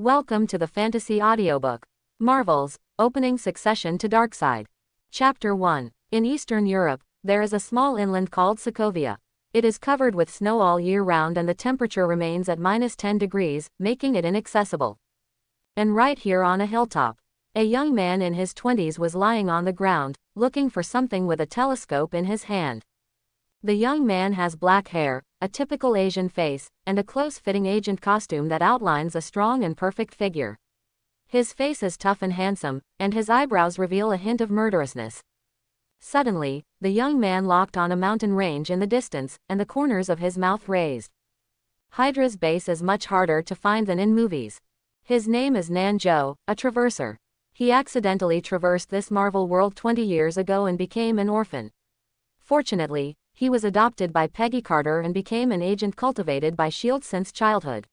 Welcome to the Fantasy Audiobook. Marvel's Opening Succession to Darkseid. Chapter 1. In Eastern Europe, there is a small inland called Sokovia. It is covered with snow all year round and the temperature remains at -10 degrees, making it inaccessible. And right here on a hilltop, a young man in his 20s was lying on the ground, looking for something with a telescope in his hand. The young man has black hair, a typical Asian face, and a close-fitting agent costume that outlines a strong and perfect figure. His face is tough and handsome, and his eyebrows reveal a hint of murderousness. Suddenly, the young man locked on a mountain range in the distance, and the corners of his mouth raised. Hydra's base is much harder to find than in movies. His name is Nanjo, a traverser. He accidentally traversed this Marvel world 20 years ago and became an orphan. Fortunately, he was adopted by Peggy Carter and became an agent cultivated by S.H.I.E.L.D. since childhood.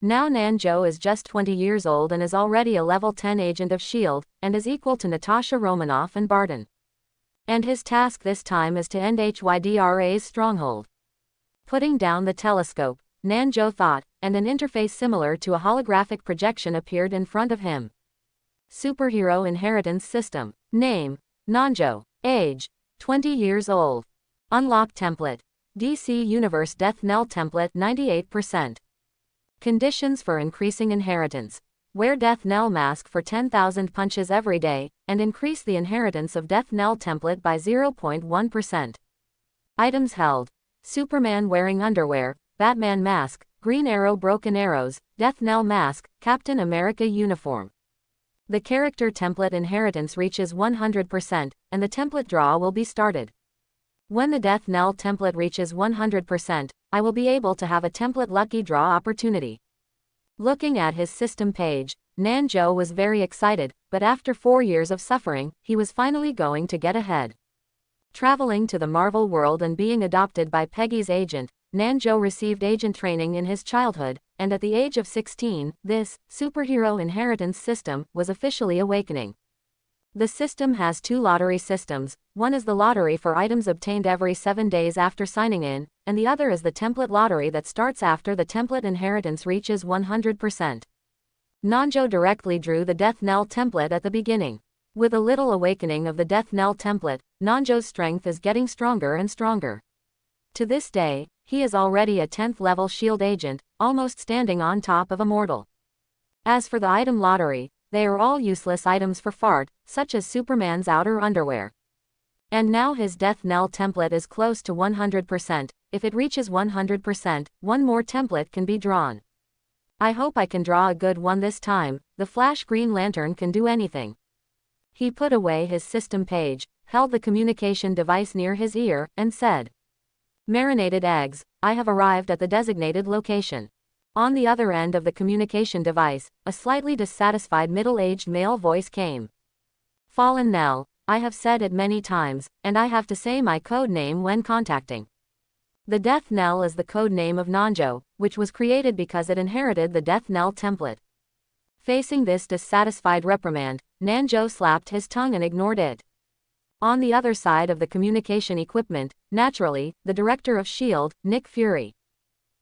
Now Nanjo is just 20 years old and is already a level 10 agent of S.H.I.E.L.D., and is equal to Natasha Romanoff and Barton. And his task this time is to end Hydra's stronghold. Putting down the telescope, Nanjo thought, and an interface similar to a holographic projection appeared in front of him. Superhero Inheritance System. Name: Nanjo. Age: 20 years old. Unlock template: DC Universe Death Knell template 98%. Conditions for increasing inheritance: wear Death Knell mask for 10,000 punches every day, and increase the inheritance of Death Knell template by 0.1%. Items held: Superman wearing underwear, Batman mask, Green Arrow broken arrows, Death Knell mask, Captain America uniform. The character template inheritance reaches 100%, and the template draw will be started. When the Death Knell template reaches 100%, I will be able to have a template lucky draw opportunity. Looking at his system page, Nanjo was very excited, but after 4 years of suffering, he was finally going to get ahead. Traveling to the Marvel world and being adopted by Peggy's agent, Nanjo received agent training in his childhood, and at the age of 16, this superhero inheritance system was officially awakening. The system has 2 lottery systems. One is the lottery for items obtained every 7 days after signing in, and the other is the template lottery that starts after the template inheritance reaches 100%. Nanjo directly drew the Death Knell template at the beginning. With a little awakening of the Death Knell template, Nanjo's strength is getting stronger and stronger. To this day, he is already a 10th level S.H.I.E.L.D. agent, almost standing on top of a mortal. As for the item lottery, they are all useless items for fart, such as Superman's outer underwear. And now his Death Knell template is close to 100%, if it reaches 100%, one more template can be drawn. I hope I can draw a good one this time. The Flash Green Lantern can do anything. He put away his system page, held the communication device near his ear, and said, "Marinated eggs, I have arrived at the designated location." On the other end of the communication device, a slightly dissatisfied middle-aged male voice came. "Fallen Nell, I have said it many times, and I have to say my code name when contacting." The Death Knell is the code name of Nanjo, which was created because it inherited the Death Knell template. Facing this dissatisfied reprimand, Nanjo slapped his tongue and ignored it. On the other side of the communication equipment, naturally, the director of S.H.I.E.L.D., Nick Fury.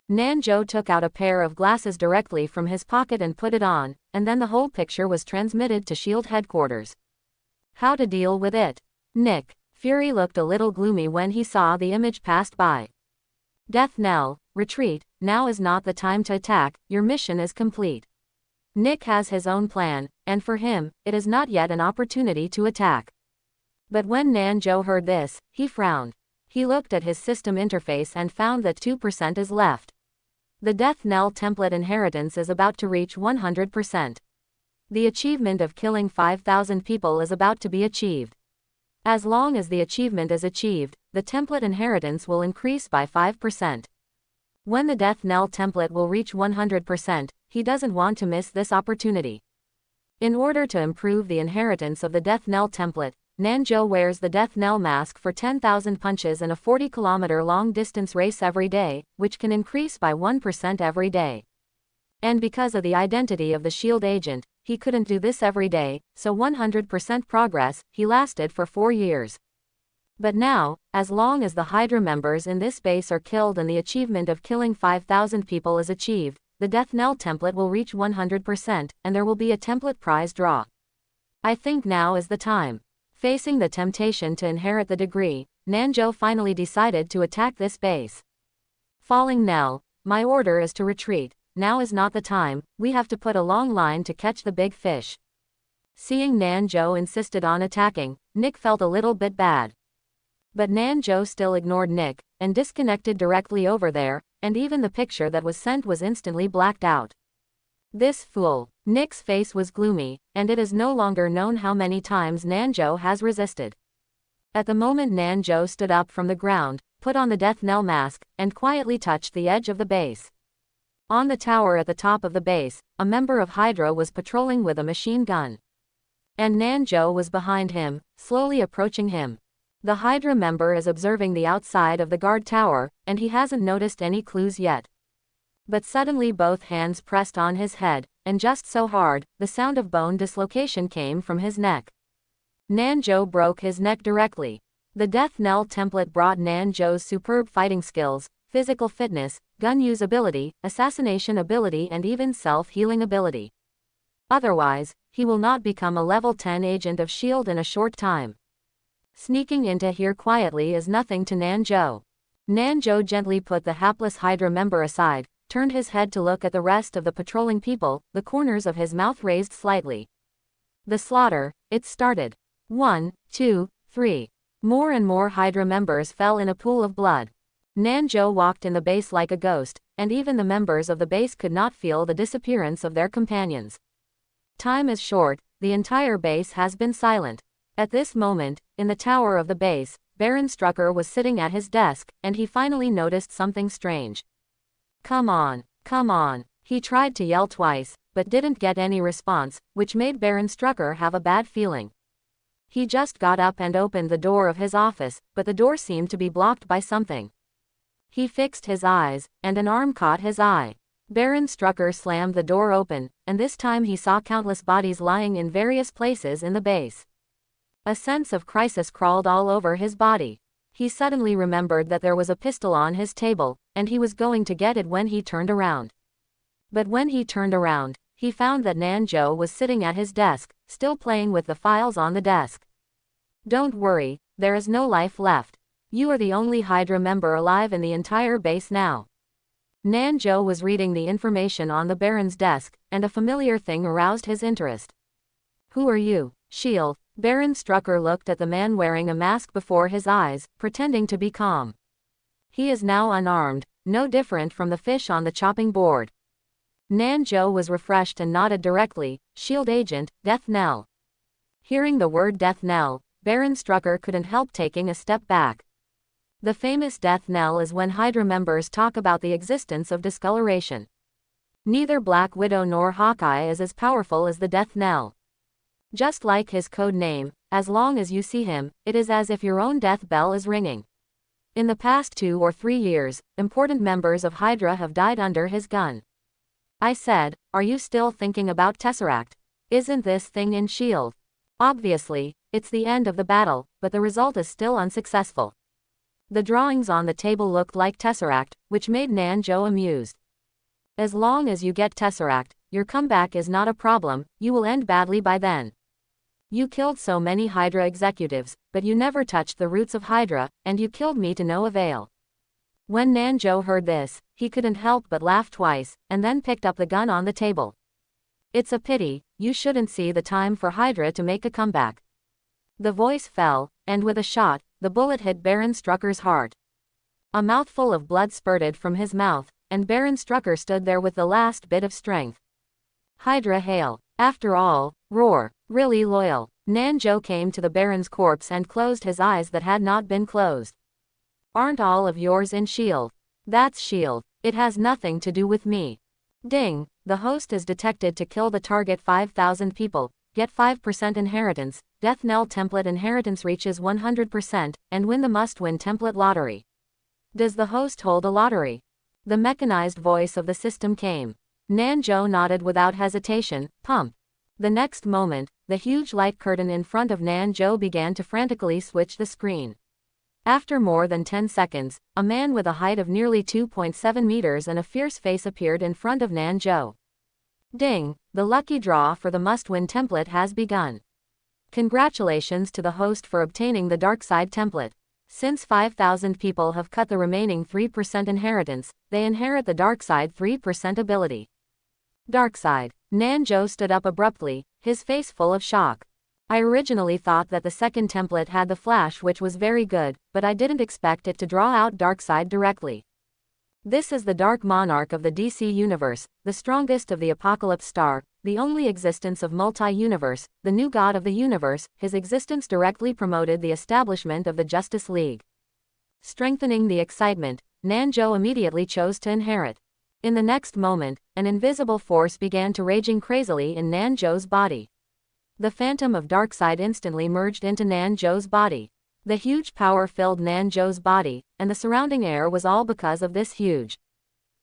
Nanjo took out a pair of glasses directly from his pocket and put it on, and then the whole picture was transmitted to S.H.I.E.L.D. headquarters. How to deal with it? Nick Fury looked a little gloomy when he saw the image passed by. Death Knell, retreat, now is not the time to attack, your mission is complete. Nick has his own plan, and for him, it is not yet an opportunity to attack. But when Nanjo heard this, he frowned. He looked at his system interface and found that 2% is left. The Death Knell template inheritance is about to reach 100%. The achievement of killing 5,000 people is about to be achieved. As long as the achievement is achieved, the template inheritance will increase by 5%. When the Death Knell template will reach 100%, he doesn't want to miss this opportunity. In order to improve the inheritance of the Death Knell template, Nanjo wears the Death Knell mask for 10,000 punches in a 40-kilometer long-distance race every day, which can increase by 1% every day. And because of the identity of the S.H.I.E.L.D. agent, he couldn't do this every day, so 100% progress, he lasted for 4 years. But now, as long as the Hydra members in this base are killed and the achievement of killing 5,000 people is achieved, the Death Knell template will reach 100%, and there will be a template prize draw. I think now is the time. Facing the temptation to inherit the degree, Nanjo finally decided to attack this base. Falling Nell, my order is to retreat. Now is not the time, we have to put a long line to catch the big fish. Seeing Nanjo insisted on attacking, Nick felt a little bit bad. But Nanjo still ignored Nick, and disconnected directly over there, and even the picture that was sent was instantly blacked out. This fool. Nick's face was gloomy, and it is no longer known how many times Nanjo has resisted. At the moment Nanjo stood up from the ground, put on the Death Knell mask, and quietly touched the edge of the base. On the tower at the top of the base, a member of Hydra was patrolling with a machine gun. And Nanjo was behind him, slowly approaching him. The Hydra member is observing the outside of the guard tower, and he hasn't noticed any clues yet. But suddenly both hands pressed on his head, and just so hard, the sound of bone dislocation came from his neck. Nanjo broke his neck directly. The Death Knell template brought Nanjo's superb fighting skills, physical fitness, gun use ability, assassination ability and even self-healing ability. Otherwise, he will not become a level 10 agent of S.H.I.E.L.D. in a short time. Sneaking into here quietly is nothing to Nanjo. Nanjo gently put the hapless Hydra member aside, turned his head to look at the rest of the patrolling people, the corners of his mouth raised slightly. The slaughter, it started. 1, 2, 3. More and more Hydra members fell in a pool of blood. Nanjo walked in the base like a ghost, and even the members of the base could not feel the disappearance of their companions. Time is short, the entire base has been silent. At this moment, in the tower of the base, Baron Strucker was sitting at his desk, and he finally noticed something strange. Come on, come on. He tried to yell twice, but didn't get any response, which made Baron Strucker have a bad feeling. He just got up and opened the door of his office, but the door seemed to be blocked by something. He fixed his eyes, and an arm caught his eye. Baron Strucker slammed the door open, and this time he saw countless bodies lying in various places in the base. A sense of crisis crawled all over his body. He suddenly remembered that there was a pistol on his table, and he was going to get it when he turned around. But when he turned around, he found that Nanjo was sitting at his desk, still playing with the files on the desk. Don't worry, there is no life left. You are the only Hydra member alive in the entire base now. Nanjo was reading the information on the Baron's desk, and a familiar thing aroused his interest. Who are you? S.H.I.E.L.D. Baron Strucker looked at the man wearing a mask before his eyes, pretending to be calm. He is now unarmed, no different from the fish on the chopping board. Nanjo was refreshed and nodded directly. S.H.I.E.L.D. agent, Death Knell. Hearing the word Death Knell, Baron Strucker couldn't help taking a step back. The famous Death Knell is when Hydra members talk about the existence of discoloration. Neither Black Widow nor Hawkeye is as powerful as the Death Knell. Just like his code name, as long as you see him, it is as if your own death bell is ringing. In the past 2 or 3 years, important members of Hydra have died under his gun. I said, are you still thinking about Tesseract? Isn't this thing in S.H.I.E.L.D.? Obviously, it's the end of the battle, but the result is still unsuccessful. The drawings on the table looked like Tesseract, which made Nanjo amused. As long as you get Tesseract, your comeback is not a problem, you will end badly by then. You killed so many Hydra executives, but you never touched the roots of Hydra, and you killed me to no avail. When Nanjo heard this, he couldn't help but laugh twice, and then picked up the gun on the table. It's a pity, you shouldn't see the time for Hydra to make a comeback. The voice fell, and with a shot, the bullet hit Baron Strucker's heart. A mouthful of blood spurted from his mouth, and Baron Strucker stood there with the last bit of strength. Hydra hail. After all, roar. Really loyal. Nanjo came to the Baron's corpse and closed his eyes that had not been closed. Aren't all of yours in S.H.I.E.L.D.? That's S.H.I.E.L.D. It has nothing to do with me. Ding. The host is detected to kill the target 5,000 people, get 5% inheritance, Death Knell template inheritance reaches 100%, and win the must-win template lottery. Does the host hold a lottery? The mechanized voice of the system came. Nanjo nodded without hesitation. Pump. The next moment, the huge light curtain in front of Nanjo began to frantically switch the screen. After more than 10 seconds, a man with a height of nearly 2.7 meters and a fierce face appeared in front of Nanjo. Ding! The lucky draw for the must-win template has begun. Congratulations to the host for obtaining the Darkseid template. Since 5,000 people have cut the remaining 3% inheritance, they inherit the Darkseid 3% ability. Darkseid. Nanjo stood up abruptly, his face full of shock. I originally thought that the second template had the flash, which was very good, but I didn't expect it to draw out Darkseid directly. This is the Dark Monarch of the DC Universe, the strongest of the Apocalypse Star, the only existence of multi-universe, the new god of the universe. His existence directly promoted the establishment of the Justice League. Strengthening the excitement, Nanjo immediately chose to inherit. In the next moment, an invisible force began to raging crazily in Nanjo's body. The phantom of Darkseid instantly merged into Nanjo's body. The huge power filled Nanjo's body, and the surrounding air was all because of this huge.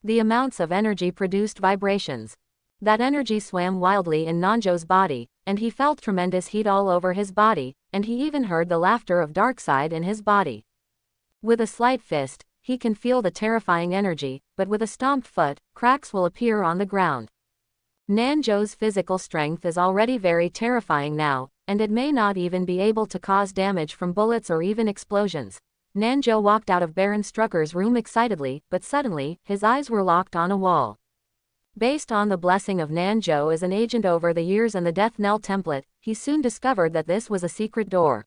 The amounts of energy produced vibrations. That energy swam wildly in Nanjo's body, and he felt tremendous heat all over his body, and he even heard the laughter of Darkseid in his body. With a slight fist, he can feel the terrifying energy, but with a stomped foot, cracks will appear on the ground. Nanjo's physical strength is already very terrifying now, and it may not even be able to cause damage from bullets or even explosions. Nanjo walked out of Baron Strucker's room excitedly, but suddenly, his eyes were locked on a wall. Based on the blessing of Nanjo as an agent over the years and the Death Knell template, he soon discovered that this was a secret door.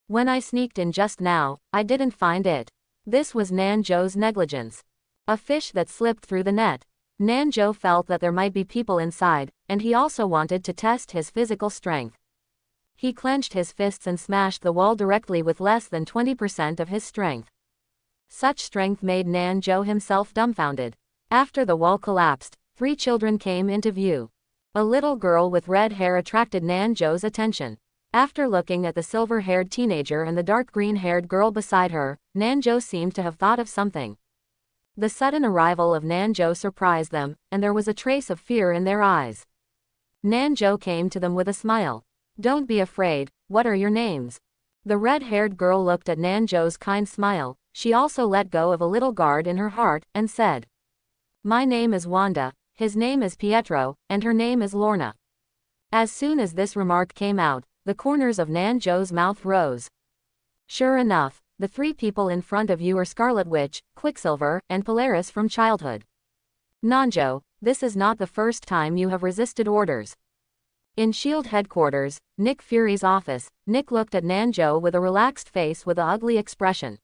When I sneaked in just now, I didn't find it. This was Nanjo's negligence. A fish that slipped through the net. Nanjo felt that there might be people inside, and he also wanted to test his physical strength. He clenched his fists and smashed the wall directly with less than 20% of his strength. Such strength made Nanjo himself dumbfounded. After the wall collapsed, 3 children came into view. A little girl with red hair attracted Nanjo's attention. After looking at the silver-haired teenager and the dark green-haired girl beside her, Nanjo seemed to have thought of something. The sudden arrival of Nanjo surprised them, and there was a trace of fear in their eyes. Nanjo came to them with a smile. "Don't be afraid, what are your names?" The red-haired girl looked at Nanjo's kind smile. She also let go of a little guard in her heart, and said, "My name is Wanda, his name is Pietro, and her name is Lorna." As soon as this remark came out, the corners of Nanjo's mouth rose. "Sure enough, the 3 people in front of you are Scarlet Witch, Quicksilver, and Polaris from childhood. Nanjo, this is not the first time you have resisted orders." In S.H.I.E.L.D. headquarters, Nick Fury's office, Nick looked at Nanjo with a relaxed face with an ugly expression.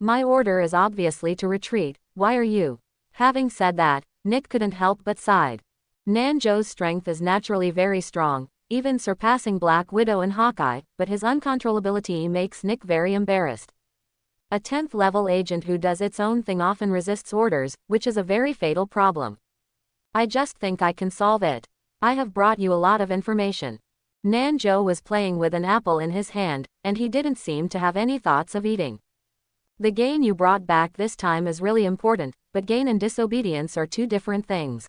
"My order is obviously to retreat, why are you?" Having said that, Nick couldn't help but sighed. Nanjo's strength is naturally very strong, even surpassing Black Widow and Hawkeye, but his uncontrollability makes Nick very embarrassed. A 10th level agent who does its own thing often resists orders, which is a very fatal problem. "I just think I can solve it. I have brought you a lot of information." Nanjo was playing with an apple in his hand, and he didn't seem to have any thoughts of eating. "The gain you brought back this time is really important, but gain and disobedience are 2 different things."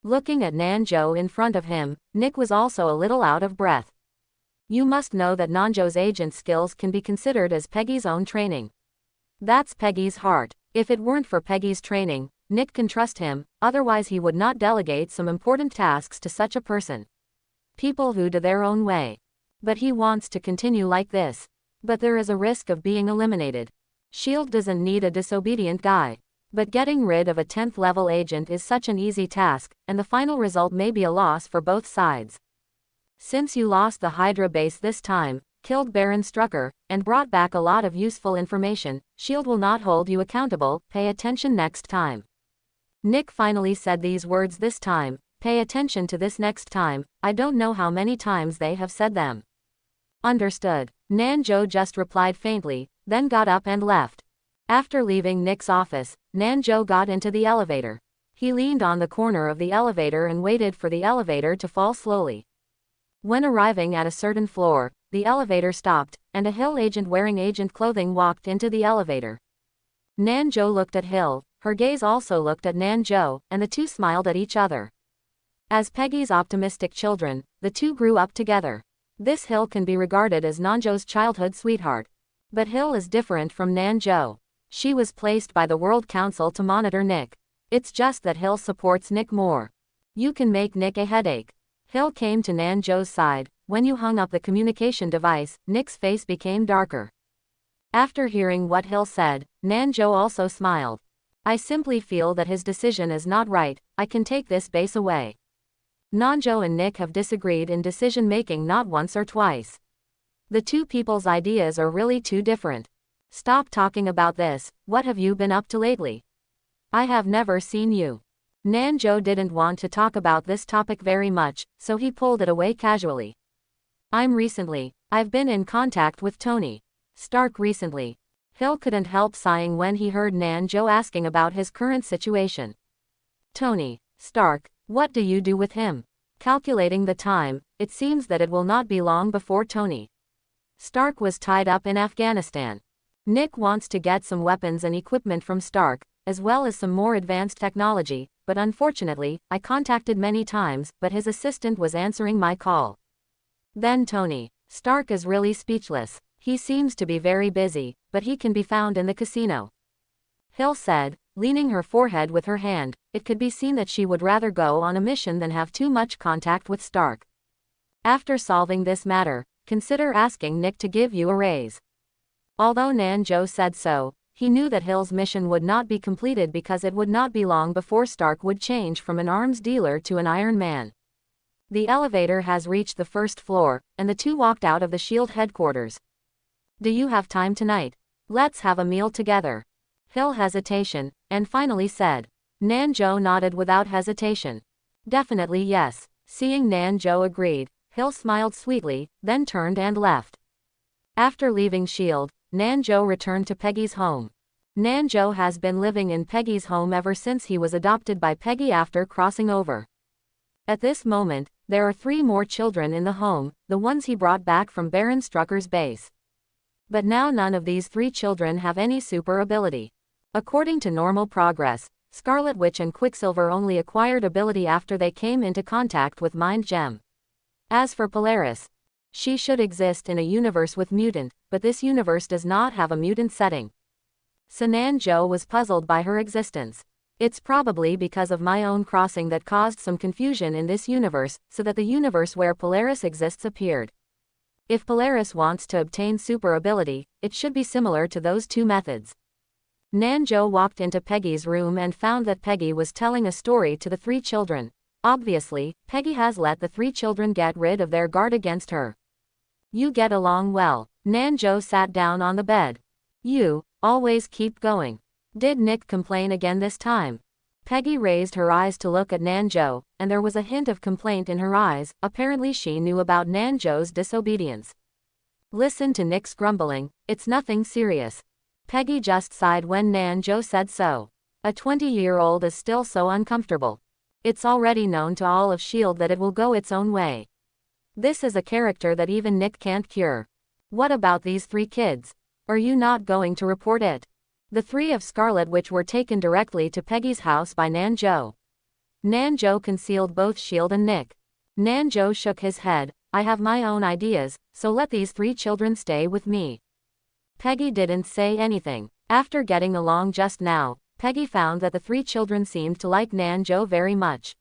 Looking at Nanjo in front of him, Nick was also a little out of breath. "You must know that Nanjo's agent skills can be considered as Peggy's own training. That's Peggy's heart. If it weren't for Peggy's training, Nick can trust him, otherwise he would not delegate some important tasks to such a person. People who do their own way. But he wants to continue like this. But there is a risk of being eliminated. S.H.I.E.L.D. doesn't need a disobedient guy. But getting rid of a 10th level agent is such an easy task, and the final result may be a loss for both sides. Since you lost the Hydra base this time, killed Baron Strucker, and brought back a lot of useful information, S.H.I.E.L.D. will not hold you accountable, pay attention next time." Nick finally said these words this time, "Pay attention to this next time." I don't know how many times they have said them. "Understood." Nanjo just replied faintly, then got up and left. After leaving Nick's office, Nanjo got into the elevator. He leaned on the corner of the elevator and waited for the elevator to fall slowly. When arriving at a certain floor, the elevator stopped, and a Hill agent wearing agent clothing walked into the elevator. Nanjo looked at Hill, her gaze also looked at Nanjo, and the 2 smiled at each other. As Peggy's optimistic children, the 2 grew up together. This Hill can be regarded as Nanjo's childhood sweetheart. But Hill is different from Nanjo. She was placed by the World Council to monitor Nick. It's just that Hill supports Nick more. You can make Nick a headache. Hill came to Nanjo's side. When you hung up the communication device, Nick's face became darker. After hearing what Hill said, Nanjo also smiled. I simply feel that his decision is not right. I can take this base away. Nanjo and Nick have disagreed in decision-making not once or twice. The two people's ideas are really too different. Stop talking about this. What have you been up to lately? I have never seen you. Nanjo didn't want to talk about this topic very much, so he pulled it away casually. I've been in contact with Tony Stark recently. Hill couldn't help sighing when he heard Nanjo asking about his current situation. Tony Stark, what do you do with him? Calculating the time, it seems that it will not be long before Tony Stark was tied up in Afghanistan. Nick wants to get some weapons and equipment from Stark, as well as some more advanced technology, but unfortunately, I contacted many times, but his assistant was answering my call. Then Tony Stark is really speechless. He seems to be very busy, but he can be found in the casino. Hill said, leaning her forehead with her hand. It could be seen that she would rather go on a mission than have too much contact with Stark. After solving this matter, consider asking Nick to give you a raise. Although Nanjo said so, he knew that Hill's mission would not be completed because it would not be long before Stark would change from an arms dealer to an Iron Man. The elevator has reached the first floor, and the two walked out of the SHIELD headquarters. Do you have time tonight? Let's have a meal together. Hill hesitation, and finally said. Nanjo nodded without hesitation. Definitely yes. Seeing Nanjo agreed, Hill smiled sweetly, then turned and left. After leaving SHIELD, Nanjo returned to Peggy's home. Nanjo has been living in Peggy's home ever since he was adopted by Peggy after crossing over. At this moment, there are 3 more children in the home, the ones he brought back from Baron Strucker's base. But now none of these 3 children have any super ability. According to normal progress, Scarlet Witch and Quicksilver only acquired ability after they came into contact with Mind Gem. As for Polaris, she should exist in a universe with mutant, but this universe does not have a mutant setting. So Nanjo was puzzled by her existence. It's probably because of my own crossing that caused some confusion in this universe, so that the universe where Polaris exists appeared. If Polaris wants to obtain super ability, it should be similar to those 2 methods. Nanjo walked into Peggy's room and found that Peggy was telling a story to the 3 children. Obviously, Peggy has let the 3 children get rid of their guard against her. You get along well. Nanjo sat down on the bed. You always keep going. Did Nick complain again this time? Peggy raised her eyes to look at Nanjo, and there was a hint of complaint in her eyes. Apparently she knew about Nanjo's disobedience. Listen to Nick's grumbling, it's nothing serious. Peggy just sighed when Nanjo said so. A 20-year-old is still so uncomfortable. It's already known to all of SHIELD that it will go its own way. This is a character that even Nick can't cure. What about these 3 kids? Are you not going to report it? The 3 of Scarlet Witch were taken directly to Peggy's house by Nanjo. Nanjo concealed both SHIELD and Nick. Nanjo shook his head. I have my own ideas, so let these 3 children stay with me. Peggy didn't say anything. After getting along just now, Peggy found that the 3 children seemed to like Nanjo very much.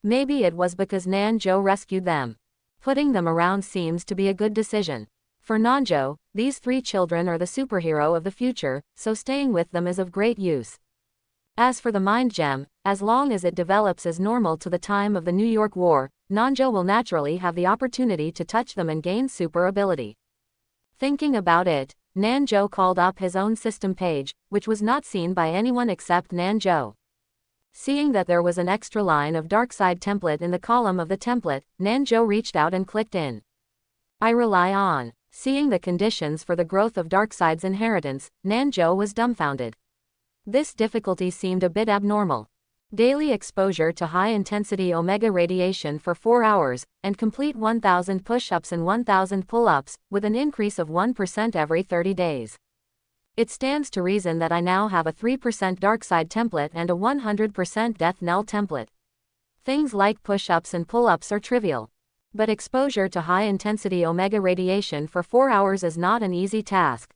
Maybe it was because Nanjo rescued them. Putting them around seems to be a good decision. For Nanjo, these 3 children are the superhero of the future, so staying with them is of great use. As for the Mind Gem, as long as it develops as normal to the time of the New York War, Nanjo will naturally have the opportunity to touch them and gain super ability. Thinking about it, Nanjo called up his own system page, which was not seen by anyone except Nanjo. Seeing that there was an extra line of Darkseid template in the column of the template, Nanjo reached out and clicked in. I rely on. Seeing the conditions for the growth of Darkseid's inheritance, Nanjo was dumbfounded. This difficulty seemed a bit abnormal. Daily exposure to high-intensity omega radiation for 4 hours, and complete 1,000 push-ups and 1,000 pull-ups, with an increase of 1% every 30 days. It stands to reason that I now have a 3% Darkseid template and a 100% Death Knell template. Things like push-ups and pull-ups are trivial. But exposure to high-intensity omega radiation for 4 hours is not an easy task.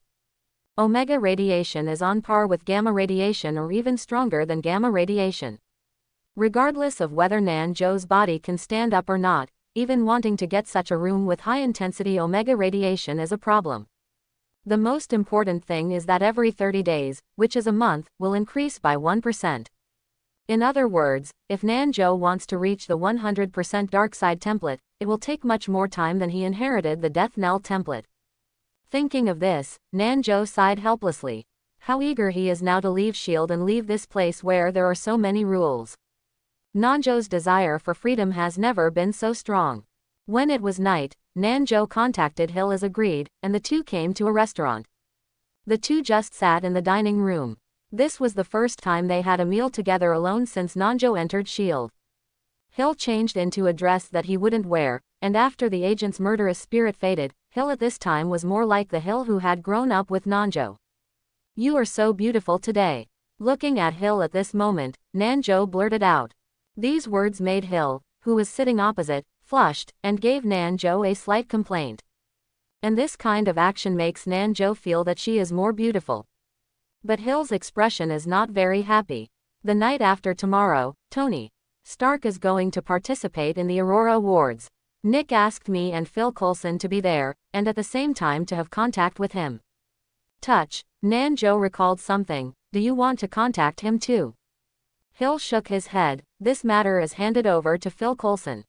Omega radiation is on par with gamma radiation or even stronger than gamma radiation. Regardless of whether Nanjo's body can stand up or not, even wanting to get such a room with high-intensity Omega radiation is a problem. The most important thing is that every 30 days, which is a month, will increase by 1%. In other words, if Nanjo wants to reach the 100% Darkseid template, it will take much more time than he inherited the Death Knell template. Thinking of this, Nanjo sighed helplessly. How eager he is now to leave S.H.I.E.L.D. and leave this place where there are so many rules. Nanjo's desire for freedom has never been so strong. When it was night, Nanjo contacted Hill as agreed, and the two came to a restaurant. The two just sat in the dining room. This was the first time they had a meal together alone since Nanjo entered S.H.I.E.L.D. Hill changed into a dress that he wouldn't wear, and after the agent's murderous spirit faded, Hill at this time was more like the Hill who had grown up with Nanjo. "You are so beautiful today." Looking at Hill at this moment, Nanjo blurted out. These words made Hill, who was sitting opposite, flushed, and gave Nanjo a slight complaint. And this kind of action makes Nanjo feel that she is more beautiful. But Hill's expression is not very happy. The night after tomorrow, Tony Stark is going to participate in the Aurora Awards. Nick asked me and Phil Coulson to be there, and at the same time to have contact with him. Touch. Nanjo recalled something. Do you want to contact him too? Hill shook his head. This matter is handed over to Phil Coulson.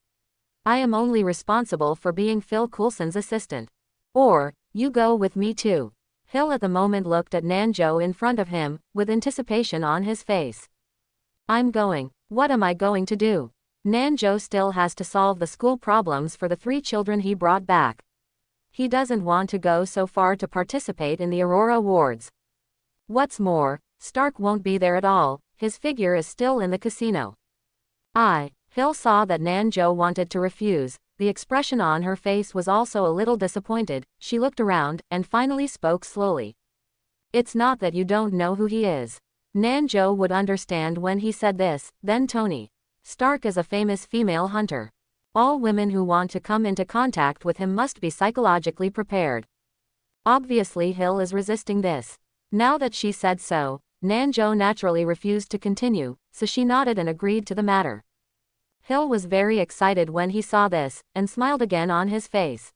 I am only responsible for being Phil Coulson's assistant. Or, you go with me too. Hill at the moment looked at Nanjo in front of him, with anticipation on his face. I'm going. What am I going to do? Nanjo still has to solve the school problems for the 3 children he brought back. He doesn't want to go so far to participate in the Aurora Awards. What's more, Stark won't be there at all. His figure is still in the casino. Hill saw that Nanjo wanted to refuse. The expression on her face was also a little disappointed. She looked around, and finally spoke slowly. It's not that you don't know who he is. Nanjo would understand when he said this. Then Tony Stark is a famous female hunter. All women who want to come into contact with him must be psychologically prepared. Obviously Hill is resisting this. Now that she said so, Nanjo naturally refused to continue, so she nodded and agreed to the matter. Hill was very excited when he saw this, and smiled again on his face.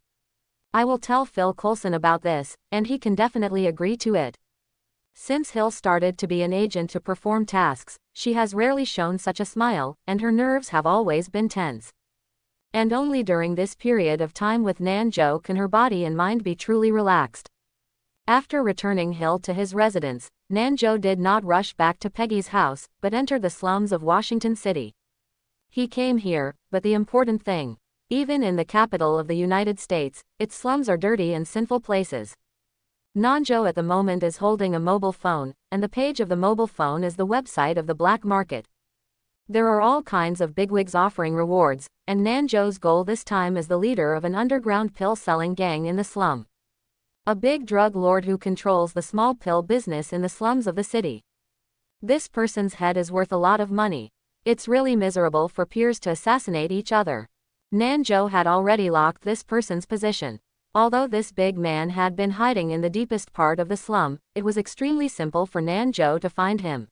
I will tell Phil Coulson about this, and he can definitely agree to it. Since Hill started to be an agent to perform tasks, she has rarely shown such a smile, and her nerves have always been tense. And only during this period of time with Nanjo can her body and mind be truly relaxed. After returning Hill to his residence, Nanjo did not rush back to Peggy's house, but entered the slums of Washington City. He came here, but the important thing. Even in the capital of the United States, its slums are dirty and sinful places. Nanjo at the moment is holding a mobile phone, and the page of the mobile phone is the website of the black market. There are all kinds of bigwigs offering rewards, and Nanjo's goal this time is the leader of an underground pill-selling gang in the slum. A big drug lord who controls the small pill business in the slums of the city. This person's head is worth a lot of money. It's really miserable for peers to assassinate each other. Nanjo had already locked this person's position. Although this big man had been hiding in the deepest part of the slum, it was extremely simple for Nanjo to find him.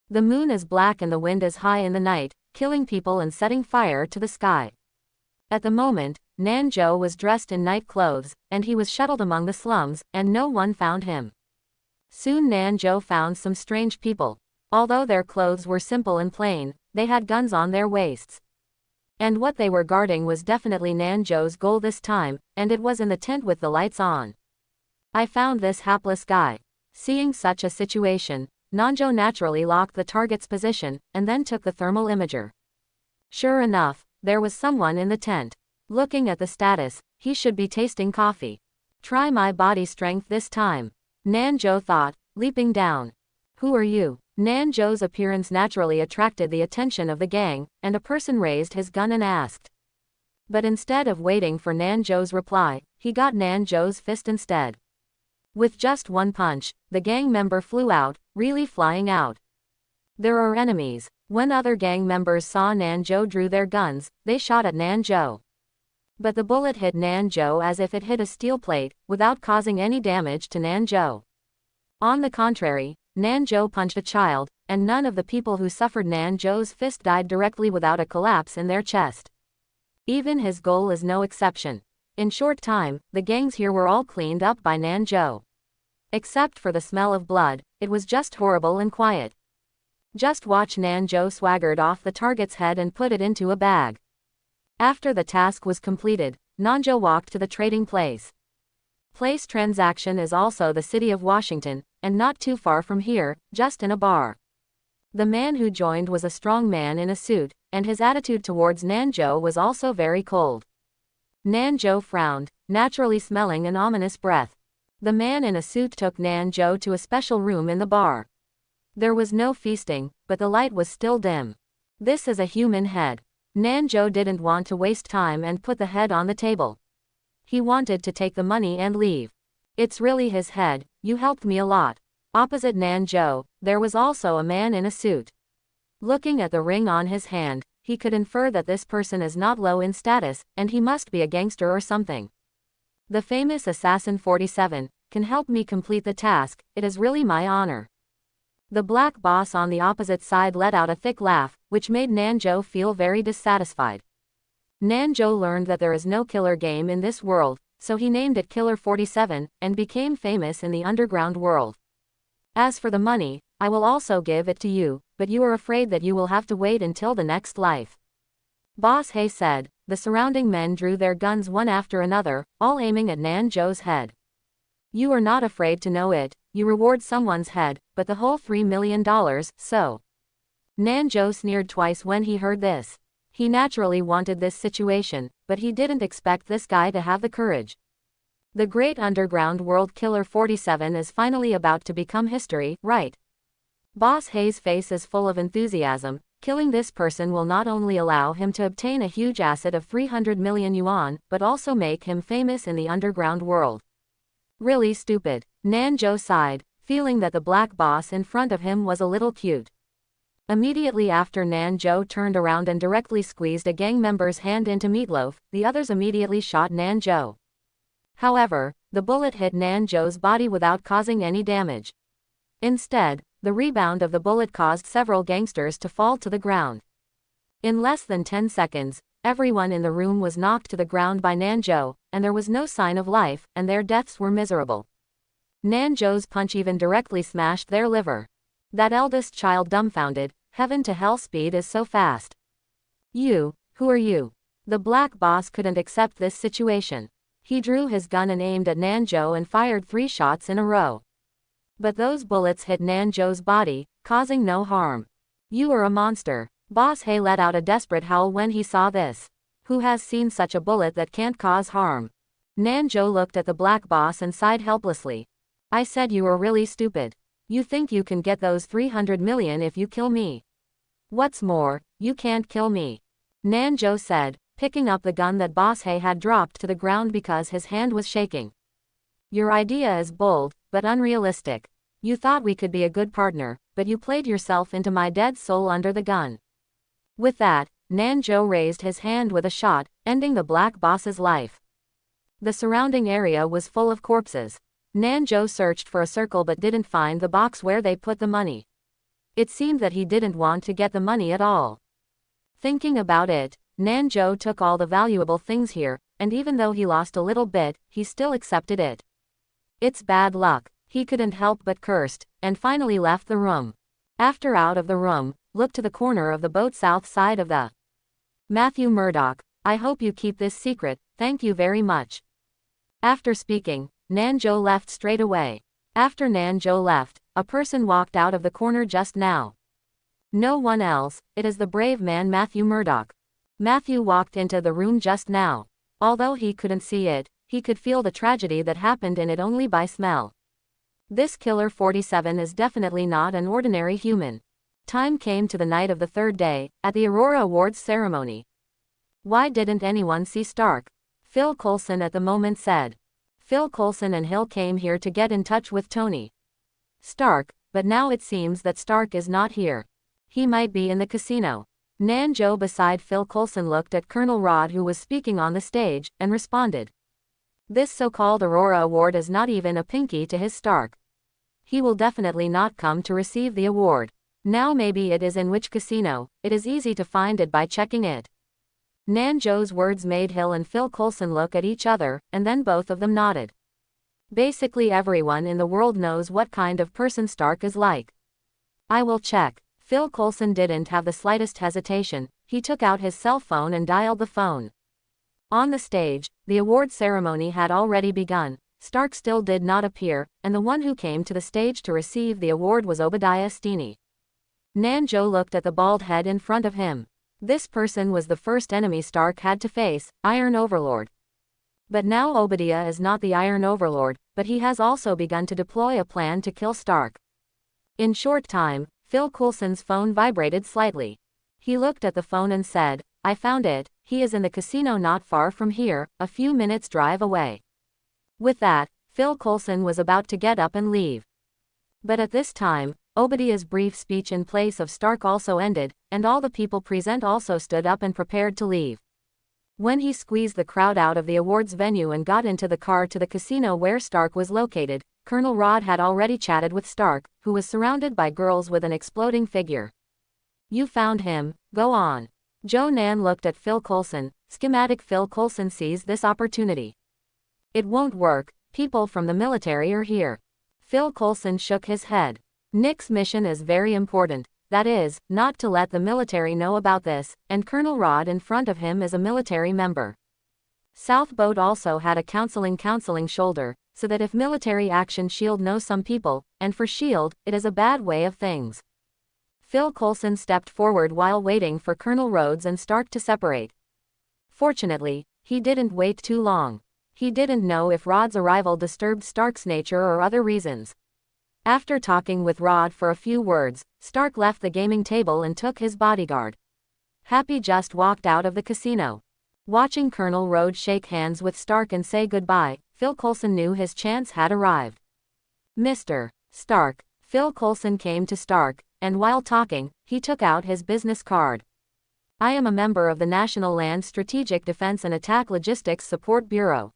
The moon is black and the wind is high in the night, killing people and setting fire to the sky. At the moment, Nanjo was dressed in night clothes, and he was shuttled among the slums, and no one found him. Soon Nanjo found some strange people. Although their clothes were simple and plain, they had guns on their waists. And what they were guarding was definitely Nanjo's goal this time, and it was in the tent with the lights on. I found this hapless guy. Seeing such a situation, Nanjo naturally locked the target's position, and then took the thermal imager. Sure enough, there was someone in the tent. Looking at the status, he should be tasting coffee. Try my body strength this time. Nanjo thought, leaping down. Who are you? Nanjo's appearance naturally attracted the attention of the gang, and a person raised his gun and asked. But instead of waiting for Nanjo's reply, he got Nanjo's fist instead. With just one punch, the gang member flew out, really flying out. There are enemies. When other gang members saw Nanjo drew their guns, they shot at Nanjo. But the bullet hit Nanjo as if it hit a steel plate, without causing any damage to Nanjo. On the contrary, Nanjo punched a child, and none of the people who suffered Nanjo's fist died directly without a collapse in their chest. Even his goal is no exception. In short time, the gangs here were all cleaned up by Nanjo. Except for the smell of blood, it was just horrible and quiet. Just watch Nanjo swaggered off the target's head and put it into a bag. After the task was completed, Nanjo walked to the trading place. Place transaction is also the city of Washington, and not too far from here, just in a bar. The man who joined was a strong man in a suit, and his attitude towards Nanjo was also very cold. Nanjo frowned, naturally smelling an ominous breath. The man in a suit took Nanjo to a special room in the bar. There was no feasting, but the light was still dim. This is a human head. Nanjo didn't want to waste time and put the head on the table. He wanted to take the money and leave. It's really his head, you helped me a lot. Opposite Nanjo, there was also a man in a suit. Looking at the ring on his hand, he could infer that this person is not low in status, and he must be a gangster or something. The famous Assassin 47 can help me complete the task, it is really my honor. The black boss on the opposite side let out a thick laugh, which made Nanjo feel very dissatisfied. Nanjo learned that there is no killer game in this world, so he named it Killer 47, and became famous in the underground world. As for the money, I will also give it to you, but you are afraid that you will have to wait until the next life. Boss Hay said. The surrounding men drew their guns one after another, all aiming at Nanjo's head. You are not afraid to know it, you reward someone's head, but the whole $3 million, so. Nanjo sneered twice when he heard this. He naturally wanted this situation, but he didn't expect this guy to have the courage. The great underground world Killer 47 is finally about to become history, right? Boss Hay's face is full of enthusiasm. Killing this person will not only allow him to obtain a huge asset of 300 million yuan, but also make him famous in the underground world. Really stupid. Nanjo sighed, feeling that the black boss in front of him was a little cute. Immediately after Nanjo turned around and directly squeezed a gang member's hand into Meatloaf, the others immediately shot Nanjo. However, the bullet hit Nanjo's body without causing any damage. Instead, the rebound of the bullet caused several gangsters to fall to the ground. In less than 10 seconds, everyone in the room was knocked to the ground by Nanjo, and there was no sign of life, and their deaths were miserable. Nanjo's punch even directly smashed their liver. That eldest child dumbfounded, heaven to hell speed is so fast. You, who are you? The black boss couldn't accept this situation. He drew his gun and aimed at Nanjo and fired 3 shots in a row. But those bullets hit Nanjo's body, causing no harm. You are a monster. Boss Hay let out a desperate howl when he saw this. Who has seen such a bullet that can't cause harm? Nanjo looked at the black boss and sighed helplessly. I said you are really stupid. You think you can get those 300 million if you kill me. What's more, you can't kill me. Nanjo said, picking up the gun that Boss Hay had dropped to the ground because his hand was shaking. Your idea is bold, but unrealistic. You thought we could be a good partner, but you played yourself into my dead soul under the gun. With that, Nanjo raised his hand with a shot, ending the black boss's life. The surrounding area was full of corpses. Nanjo searched for a circle but didn't find the box where they put the money. It seemed that he didn't want to get the money at all. Thinking about it, Nanjo took all the valuable things here, and even though he lost a little bit, he still accepted it. It's bad luck, he couldn't help but cursed, and finally left the room. After out of the room, looked to the corner of the boat south side of the. Matthew Murdoch, I hope you keep this secret, thank you very much. After speaking, Nanjo left straight away. After Nanjo left, a person walked out of the corner just now. No one else, it is the brave man Matthew Murdoch. Matthew walked into the room just now. Although he couldn't see it, he could feel the tragedy that happened in it only by smell. This Killer 47 is definitely not an ordinary human. Time came to the night of the 3rd day, at the Aurora Awards ceremony. Why didn't anyone see Stark? Phil Coulson at the moment said. Phil Coulson and Hill came here to get in touch with Tony Stark, but now it seems that Stark is not here. He might be in the casino. Nanjo beside Phil Coulson looked at Colonel Rod who was speaking on the stage, and responded. This so-called Aurora Award is not even a pinky to his Stark. he will definitely not come to receive the award. Now maybe it is in which casino, it is easy to find it by checking it. Nanjo's words made Hill and Phil Coulson look at each other, and then both of them nodded. Basically everyone in the world knows what kind of person Stark is like. I will check. Phil Coulson didn't have the slightest hesitation, he took out his cell phone and dialed the phone. On the stage, the award ceremony had already begun. Stark still did not appear, and the one who came to the stage to receive the award was Obadiah Steeney. Nanjo looked at the bald head in front of him. This person was the first enemy Stark had to face, Iron Overlord. But now Obadiah is not the Iron Overlord, but he has also begun to deploy a plan to kill Stark. In short time, Phil Coulson's phone vibrated slightly. He looked at the phone and said, I found it, he is in the casino not far from here, a few minutes' drive away. With that, Phil Coulson was about to get up and leave. But at this time, Obadiah's brief speech in place of Stark also ended, and all the people present also stood up and prepared to leave. When he squeezed the crowd out of the awards venue and got into the car to the casino where Stark was located, Colonel Rod had already chatted with Stark, who was surrounded by girls with an exploding figure. You found him, go on. Joe Nan looked at Phil Coulson. Schematic Phil Coulson sees this opportunity. It won't work, people from the military are here. Phil Coulson shook his head. Nick's mission is very important, that is, not to let the military know about this, and Colonel Rod in front of him is a military member. South Boat also had a counseling shoulder, so that if military action S.H.I.E.L.D. knows some people, and for S.H.I.E.L.D., it is a bad way of things. Phil Coulson stepped forward while waiting for Colonel Rhodes and Stark to separate. Fortunately, he didn't wait too long. He didn't know if Rod's arrival disturbed Stark's nature or other reasons. After talking with Rod for a few words, Stark left the gaming table and took his bodyguard. Happy just walked out of the casino. Watching Colonel Rhodes shake hands with Stark and say goodbye, Phil Coulson knew his chance had arrived. Mr. Stark. Phil Coulson came to Stark, and while talking, he took out his business card. I am a member of the National Land Strategic Defense and Attack Logistics Support Bureau.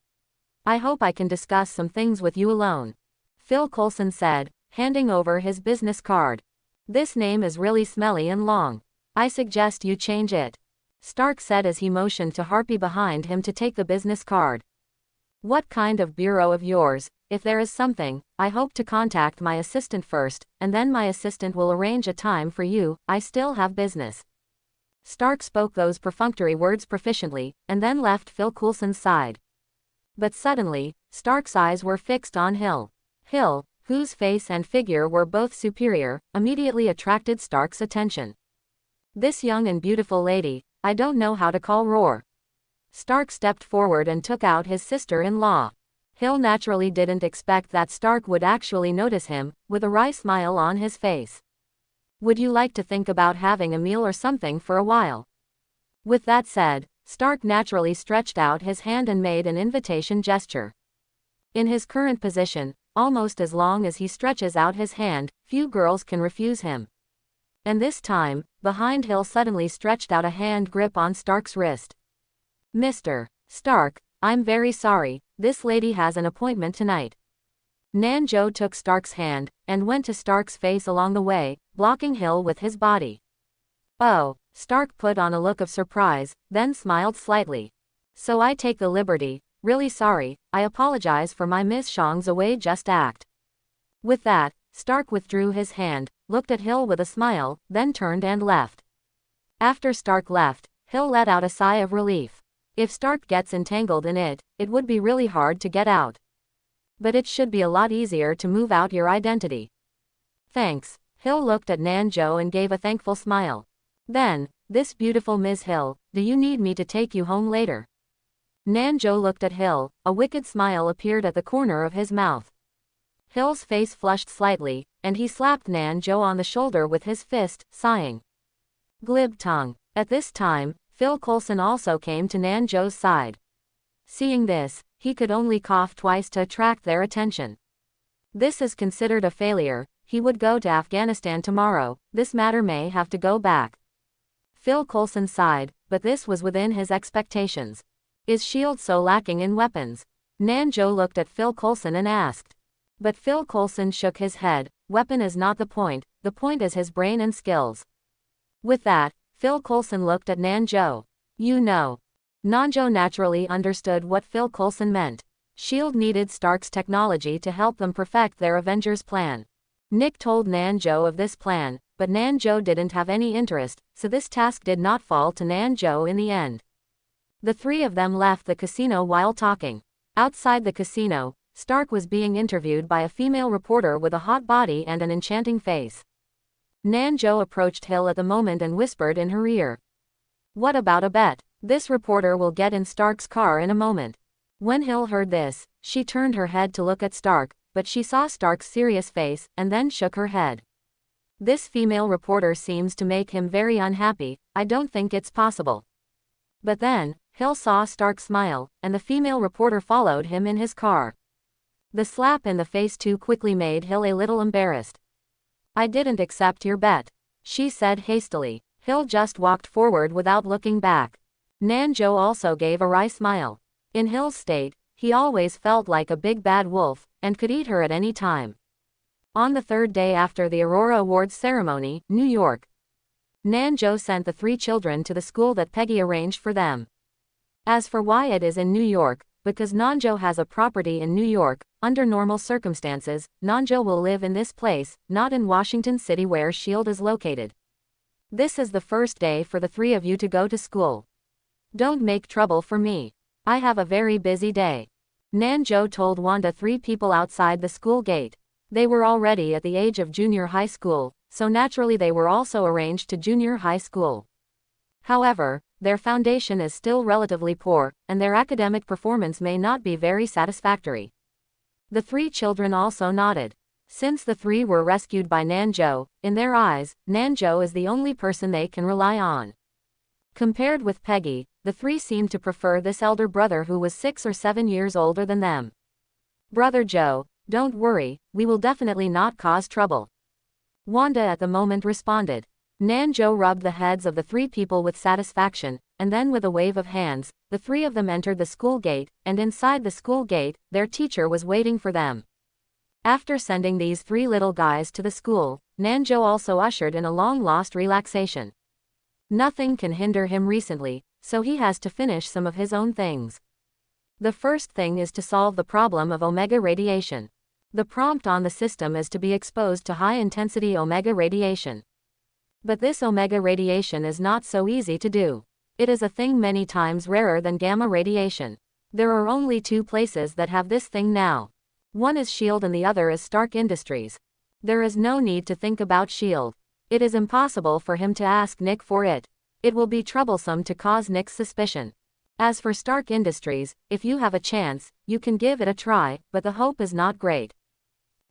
I hope I can discuss some things with you alone. Phil Coulson said, handing over his business card. This name is really smelly and long. I suggest you change it. Stark said as he motioned to Harpy behind him to take the business card. What kind of bureau of yours? If there is something, I hope to contact my assistant first, and then my assistant will arrange a time for you. I still have business. Stark spoke those perfunctory words proficiently, and then left Phil Coulson's side. But suddenly, Stark's eyes were fixed on Hill. Hill, whose face and figure were both superior, immediately attracted Stark's attention. This young and beautiful lady, I don't know how to call Roar. Stark stepped forward and took out his sister-in-law. Hill naturally didn't expect that Stark would actually notice him, with a wry smile on his face. Would you like to think about having a meal or something for a while? With that said, Stark naturally stretched out his hand and made an invitation gesture. In his current position, almost as long as he stretches out his hand, few girls can refuse him. And this time, behind Hill suddenly stretched out a hand grip on Stark's wrist. Mr. Stark, I'm very sorry, this lady has an appointment tonight. Nanjo took Stark's hand, and went to Stark's face along the way, blocking Hill with his body. Oh, Stark put on a look of surprise, then smiled slightly. So I take the liberty, really sorry, I apologize for my Miss Shang's away just act. With that, Stark withdrew his hand, looked at Hill with a smile, then turned and left. After Stark left, Hill let out a sigh of relief. If Stark gets entangled in it, it would be really hard to get out. But it should be a lot easier to move out your identity. Thanks. Hill looked at Nanjo and gave a thankful smile. Then, this beautiful Ms. Hill, do you need me to take you home later? Nanjo looked at Hill, a wicked smile appeared at the corner of his mouth. Hill's face flushed slightly, and he slapped Nanjo on the shoulder with his fist, sighing. Glib tongue. At this time, Phil Coulson also came to Nanjo's side. Seeing this, he could only cough twice to attract their attention. This is considered a failure, he would go to Afghanistan tomorrow, this matter may have to go back. Phil Coulson sighed, but this was within his expectations. Is S.H.I.E.L.D. so lacking in weapons? Nanjo looked at Phil Coulson and asked. But Phil Coulson shook his head. Weapon is not the point is his brain and skills. With that, Phil Coulson looked at Nanjo. You know. Nanjo naturally understood what Phil Coulson meant. S.H.I.E.L.D. needed Stark's technology to help them perfect their Avengers plan. Nick told Nanjo of this plan, but Nanjo didn't have any interest, so this task did not fall to Nanjo in the end. The three of them left the casino while talking. Outside the casino, Stark was being interviewed by a female reporter with a hot body and an enchanting face. Nanjo approached Hill at the moment and whispered in her ear. What about a bet? This reporter will get in Stark's car in a moment. When Hill heard this, she turned her head to look at Stark, but she saw Stark's serious face, and then shook her head. This female reporter seems to make him very unhappy. I don't think it's possible. But then, Hill saw Stark smile, and the female reporter followed him in his car. The slap in the face too quickly made Hill a little embarrassed. I didn't accept your bet, she said hastily. Hill just walked forward without looking back. Nanjo also gave a wry smile. In Hill's state, he always felt like a big bad wolf, and could eat her at any time. On the third day after the Aurora Awards ceremony, New York, Nanjo sent the three children to the school that Peggy arranged for them. As for why it is in New York, because Nanjo has a property in New York, under normal circumstances, Nanjo will live in this place, not in Washington City where S.H.I.E.L.D. is located. This is the first day for the three of you to go to school. Don't make trouble for me. I have a very busy day. Nanjo told Wanda three people outside the school gate. They were already at the age of junior high school, so naturally they were also arranged to junior high school. However, their foundation is still relatively poor, and their academic performance may not be very satisfactory. The three children also nodded. Since the three were rescued by Nanjo, in their eyes, Nanjo is the only person they can rely on. Compared with Peggy, the three seemed to prefer this elder brother who was 6 or 7 years older than them. Brother Joe, don't worry, we will definitely not cause trouble. Wanda at the moment responded. Nanjo rubbed the heads of the three people with satisfaction, and then with a wave of hands, the three of them entered the school gate, and inside the school gate, their teacher was waiting for them. After sending these three little guys to the school, Nanjo also ushered in a long-lost relaxation. Nothing can hinder him recently, so he has to finish some of his own things. The first thing is to solve the problem of Omega radiation. The prompt on the system is to be exposed to high-intensity Omega radiation. But this Omega radiation is not so easy to do. It is a thing many times rarer than gamma radiation. There are only 2 places that have this thing now. One is S.H.I.E.L.D. and the other is Stark Industries. There is no need to think about S.H.I.E.L.D. It is impossible for him to ask Nick for it. It will be troublesome to cause Nick's suspicion. As for Stark Industries, if you have a chance, you can give it a try, but the hope is not great.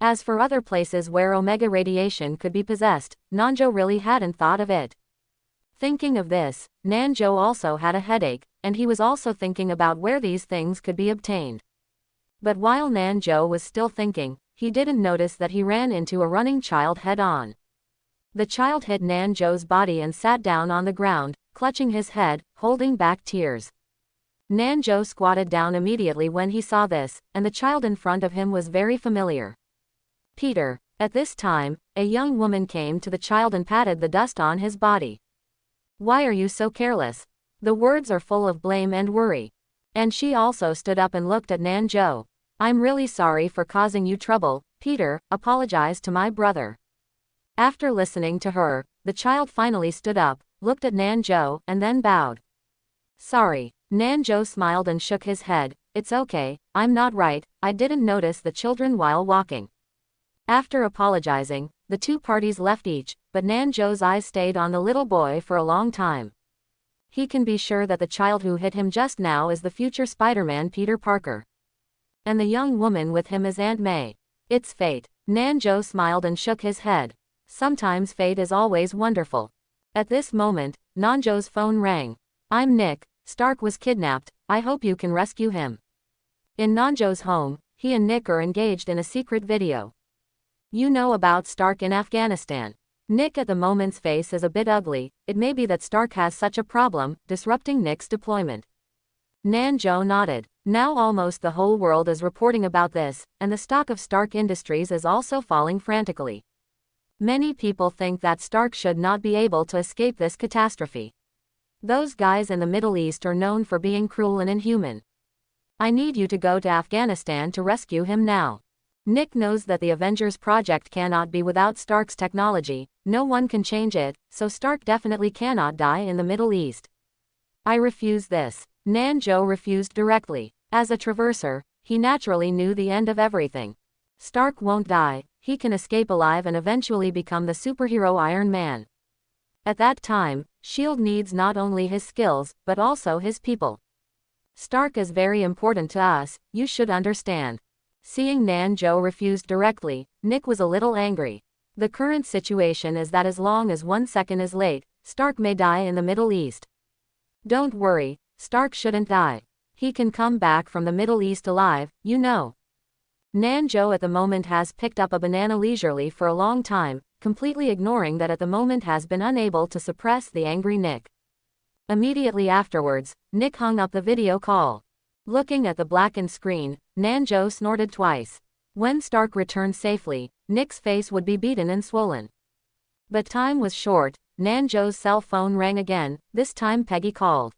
As for other places where Omega radiation could be possessed, Nanjo really hadn't thought of it. Thinking of this, Nanjo also had a headache, and he was also thinking about where these things could be obtained. But while Nanjo was still thinking, he didn't notice that he ran into a running child head-on. The child hit Nanjo's body and sat down on the ground, clutching his head, holding back tears. Nanjo squatted down immediately when he saw this, and the child in front of him was very familiar. Peter. At this time, a young woman came to the child and patted the dust on his body. Why are you so careless? The words are full of blame and worry. And she also stood up and looked at Nanjo. I'm really sorry for causing you trouble, Peter, apologize to my brother. After listening to her, the child finally stood up, looked at Nanjo, and then bowed. Sorry. Nanjo smiled and shook his head. It's okay, I'm not right, I didn't notice the children while walking. After apologizing, the 2 parties left each, but Nanjo's eyes stayed on the little boy for a long time. He can be sure that the child who hit him just now is the future Spider-Man Peter Parker. And the young woman with him is Aunt May. It's fate. Nanjo smiled and shook his head. Sometimes fate is always wonderful. At this moment, Nanjo's phone rang. I'm Nick. Stark was kidnapped, I hope you can rescue him. In Nanjo's home, he and Nick are engaged in a secret video. You know about Stark in Afghanistan. Nick at the moment's face is a bit ugly, it may be that Stark has such a problem, disrupting Nick's deployment. Nanjo nodded. Now almost the whole world is reporting about this, and the stock of Stark Industries is also falling frantically. Many people think that Stark should not be able to escape this catastrophe. Those guys in the Middle East are known for being cruel and inhuman. I need you to go to Afghanistan to rescue him now. Nick knows that the Avengers project cannot be without Stark's technology, no one can change it, so Stark definitely cannot die in the Middle East. I refuse this. Nanjo refused directly. As a traverser, he naturally knew the end of everything. Stark won't die, he can escape alive and eventually become the superhero Iron Man. At that time, S.H.I.E.L.D. needs not only his skills, but also his people. Stark is very important to us, you should understand. Seeing Nanjo refused directly, Nick was a little angry. The current situation is that as long as 1 second is late, Stark may die in the Middle East. Don't worry, Stark shouldn't die. He can come back from the Middle East alive, you know. Nanjo at the moment has picked up a banana leisurely for a long time, completely ignoring that at the moment has been unable to suppress the angry Nick. Immediately afterwards, Nick hung up the video call. Looking at the blackened screen, Nanjo snorted twice. When Stark returned safely, Nick's face would be beaten and swollen. But time was short, Nanjo's cell phone rang again, this time Peggy called.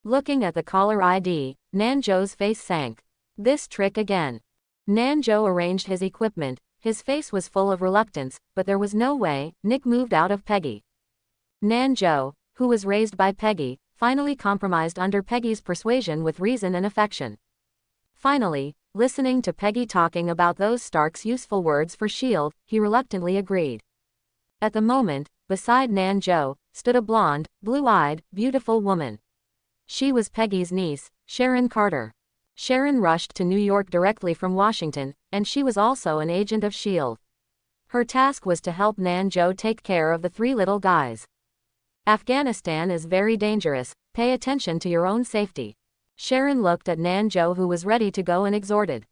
Looking at the caller ID, Nanjo's face sank. This trick again. Nanjo arranged his equipment, his face was full of reluctance, but there was no way. Nick moved out of Peggy. Nanjo, who was raised by Peggy, finally compromised under Peggy's persuasion with reason and affection. Finally, listening to Peggy talking about those Stark's useful words for S.H.I.E.L.D., he reluctantly agreed. At the moment, beside Nanjo, stood a blonde, blue-eyed, beautiful woman. She was Peggy's niece, Sharon Carter. Sharon rushed to New York directly from Washington, and she was also an agent of S.H.I.E.L.D. Her task was to help Nanjo take care of the 3 little guys. Afghanistan is very dangerous, pay attention to your own safety. Sharon looked at Nanjo, who was ready to go, and exhorted.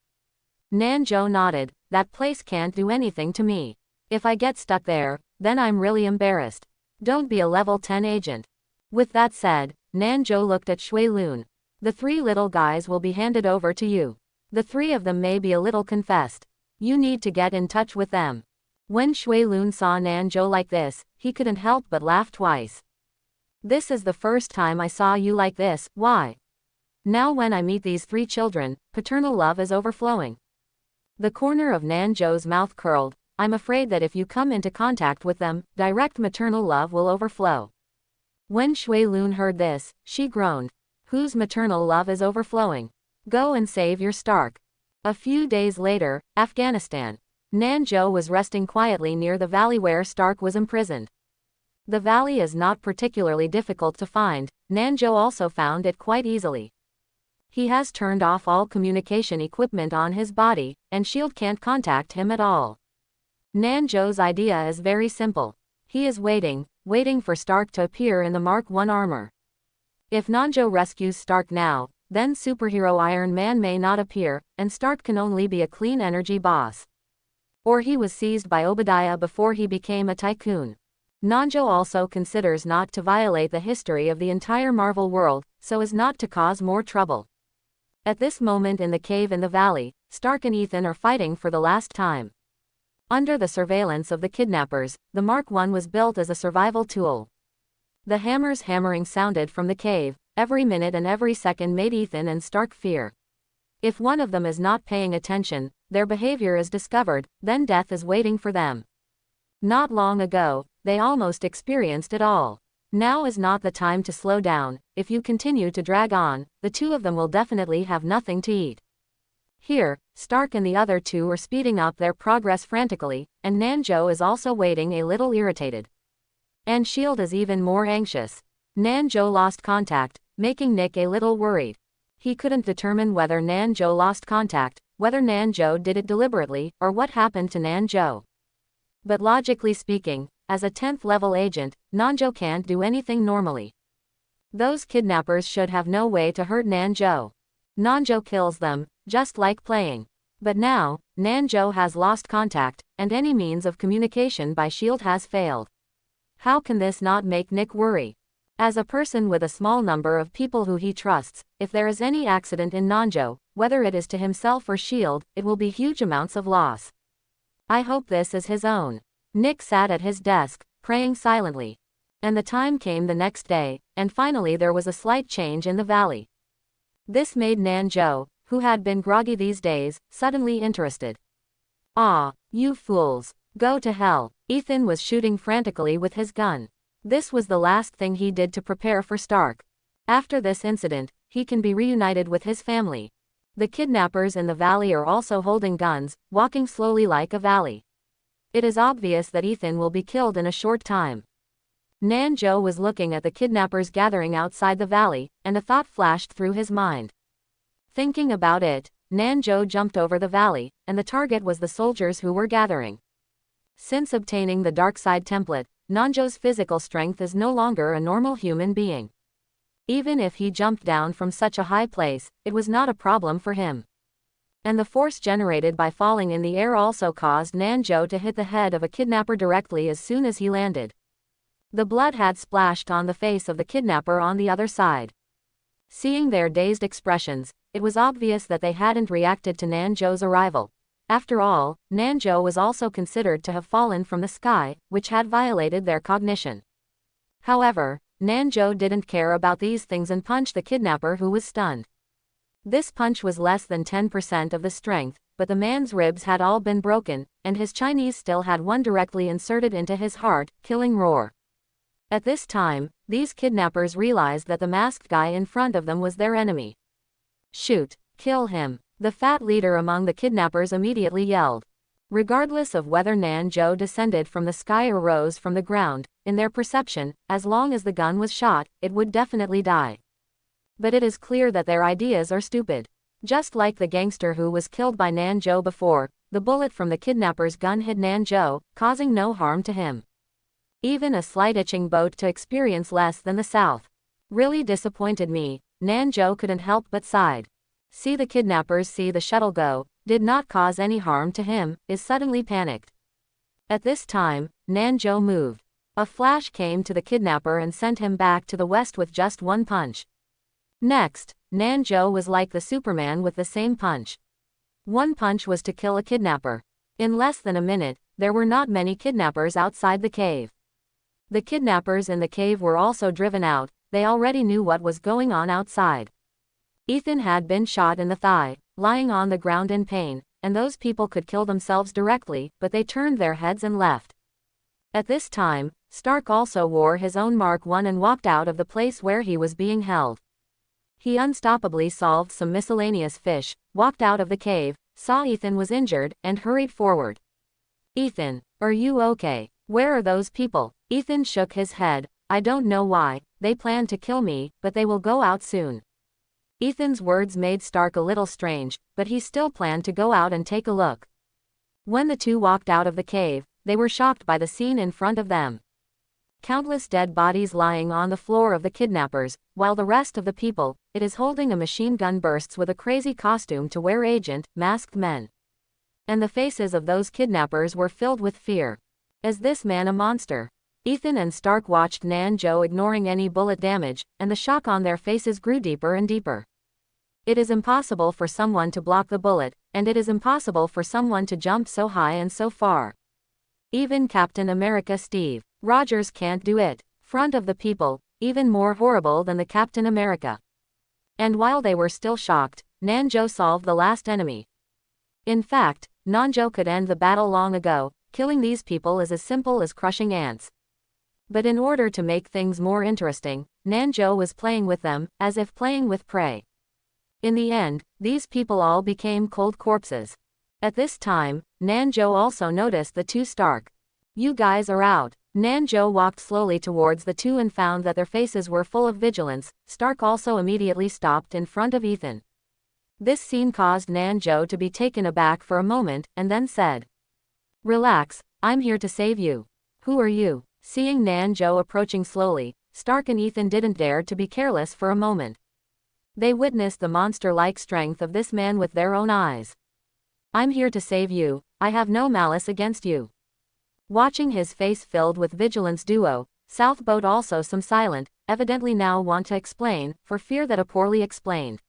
Nanjo nodded, that place can't do anything to me. If I get stuck there, then I'm really embarrassed. Don't be a level 10 agent. With that said, Nanjo looked at Shui-Lun. The 3 little guys will be handed over to you. The 3 of them may be a little confessed. You need to get in touch with them. When Shui-Lun saw Nanjo like this, he couldn't help but laugh twice. This is the first time I saw you like this, why? Now when I meet these 3 children, paternal love is overflowing. The corner of Nanjo's mouth curled. I'm afraid that if you come into contact with them, direct maternal love will overflow. When Shui-Lun heard this, she groaned. Whose maternal love is overflowing? Go and save your Stark. A few days later, Afghanistan. Nanjo was resting quietly near the valley where Stark was imprisoned. The valley is not particularly difficult to find, Nanjo also found it quite easily. He has turned off all communication equipment on his body, and S.H.I.E.L.D. can't contact him at all. Nanjo's idea is very simple. He is waiting for Stark to appear in the Mark I armor. If Nanjo rescues Stark now, then superhero Iron Man may not appear, and Stark can only be a clean energy boss. Or he was seized by Obadiah before he became a tycoon. Nanjo also considers not to violate the history of the entire Marvel world, so as not to cause more trouble. At this moment in the cave in the valley, Stark and Ethan are fighting for the last time. Under the surveillance of the kidnappers, the Mark I was built as a survival tool. The hammers hammering sounded from the cave, every minute and every second made Ethan and Stark fear. If one of them is not paying attention, their behavior is discovered, then death is waiting for them. Not long ago, they almost experienced it all. Now is not the time to slow down. If you continue to drag on, the 2 of them will definitely have nothing to eat. Here, Stark and the other 2 are speeding up their progress frantically, and Nanjo is also waiting a little irritated. And S.H.I.E.L.D. is even more anxious. Nanjo lost contact, making Nick a little worried. He couldn't determine whether Nanjo lost contact, whether Nanjo did it deliberately, or what happened to Nanjo. But logically speaking, as a 10th level agent, Nanjo can't do anything normally. Those kidnappers should have no way to hurt Nanjo. Nanjo kills them, just like playing. But now, Nanjo has lost contact, and any means of communication by S.H.I.E.L.D. has failed. How can this not make Nick worry? As a person with a small number of people who he trusts, if there is any accident in Nanjo, whether it is to himself or S.H.I.E.L.D., it will be huge amounts of loss. I hope this is his own. Nick sat at his desk, praying silently. And the time came the next day, and finally there was a slight change in the valley. This made Nanjo, who had been groggy these days, suddenly interested. Ah, you fools. Go to hell. Ethan was shooting frantically with his gun. This was the last thing he did to prepare for Stark. After this incident, he can be reunited with his family. The kidnappers in the valley are also holding guns, walking slowly like a valley. It is obvious that Ethan will be killed in a short time. Nanjo was looking at the kidnappers gathering outside the valley, and a thought flashed through his mind. Thinking about it, Nanjo jumped over the valley, and the target was the soldiers who were gathering. Since obtaining the Darkseid template, Nanjo's physical strength is no longer a normal human being. Even if he jumped down from such a high place, it was not a problem for him. And the force generated by falling in the air also caused Nanjo to hit the head of a kidnapper directly as soon as he landed. The blood had splashed on the face of the kidnapper on the other side. Seeing their dazed expressions, it was obvious that they hadn't reacted to Nanjo's arrival. After all, Nanjo was also considered to have fallen from the sky, which had violated their cognition. However, Nanjo didn't care about these things and punched the kidnapper who was stunned. This punch was less than 10% of the strength, but the man's ribs had all been broken, and his Chinese still had one directly inserted into his heart, killing roar. At this time, these kidnappers realized that the masked guy in front of them was their enemy. Shoot, kill him. The fat leader among the kidnappers immediately yelled. Regardless of whether Nanjo descended from the sky or rose from the ground, in their perception, as long as the gun was shot, it would definitely die. But it is clear that their ideas are stupid. Just like the gangster who was killed by Nanjo before, the bullet from the kidnapper's gun hit Nanjo, causing no harm to him. Even a slight itching boat to experience less than the South. Really disappointed me. Nanjo couldn't help but sighed. See the kidnappers see the shuttle go, did not cause any harm to him, is suddenly panicked. At this time, Nanjo moved. A flash came to the kidnapper and sent him back to the west with just one punch. Next, Nanjo was like the Superman with the same punch. One punch was to kill a kidnapper. In less than a minute, there were not many kidnappers outside the cave. The kidnappers in the cave were also driven out, they already knew what was going on outside. Ethan had been shot in the thigh, lying on the ground in pain, and those people could kill themselves directly, but they turned their heads and left. At this time, Stark also wore his own Mark I and walked out of the place where he was being held. He unstoppably solved some miscellaneous fish, walked out of the cave, saw Ethan was injured, and hurried forward. Ethan, are you okay? Where are those people? Ethan shook his head. I don't know why, they plan to kill me, but they will go out soon. Ethan's words made Stark a little strange, but he still planned to go out and take a look. When the two walked out of the cave, they were shocked by the scene in front of them. Countless dead bodies lying on the floor of the kidnappers, while the rest of the people, it is holding a machine gun bursts with a crazy costume to wear agent, masked men. And the faces of those kidnappers were filled with fear. Is this man a monster? Ethan and Stark watched Nanjo ignoring any bullet damage, and the shock on their faces grew deeper and deeper. It is impossible for someone to block the bullet, and it is impossible for someone to jump so high and so far. Even Captain America Steve Rogers can't do it. Front of the people, even more horrible than the Captain America. And while they were still shocked, Nanjo solved the last enemy. In fact, Nanjo could end the battle long ago, killing these people is as simple as crushing ants. But in order to make things more interesting, Nanjo was playing with them, as if playing with prey. In the end, these people all became cold corpses. At this time, Nanjo also noticed the two Stark. You guys are out. Nanjo walked slowly towards the two and found that their faces were full of vigilance. Stark also immediately stopped in front of Ethan. This scene caused Nanjo to be taken aback for a moment, and then said, "Relax, I'm here to save you. Who are you?" Seeing Nanjo approaching slowly, Stark and Ethan didn't dare to be careless for a moment. They witnessed the monster-like strength of this man with their own eyes. "I'm here to save you, I have no malice against you." Watching his face filled with vigilance duo, Southboat also some silent, evidently now want to explain, for fear that a poorly explained.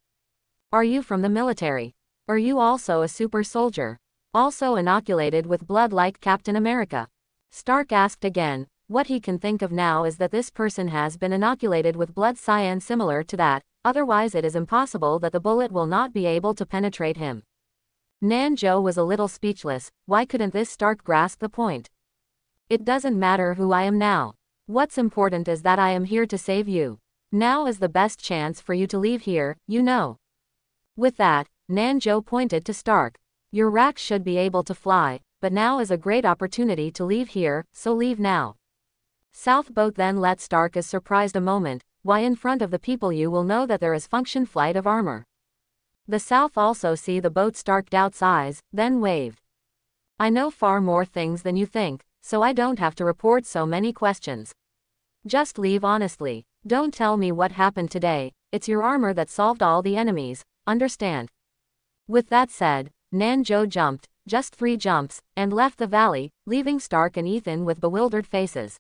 Are you from the military? Are you also a super soldier? Also inoculated with blood like Captain America? Stark asked again. What he can think of now is that this person has been inoculated with blood cyan similar to that, otherwise it is impossible that the bullet will not be able to penetrate him. Nanjo was a little speechless. Why couldn't this Stark grasp the point? It doesn't matter who I am now. What's important is that I am here to save you. Now is the best chance for you to leave here, you know. With that, Nanjo pointed to Stark. Your rack should be able to fly, but now is a great opportunity to leave here, so leave now. Southboat then let Stark is surprised a moment. Why in front of the people you will know that there is function flight of armor. The South also see the boat. Stark doubts eyes, then waved. I know far more things than you think, so I don't have to report so many questions. Just leave honestly. Don't tell me what happened today. It's your armor that solved all the enemies, understand? With that said, Nanjo jumped, just 3 jumps, and left the valley, leaving Stark and Ethan with bewildered faces.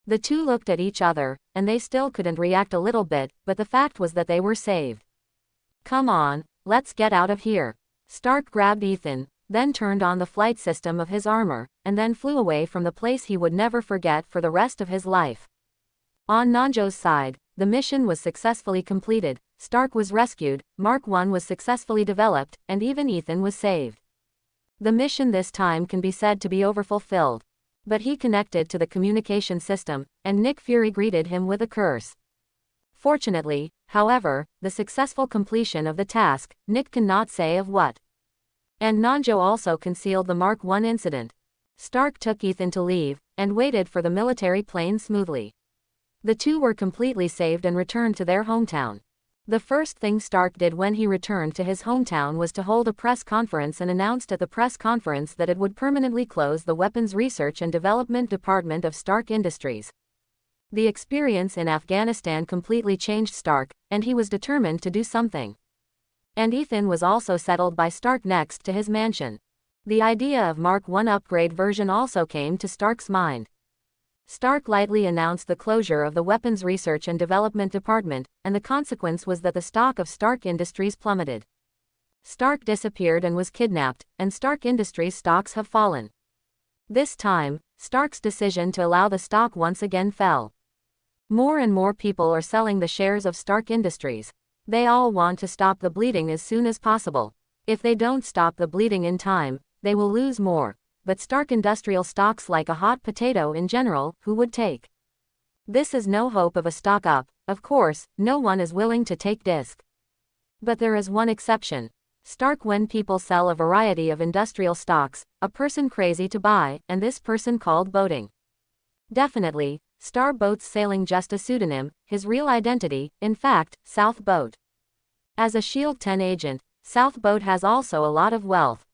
The two looked at each other, and they still couldn't react a little bit, but the fact was that they were saved. Come on, let's get out of here. Stark grabbed Ethan, then turned on the flight system of his armor, and then flew away from the place he would never forget for the rest of his life. On Nanjo's side, the mission was successfully completed, Stark was rescued, Mark I was successfully developed, and even Ethan was saved. The mission this time can be said to be overfulfilled. But he connected to the communication system, and Nick Fury greeted him with a curse. Fortunately, however, the successful completion of the task, Nick cannot say of what. And Nanjo also concealed the Mark I incident. Stark took Ethan to leave, and waited for the military plane smoothly. The two were completely saved and returned to their hometown. The first thing Stark did when he returned to his hometown was to hold a press conference and announced at the press conference that it would permanently close the Weapons Research and Development Department of Stark Industries. The experience in Afghanistan completely changed Stark, and he was determined to do something. And Ethan was also settled by Stark next to his mansion. The idea of Mark I upgrade version also came to Stark's mind. Stark lightly announced the closure of the Weapons Research and Development Department, and the consequence was that the stock of Stark Industries plummeted. Stark disappeared and was kidnapped, and Stark Industries stocks have fallen. This time, Stark's decision to allow the stock once again fell. More and more people are selling the shares of Stark Industries. They all want to stop the bleeding as soon as possible. If they don't stop the bleeding in time, they will lose more. But Stark Industrial stocks like a hot potato in general, who would take? This is no hope of a stock up, of course, no one is willing to take risk. But there is one exception. Stark when people sell a variety of industrial stocks, a person crazy to buy, and this person called boating. Definitely, Star Boat's sailing just a pseudonym, his real identity, in fact, South Boat. As a Shield 10 agent, South Boat has also a lot of wealth.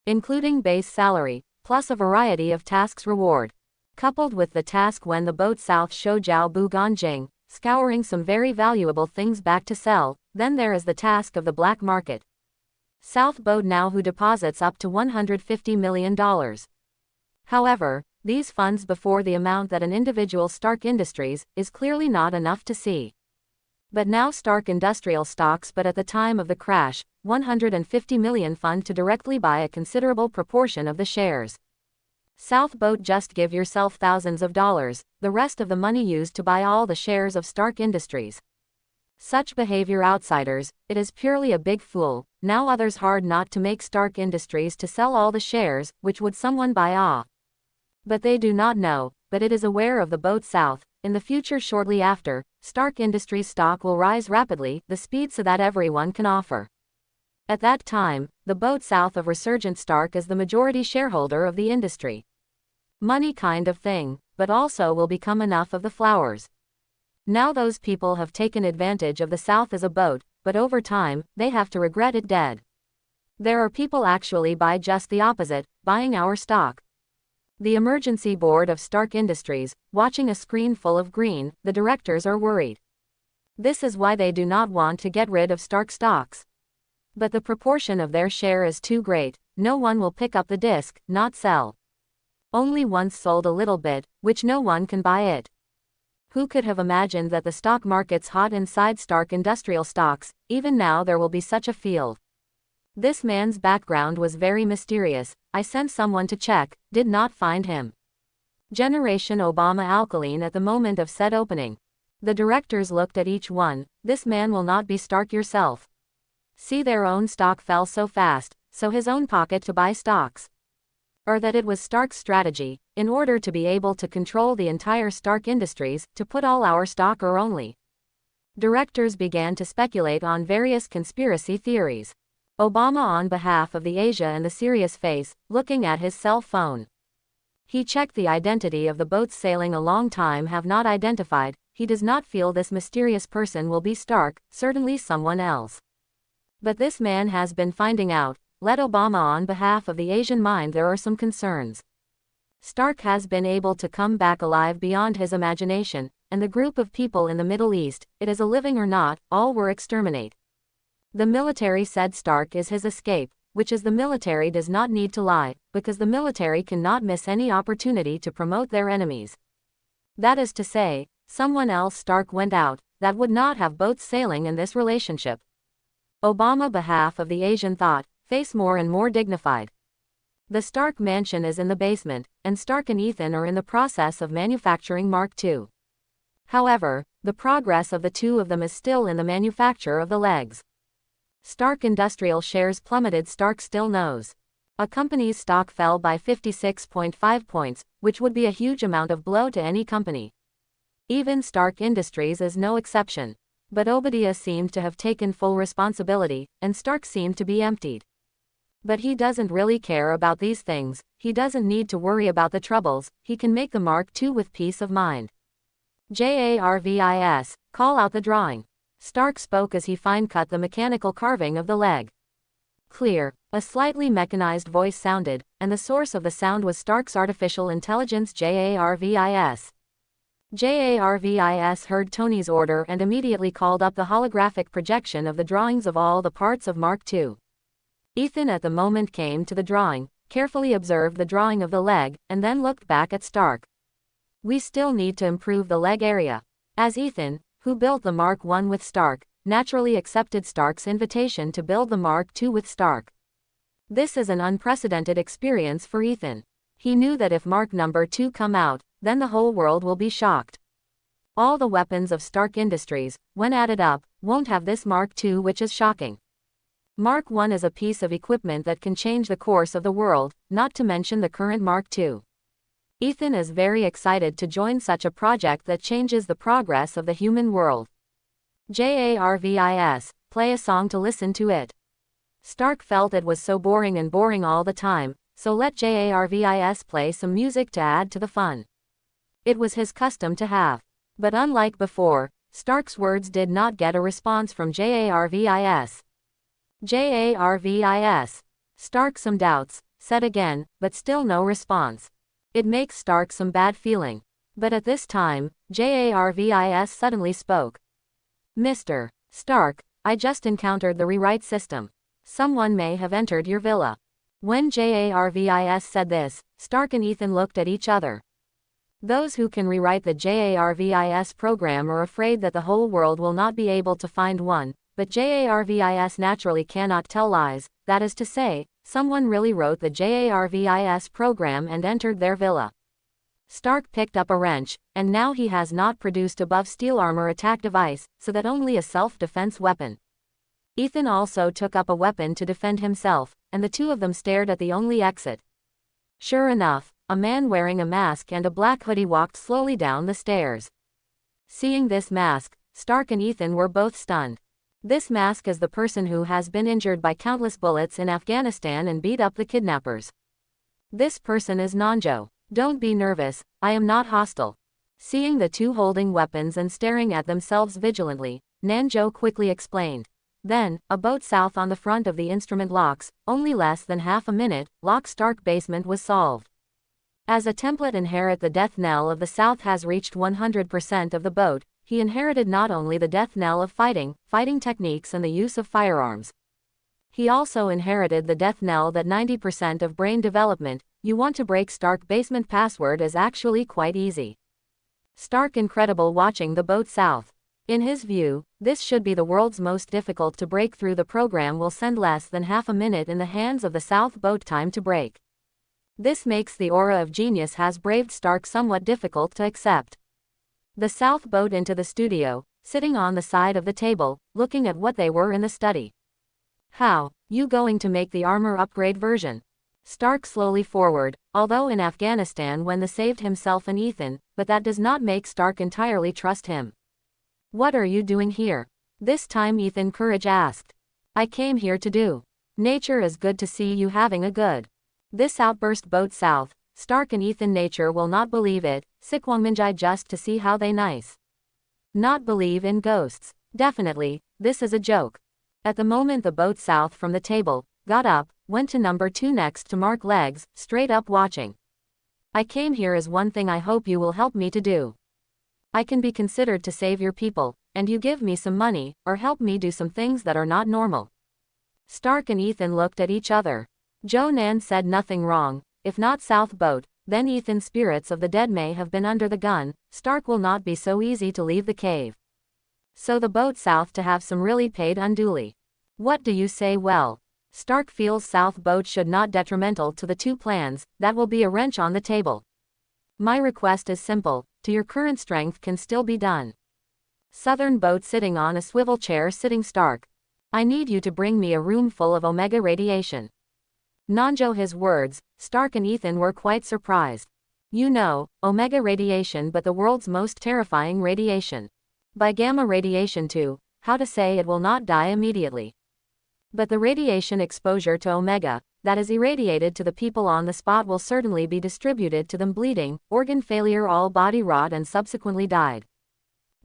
Including base salary, plus a variety of tasks reward. Coupled with the task when the boat South Shoujiao Bu Ganjing, scouring some very valuable things back to sell, then there is the task of the black market. South Boat now who deposits up to $150 million. However, these funds before the amount that an individual Stark Industries is clearly not enough to see. But now Stark Industrial stocks but at the time of the crash, $150 million fund to directly buy a considerable proportion of the shares. South Boat just give yourself thousands of dollars, the rest of the money used to buy all the shares of Stark Industries. Such behavior outsiders, it is purely a big fool, now others hard not to make Stark Industries to sell all the shares, which would someone buy But they do not know, but it is aware of the boat South. In the future shortly after, Stark Industries stock will rise rapidly, the speed so that everyone can offer. At that time, the boat South of Resurgent Stark is the majority shareholder of the industry. Money kind of thing, but also will become enough of the flowers. Now those people have taken advantage of the South as a boat, but over time, they have to regret it dead. There are people actually buy just the opposite, buying our stock. The emergency board of Stark Industries, watching a screen full of green, the directors are worried. This is why they do not want to get rid of Stark stocks. But the proportion of their share is too great, no one will pick up the disc, not sell. Only once sold a little bit, which no one can buy it. Who could have imagined that the stock market's hot inside Stark Industrial stocks, even now there will be such a field. This man's background was very mysterious. I sent someone to check, did not find him. Generation Obama alkaline at the moment of said opening. The directors looked at each one. This man will not be Stark yourself. See, their own stock fell so fast, so his own pocket to buy stocks. Or that it was Stark's strategy, in order to be able to control the entire Stark Industries, to put all our stock or only. Directors began to speculate on various conspiracy theories. Obama on behalf of the Asia and the serious face, looking at his cell phone. He checked the identity of the boats sailing a long time have not identified. He does not feel this mysterious person will be Stark, certainly someone else. But this man has been finding out. Let Obama on behalf of the Asian mind, there are some concerns. Stark has been able to come back alive beyond his imagination, and the group of people in the Middle East, it is a living or not, all were exterminate. The military said Stark is his escape, which is the military does not need to lie, because the military cannot miss any opportunity to promote their enemies. That is to say, someone else Stark went out, that would not have boats sailing in this relationship. Obama behalf of the Asian thought, face more and more dignified. The Stark mansion is in the basement, and Stark and Ethan are in the process of manufacturing Mark II. However, the progress of the two of them is still in the manufacture of the legs. Stark Industrial shares plummeted. Stark still knows. A company's stock fell by 56.5 points, which would be a huge amount of blow to any company. Even Stark Industries is no exception. But Obadiah seemed to have taken full responsibility, and Stark seemed to be emptied. But he doesn't really care about these things. He doesn't need to worry about the troubles. He can make the Mark II with peace of mind. JARVIS, call out the drawing. Stark spoke as he fine-cut the mechanical carving of the leg. Clear, a slightly mechanized voice sounded, and the source of the sound was Stark's artificial intelligence JARVIS. JARVIS heard Tony's order and immediately called up the holographic projection of the drawings of all the parts of Mark II. Ethan at the moment came to the drawing, carefully observed the drawing of the leg, and then looked back at Stark. We still need to improve the leg area. As Ethan, who built the Mark I with Stark, naturally accepted Stark's invitation to build the Mark II with Stark. This is an unprecedented experience for Ethan. He knew that if Mark II come out, then the whole world will be shocked. All the weapons of Stark Industries, when added up, won't have this Mark II, which is shocking. Mark I is a piece of equipment that can change the course of the world, not to mention the current Mark II. Ethan is very excited to join such a project that changes the progress of the human world. JARVIS, play a song to listen to it. Stark felt it was so boring all the time, so let JARVIS play some music to add to the fun. It was his custom to have. But unlike before, Stark's words did not get a response from JARVIS. JARVIS. Stark some doubts, said again, but still no response. It makes Stark some bad feeling. But at this time, JARVIS suddenly spoke. Mr. Stark, I just encountered the rewrite system. Someone may have entered your villa. When JARVIS said this, Stark and Ethan looked at each other. Those who can rewrite the JARVIS program are afraid that the whole world will not be able to find one, but JARVIS naturally cannot tell lies, that is to say, someone really wrote the JARVIS program and entered their villa. Stark picked up a wrench, and now he has not produced above steel armor attack device, so that only a self-defense weapon. Ethan also took up a weapon to defend himself, and the two of them stared at the only exit. Sure enough, a man wearing a mask and a black hoodie walked slowly down the stairs. Seeing this mask, Stark and Ethan were both stunned. This mask is the person who has been injured by countless bullets in Afghanistan and beat up the kidnappers. This person is Nanjo. Don't be nervous, I am not hostile. Seeing the two holding weapons and staring at themselves vigilantly, Nanjo quickly explained. Then, a boat south on the front of the instrument locks, only less than half a minute, lock Stark basement was solved. As a template inherit the death knell of the South has reached 100% of the boat, he inherited not only the death knell of fighting techniques and the use of firearms. He also inherited the death knell that 90% of brain development. You want to break Stark basement password is actually quite easy. Stark incredible watching the boat south. In his view, this should be the world's most difficult to break through. The program will send less than half a minute in the hands of the south boat time to break. This makes the aura of genius has braved Stark somewhat difficult to accept. The south boat into the studio, sitting on the side of the table, looking at what they were in the study. How, you going to make the armor upgrade version? Stark slowly forward, although in Afghanistan when the saved himself and Ethan, but that does not make Stark entirely trust him. What are you doing here? This time Ethan Courage asked. I came here to do. Nature is good to see you having a good. This outburst boat south, Stark and Ethan nature will not believe it, Sikwangmanjai just to see how they nice. Not believe in ghosts. Definitely, this is a joke. At the moment the boat south from the table, got up, went to number 2 next to Mark legs, straight up watching. I came here as one thing I hope you will help me to do. I can be considered to save your people, and you give me some money, or help me do some things that are not normal. Stark and Ethan looked at each other. Jonan said nothing wrong, if not south boat, then Ethan's spirits of the dead may have been under the gun, Stark will not be so easy to leave the cave. So the boat south to have some really paid unduly. What do you say? Well, Stark feels south boat should not detrimental to the two plans, that will be a wrench on the table. My request is simple, to your current strength can still be done. Southern boat sitting on a swivel chair sitting Stark. I need you to bring me a room full of Omega radiation. Nanjo his words, Stark and Ethan were quite surprised. You know, Omega radiation but the world's most terrifying radiation. By gamma radiation too, how to say it will not die immediately. But the radiation exposure to Omega, that is irradiated to the people on the spot will certainly be distributed to them bleeding, organ failure all body rot and subsequently died.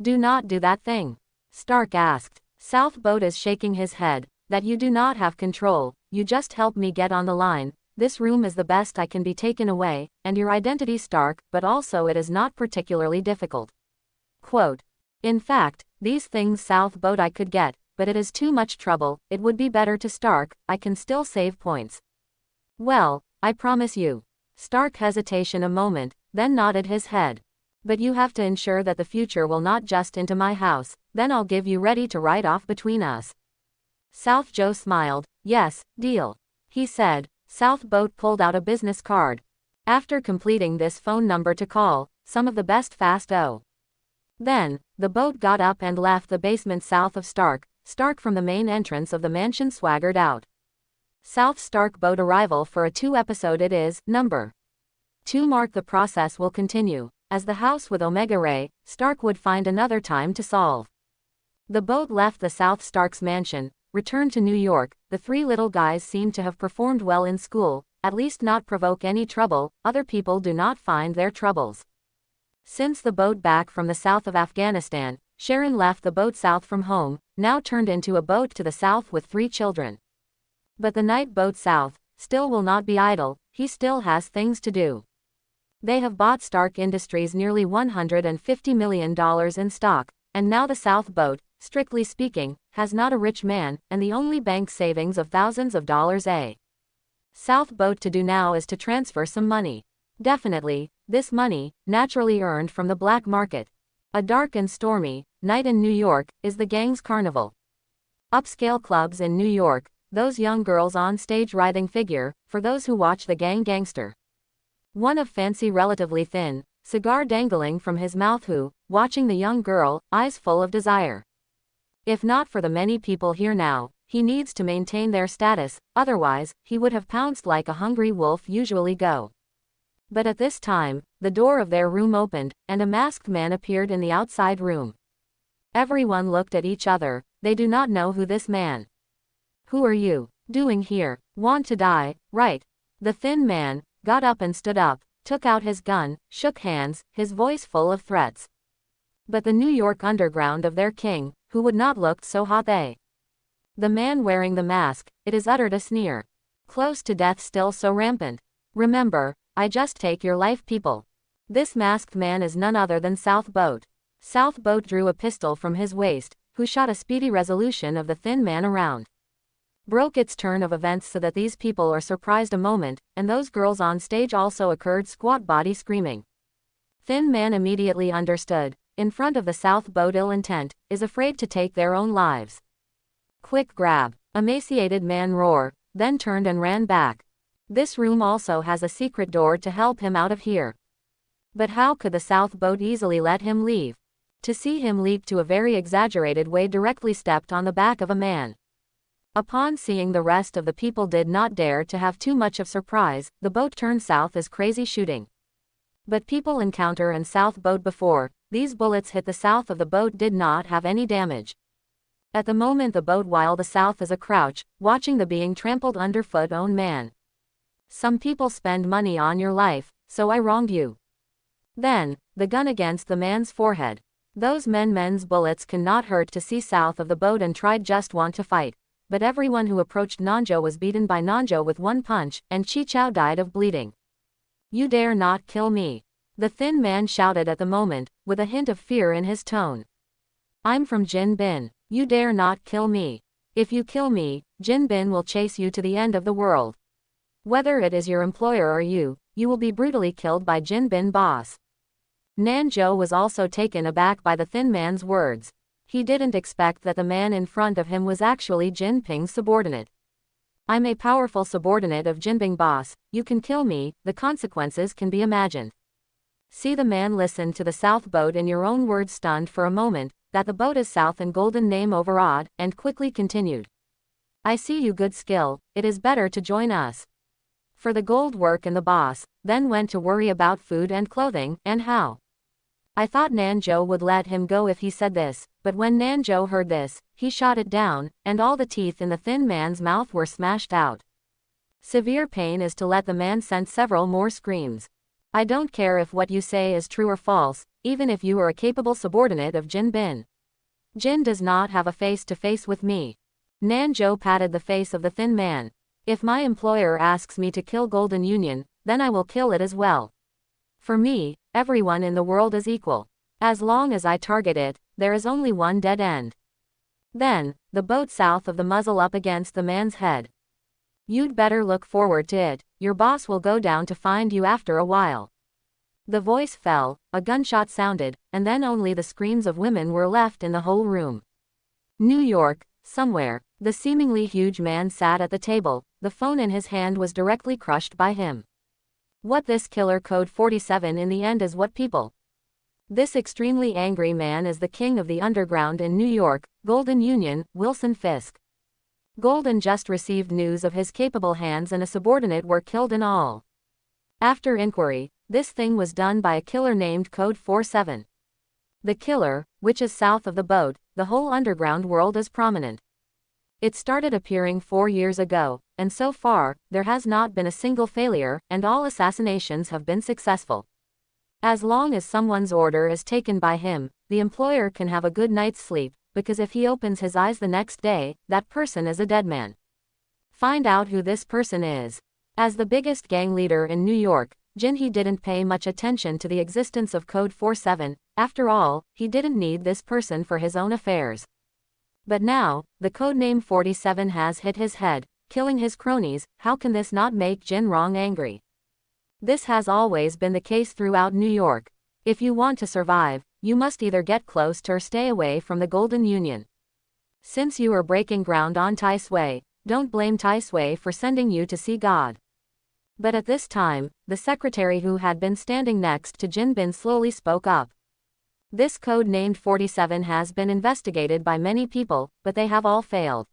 Do not do that thing. Stark asked. South boat is shaking his head, that you do not have control, you just help me get on the line, this room is the best I can be taken away, and your identity Stark, but also it is not particularly difficult. Quote. In fact, these things South boat I could get, but it is too much trouble, it would be better to Stark, I can still save points. Well, I promise you. Stark hesitation a moment, then nodded his head. But you have to ensure that the future will not just into my house, then I'll give you ready to ride off between us. South Joe smiled, yes, deal. He said. South boat pulled out a business card. After completing this phone number to call, some of the best fast O. Then, the boat got up and left the basement south of Stark. Stark from the main entrance of the mansion swaggered out. South Stark boat arrival for a 2 episode it is, number 2 mark the process will continue, as the house with Omega Ray, Stark would find another time to solve. The boat left the South Stark's mansion, returned to New York, the 3 little guys seemed to have performed well in school, at least not provoke any trouble, other people do not find their troubles. Since the boat back from the south of Afghanistan, Sharon left the boat south from home, now turned into a boat to the south with 3 children. But the night boat south, still will not be idle, he still has things to do. They have bought Stark Industries nearly $150 million in stock, and now the south boat, strictly speaking, has not a rich man, and the only bank savings of thousands of dollars a south boat to do now is to transfer some money. Definitely, this money, naturally earned from the black market. A dark and stormy night in New York is the gang's carnival. Upscale clubs in New York, those young girls on stage writhing figure, for those who watch the gang gangster. One of fancy relatively thin, cigar dangling from his mouth who, watching the young girl, eyes full of desire. If not for the many people here now, he needs to maintain their status, otherwise, he would have pounced like a hungry wolf usually go. But at this time, the door of their room opened, and a masked man appeared in the outside room. Everyone looked at each other, they do not know who this man. Who are you doing here? Want to die, right? The thin man got up and stood up, took out his gun, shook hands, his voice full of threats. But the New York underground of their king, who would not look so hot they. The man wearing the mask, it is uttered a sneer. Close to death still so rampant. Remember, I just take your life people. This masked man is none other than South Boat. South Boat drew a pistol from his waist, who shot a speedy resolution of the thin man around. Broke its turn of events so that these people are surprised a moment, and those girls on stage also occurred squat body screaming. Thin Man immediately understood. In front of the South boat, ill intent, is afraid to take their own lives. Quick grab. Emaciated man roar, then turned and ran back. This room also has a secret door to help him out of here. But how could the South boat easily let him leave? To see him leap to a very exaggerated way directly stepped on the back of a man. Upon seeing the rest of the people did not dare to have too much of surprise, the boat turned south as crazy shooting. But people encounter and South boat before, these bullets hit the south of the boat did not have any damage. At the moment the boat while the south is a crouch, watching the being trampled underfoot own man. Some people spend money on your life, so I wronged you. Then, the gun against the man's forehead. Those men's bullets cannot hurt to see south of the boat and tried just want to fight. But everyone who approached Nanjo was beaten by Nanjo with one punch, and Chi Chao died of bleeding. You dare not kill me. The thin man shouted at the moment, with a hint of fear in his tone. I'm from Jin Bin. You dare not kill me. If you kill me, Jin Bin will chase you to the end of the world. Whether it is your employer or you will be brutally killed by Jin Bin boss. Nanjo was also taken aback by the thin man's words. He didn't expect that the man in front of him was actually Jin Ping's subordinate. I'm a powerful subordinate of Jinping boss, you can kill me, the consequences can be imagined. See the man listened to the South boat in your own words stunned for a moment, that the boat is South and golden name overawed, and quickly continued. I see you good skill, it is better to join us. For the gold work and the boss, then went to worry about food and clothing, and how. I thought Nanjo would let him go if he said this, but when Nanjo heard this, he shot it down, and all the teeth in the thin man's mouth were smashed out. Severe pain is to let the man send several more screams. I don't care if what you say is true or false, even if you are a capable subordinate of Jin Bin. Jin does not have a face-to-face with me. Nanjo patted the face of the thin man. If my employer asks me to kill Golden Union, then I will kill it as well. For me, everyone in the world is equal. As long as I target it, there is only one dead end. Then, the boat south of the muzzle up against the man's head. You'd better look forward to it, your boss will go down to find you after a while. The voice fell, a gunshot sounded, and then only the screams of women were left in the whole room. New York, somewhere, the seemingly huge man sat at the table, the phone in his hand was directly crushed by him. What this killer code 47 in the end is what people. This extremely angry man is the king of the underground in New York, Golden Union, Wilson Fisk. Golden just received news of his capable hands and a subordinate were killed in all. After inquiry, this thing was done by a killer named Code 47. The killer, which is south of the boat, the whole underground world is prominent. It started appearing 4 years ago, and so far, there has not been a single failure, and all assassinations have been successful. As long as someone's order is taken by him, the employer can have a good night's sleep, because if he opens his eyes the next day, that person is a dead man. Find out who this person is. As the biggest gang leader in New York, Jinhee didn't pay much attention to the existence of Code 47, after all, he didn't need this person for his own affairs. But now, the codename 47 has hit his head, killing his cronies, how can this not make Jin Rong angry? This has always been the case throughout New York. If you want to survive, you must either get close to or stay away from the Golden Union. Since you are breaking ground on Tai Sui, don't blame Tai Sui for sending you to see God. But at this time, the secretary who had been standing next to Jin Bin slowly spoke up. This code named 47 has been investigated by many people, but they have all failed.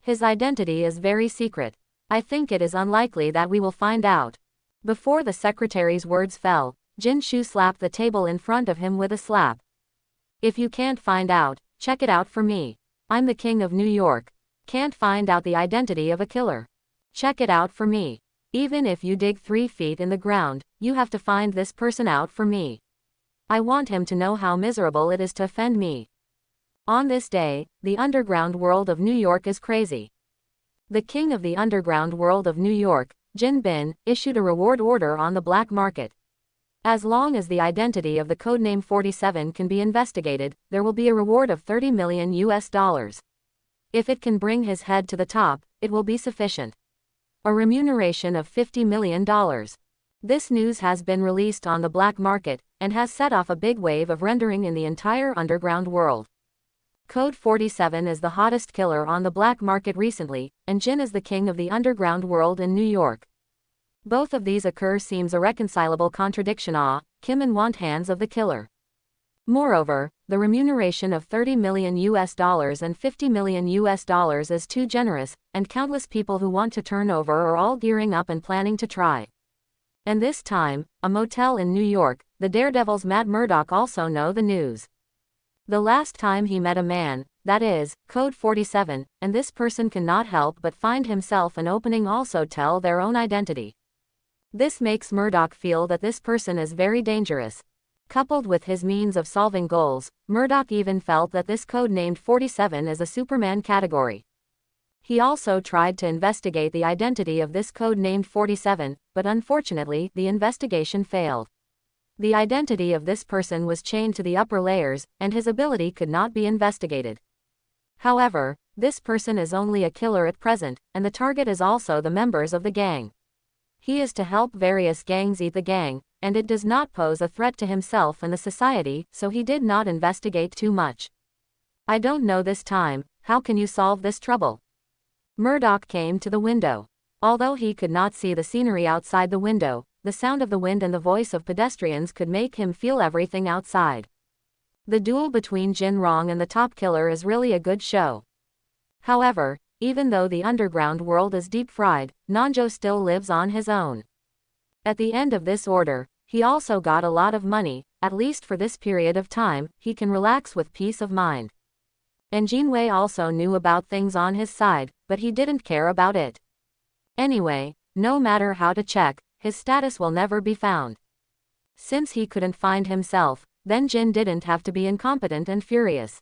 His identity is very secret. I think it is unlikely that we will find out. Before the secretary's words fell, Jin Shu slapped the table in front of him with a slap. If you can't find out, check it out for me. I'm the king of New York. Can't find out the identity of a killer. Check it out for me. Even if you dig 3 feet in the ground, you have to find this person out for me. I want him to know how miserable it is to offend me. On this day, the underground world of New York is crazy. The king of the underground world of New York, Jin Bin, issued a reward order on the black market. As long as the identity of the codename 47 can be investigated, there will be a reward of $30 million. If it can bring his head to the top, it will be sufficient. A remuneration of $50 million. This news has been released on the black market, and has set off a big wave of rendering in the entire underground world. Code 47 is the hottest killer on the black market recently, and Jin is the king of the underground world in New York. Both of these occur seems a reconcilable contradiction. Kim and want hands of the killer. Moreover, the remuneration of $30 million and $50 million is too generous, and countless people who want to turn over are all gearing up and planning to try. And this time, a motel in New York, the Daredevil's Matt Murdock also know the news. The last time he met a man, that is, Code 47, and this person cannot help but find himself an opening also tell their own identity. This makes Murdock feel that this person is very dangerous. Coupled with his means of solving goals, Murdock even felt that this code named 47 is a Superman category. He also tried to investigate the identity of this code named 47, but unfortunately, the investigation failed. The identity of this person was chained to the upper layers, and his ability could not be investigated. However, this person is only a killer at present, and the target is also the members of the gang. He is to help various gangs eat the gang, and it does not pose a threat to himself and the society, so he did not investigate too much. I don't know this time, how can you solve this trouble? Murdock came to the window. Although he could not see the scenery outside the window, the sound of the wind and the voice of pedestrians could make him feel everything outside. The duel between Jin Rong and the top killer is really a good show. However, even though the underground world is deep fried, Nanjo still lives on his own. At the end of this order, he also got a lot of money, at least for this period of time, he can relax with peace of mind. And Jinwei also knew about things on his side, but he didn't care about it. Anyway, no matter how to check, his status will never be found. Since he couldn't find himself, then Jin didn't have to be incompetent and furious.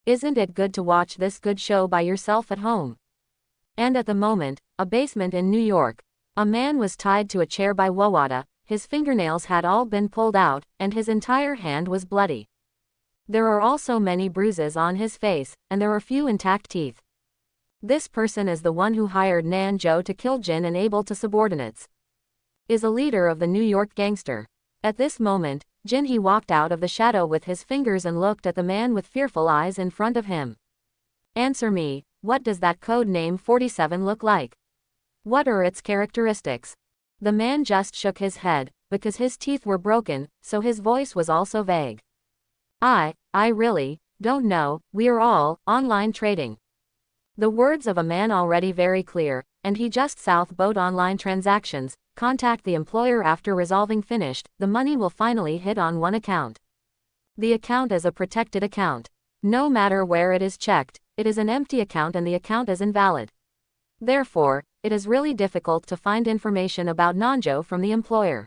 Isn't it good to watch this good show by yourself at home? And at the moment, a basement in New York. A man was tied to a chair by Wawada, his fingernails had all been pulled out, and his entire hand was bloody. There are also many bruises on his face, and there are few intact teeth. This person is the one who hired Nanjo to kill Jin and able to subordinates. Is a leader of the New York gangster. At this moment, Jin he walked out of the shadow with his fingers and looked at the man with fearful eyes in front of him. Answer me, what does that code name 47 look like? What are its characteristics? The man just shook his head, because his teeth were broken, so his voice was also vague. I really, don't know, we're all, online trading. The words of a man already very clear, and he just southboat online transactions, contact the employer after resolving finished, the money will finally hit on one account. The account is a protected account. No matter where it is checked, it is an empty account and the account is invalid. Therefore, it is really difficult to find information about Nanjo from the employer.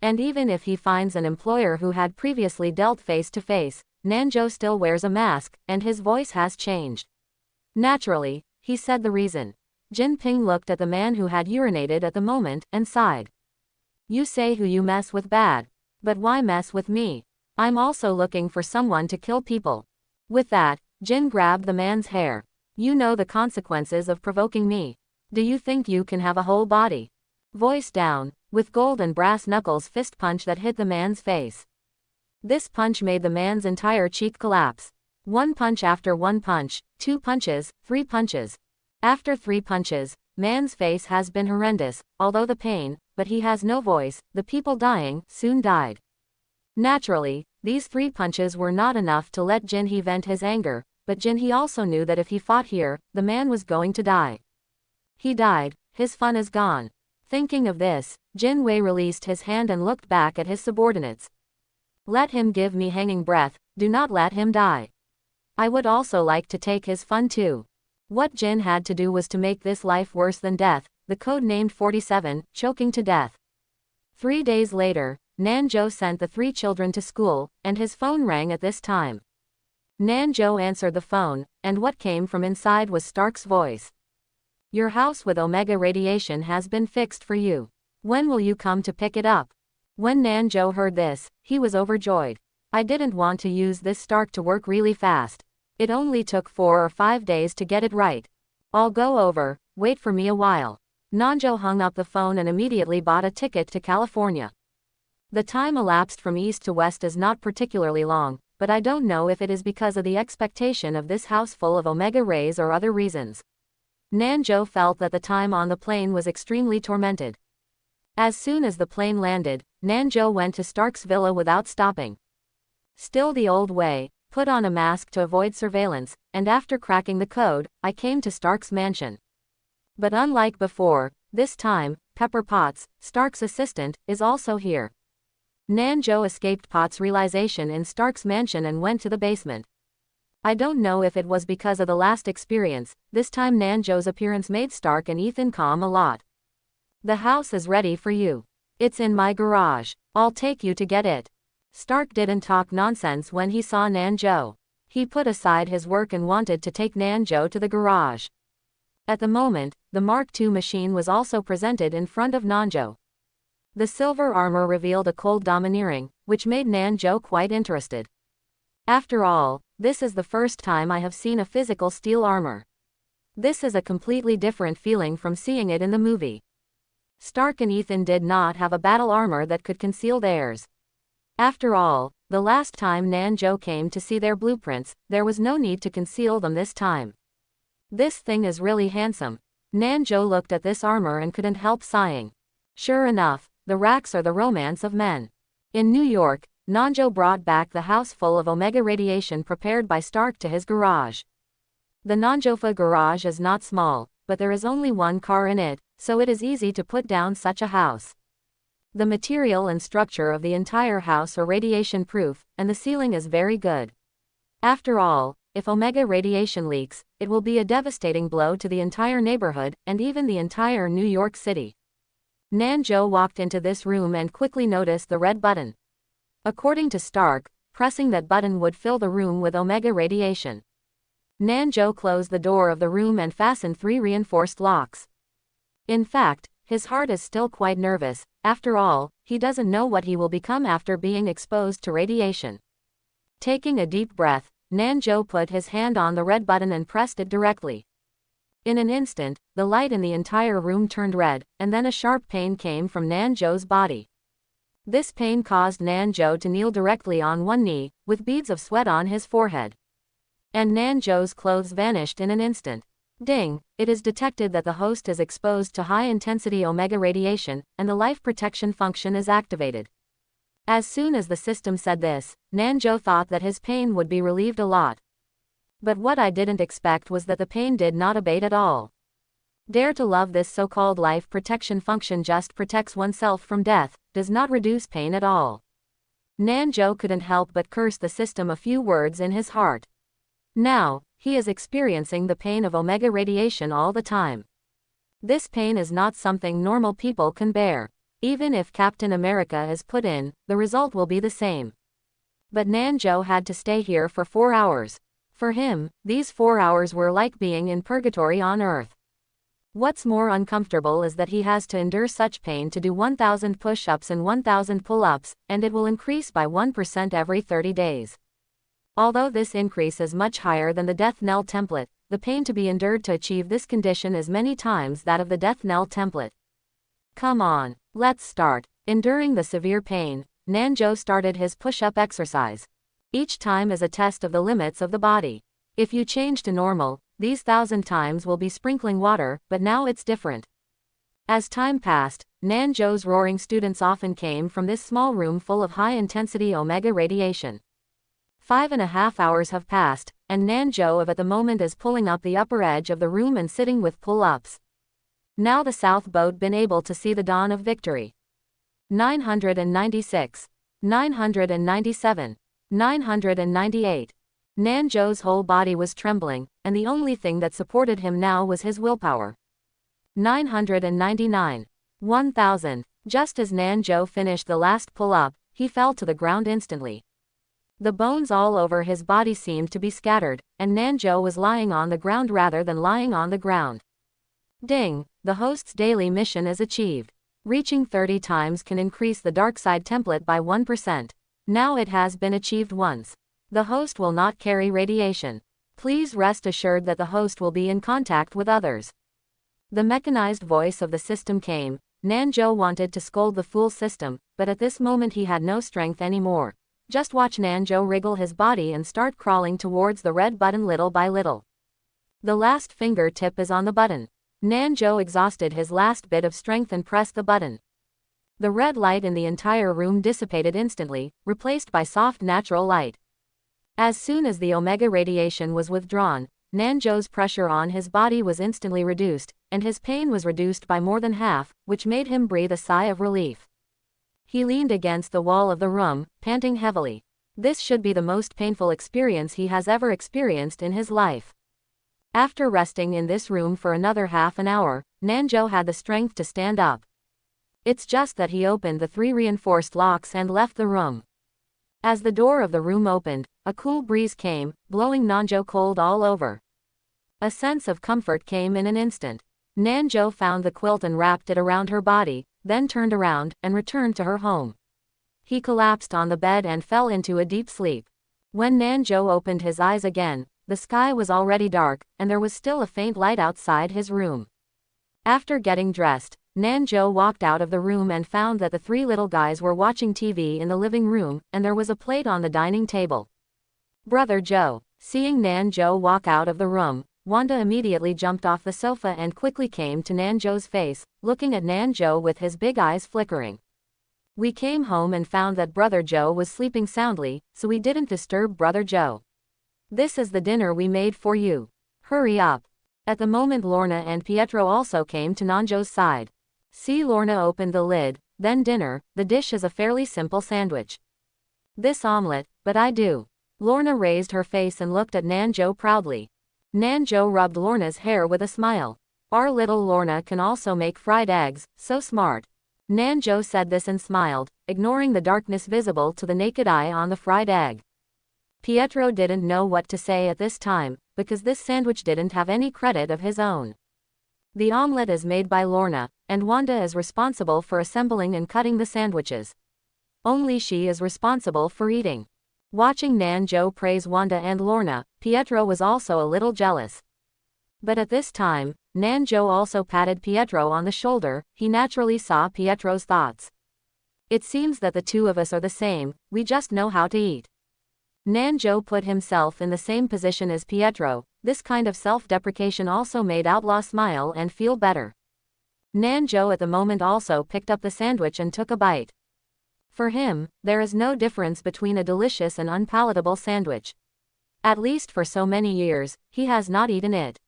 And even if he finds an employer who had previously dealt face to face, Nanjo still wears a mask, and his voice has changed. Naturally, he said the reason. Jin Ping looked at the man who had urinated at the moment, and sighed. You say who you mess with bad. But why mess with me? I'm also looking for someone to kill people. With that, Jin grabbed the man's hair. You know the consequences of provoking me. Do you think you can have a whole body? Voice down, with gold and brass knuckles fist punch that hit the man's face. This punch made the man's entire cheek collapse. One punch after one punch, 2 punches, 3 punches. After 3 punches, man's face has been horrendous, although the pain, but he has no voice, the people dying, soon died. Naturally, these 3 punches were not enough to let Jin he vent his anger, but Jin he also knew that if he fought here, the man was going to die. He died, his fun is gone. Thinking of this, Jin Wei released his hand and looked back at his subordinates. Let him give me hanging breath, do not let him die. I would also like to take his fun too. What Jin had to do was to make this life worse than death, the code named 47, choking to death. 3 days later, Nanjo sent the 3 children to school, and his phone rang at this time. Nanjo answered the phone, and what came from inside was Stark's voice. Your house with Omega radiation has been fixed for you. When will you come to pick it up? When Nanjo heard this, he was overjoyed. I didn't want to use this Stark to work really fast. It only took 4 or 5 days to get it right. I'll go over, wait for me a while. Nanjo hung up the phone and immediately bought a ticket to California. The time elapsed from east to west is not particularly long, but I don't know if it is because of the expectation of this house full of Omega rays or other reasons. Nanjo felt that the time on the plane was extremely tormented. As soon as the plane landed, Nanjo went to Stark's villa without stopping. Still the old way, put on a mask to avoid surveillance, and after cracking the code, I came to Stark's mansion. But unlike before, this time, Pepper Potts, Stark's assistant, is also here. Nanjo escaped Potts' realization in Stark's mansion and went to the basement. I don't know if it was because of the last experience, this time Nanjo's appearance made Stark and Ethan calm a lot. The house is ready for you. It's in my garage. I'll take you to get it. Stark didn't talk nonsense when he saw Nanjo. He put aside his work and wanted to take Nanjo to the garage. At the moment, the Mark II machine was also presented in front of Nanjo. The silver armor revealed a cold domineering, which made Nanjo quite interested. After all, this is the first time I have seen a physical steel armor. This is a completely different feeling from seeing it in the movie. Stark and Ethan did not have a battle armor that could conceal theirs. After all, the last time Nanjo came to see their blueprints, there was no need to conceal them this time. This thing is really handsome. Nanjo looked at this armor and couldn't help sighing. Sure enough, the racks are the romance of men. In New York, Nanjo brought back the house full of Omega radiation prepared by Stark to his garage. The Nanjofa garage is not small, but there is only one car in it, so it is easy to put down such a house. The material and structure of the entire house are radiation-proof, and the ceiling is very good. After all, if Omega radiation leaks, it will be a devastating blow to the entire neighborhood, and even the entire New York City. Nanjo walked into this room and quickly noticed the red button. According to Stark, pressing that button would fill the room with Omega radiation. Nanjo closed the door of the room and fastened 3 reinforced locks. In fact, his heart is still quite nervous. After all, he doesn't know what he will become after being exposed to radiation. Taking a deep breath, Nanjo put his hand on the red button and pressed it directly. In an instant, the light in the entire room turned red, and then a sharp pain came from Nanjo's body. This pain caused Nanjo to kneel directly on one knee, with beads of sweat on his forehead. And Nanjo's clothes vanished in an instant. Ding! It is detected that the host is exposed to high-intensity Omega radiation, and the life protection function is activated. As soon as the system said this, Nanjo thought that his pain would be relieved a lot. But what I didn't expect was that the pain did not abate at all. Dare to love, this so-called life protection function just protects oneself from death, does not reduce pain at all. Nanjo couldn't help but curse the system a few words in his heart. Now, he is experiencing the pain of Omega radiation all the time. This pain is not something normal people can bear. Even if Captain America is put in, the result will be the same. But Nanjo had to stay here for 4 hours. For him, these 4 hours were like being in purgatory on Earth. What's more uncomfortable is that he has to endure such pain to do 1,000 push-ups and 1,000 pull-ups, and it will increase by 1% every 30 days. Although this increase is much higher than the death knell template, the pain to be endured to achieve this condition is many times that of the death knell template. Come on, let's start. Enduring the severe pain, Nanjo started his push-up exercise. Each time is a test of the limits of the body. If you change to normal, these 1,000 times will be sprinkling water, but now it's different. As time passed, Nanjo's roaring students often came from this small room full of high-intensity Omega radiation. 5.5 hours have passed, and Nanjo at the moment is pulling up the upper edge of the room and sitting with pull-ups. Now the South boat been able to see the dawn of victory. 996. 997. 998. Nanjo's whole body was trembling, and the only thing that supported him now was his willpower. 999. 1000. Just as Nanjo finished the last pull-up, he fell to the ground instantly. The bones all over his body seemed to be scattered, and Nanjo was lying on the ground rather than lying on the ground. Ding! The host's daily mission is achieved. Reaching 30 times can increase the Darkseid template by 1%. Now it has been achieved once. The host will not carry radiation. Please rest assured that the host will be in contact with others. The mechanized voice of the system came, Nanjo wanted to scold the fool system, but at this moment he had no strength anymore. Just watch Nanjo wriggle his body and start crawling towards the red button little by little. The last fingertip is on the button. Nanjo exhausted his last bit of strength and pressed the button. The red light in the entire room dissipated instantly, replaced by soft natural light. As soon as the Omega radiation was withdrawn, Nanjo's pressure on his body was instantly reduced, and his pain was reduced by more than half, which made him breathe a sigh of relief. He leaned against the wall of the room, panting heavily. This should be the most painful experience he has ever experienced in his life. After resting in this room for another half an hour, Nanjo had the strength to stand up. It's just that he opened the 3 reinforced locks and left the room. As the door of the room opened, a cool breeze came, blowing Nanjo cold all over. A sense of comfort came in an instant. Nanjo found the quilt and wrapped it around her body, then turned around and returned to her home. He collapsed on the bed and fell into a deep sleep. When Nanjo opened his eyes again, the sky was already dark, and there was still a faint light outside his room. After getting dressed, Nanjo walked out of the room and found that the 3 little guys were watching TV in the living room, and there was a plate on the dining table. Brother Joe. Seeing Nanjo walk out of the room, Wanda immediately jumped off the sofa and quickly came to Nanjo's face, looking at Nanjo with his big eyes flickering. We came home and found that Brother Joe was sleeping soundly, so we didn't disturb Brother Joe. This is the dinner we made for you. Hurry up. At the moment Lorna and Pietro also came to Nanjo's side. See, Lorna opened the lid, then dinner. The dish is a fairly simple sandwich. This omelette, but I do. Lorna raised her face and looked at Nanjo proudly. Nanjo rubbed Lorna's hair with a smile. Our little Lorna can also make fried eggs, so smart. Nanjo said this and smiled, ignoring the darkness visible to the naked eye on the fried egg. Pietro didn't know what to say at this time, because this sandwich didn't have any credit of his own. The omelette is made by Lorna, and Wanda is responsible for assembling and cutting the sandwiches. Only she is responsible for eating. Watching Nanjo praise Wanda and Lorna, Pietro was also a little jealous. But at this time, Nanjo also patted Pietro on the shoulder. He naturally saw Pietro's thoughts. It seems that the two of us are the same, we just know how to eat. Nanjo put himself in the same position as Pietro. This kind of self-deprecation also made Outlaw smile and feel better. Nanjo at the moment also picked up the sandwich and took a bite. For him, there is no difference between a delicious and unpalatable sandwich. At least for so many years, he has not eaten it.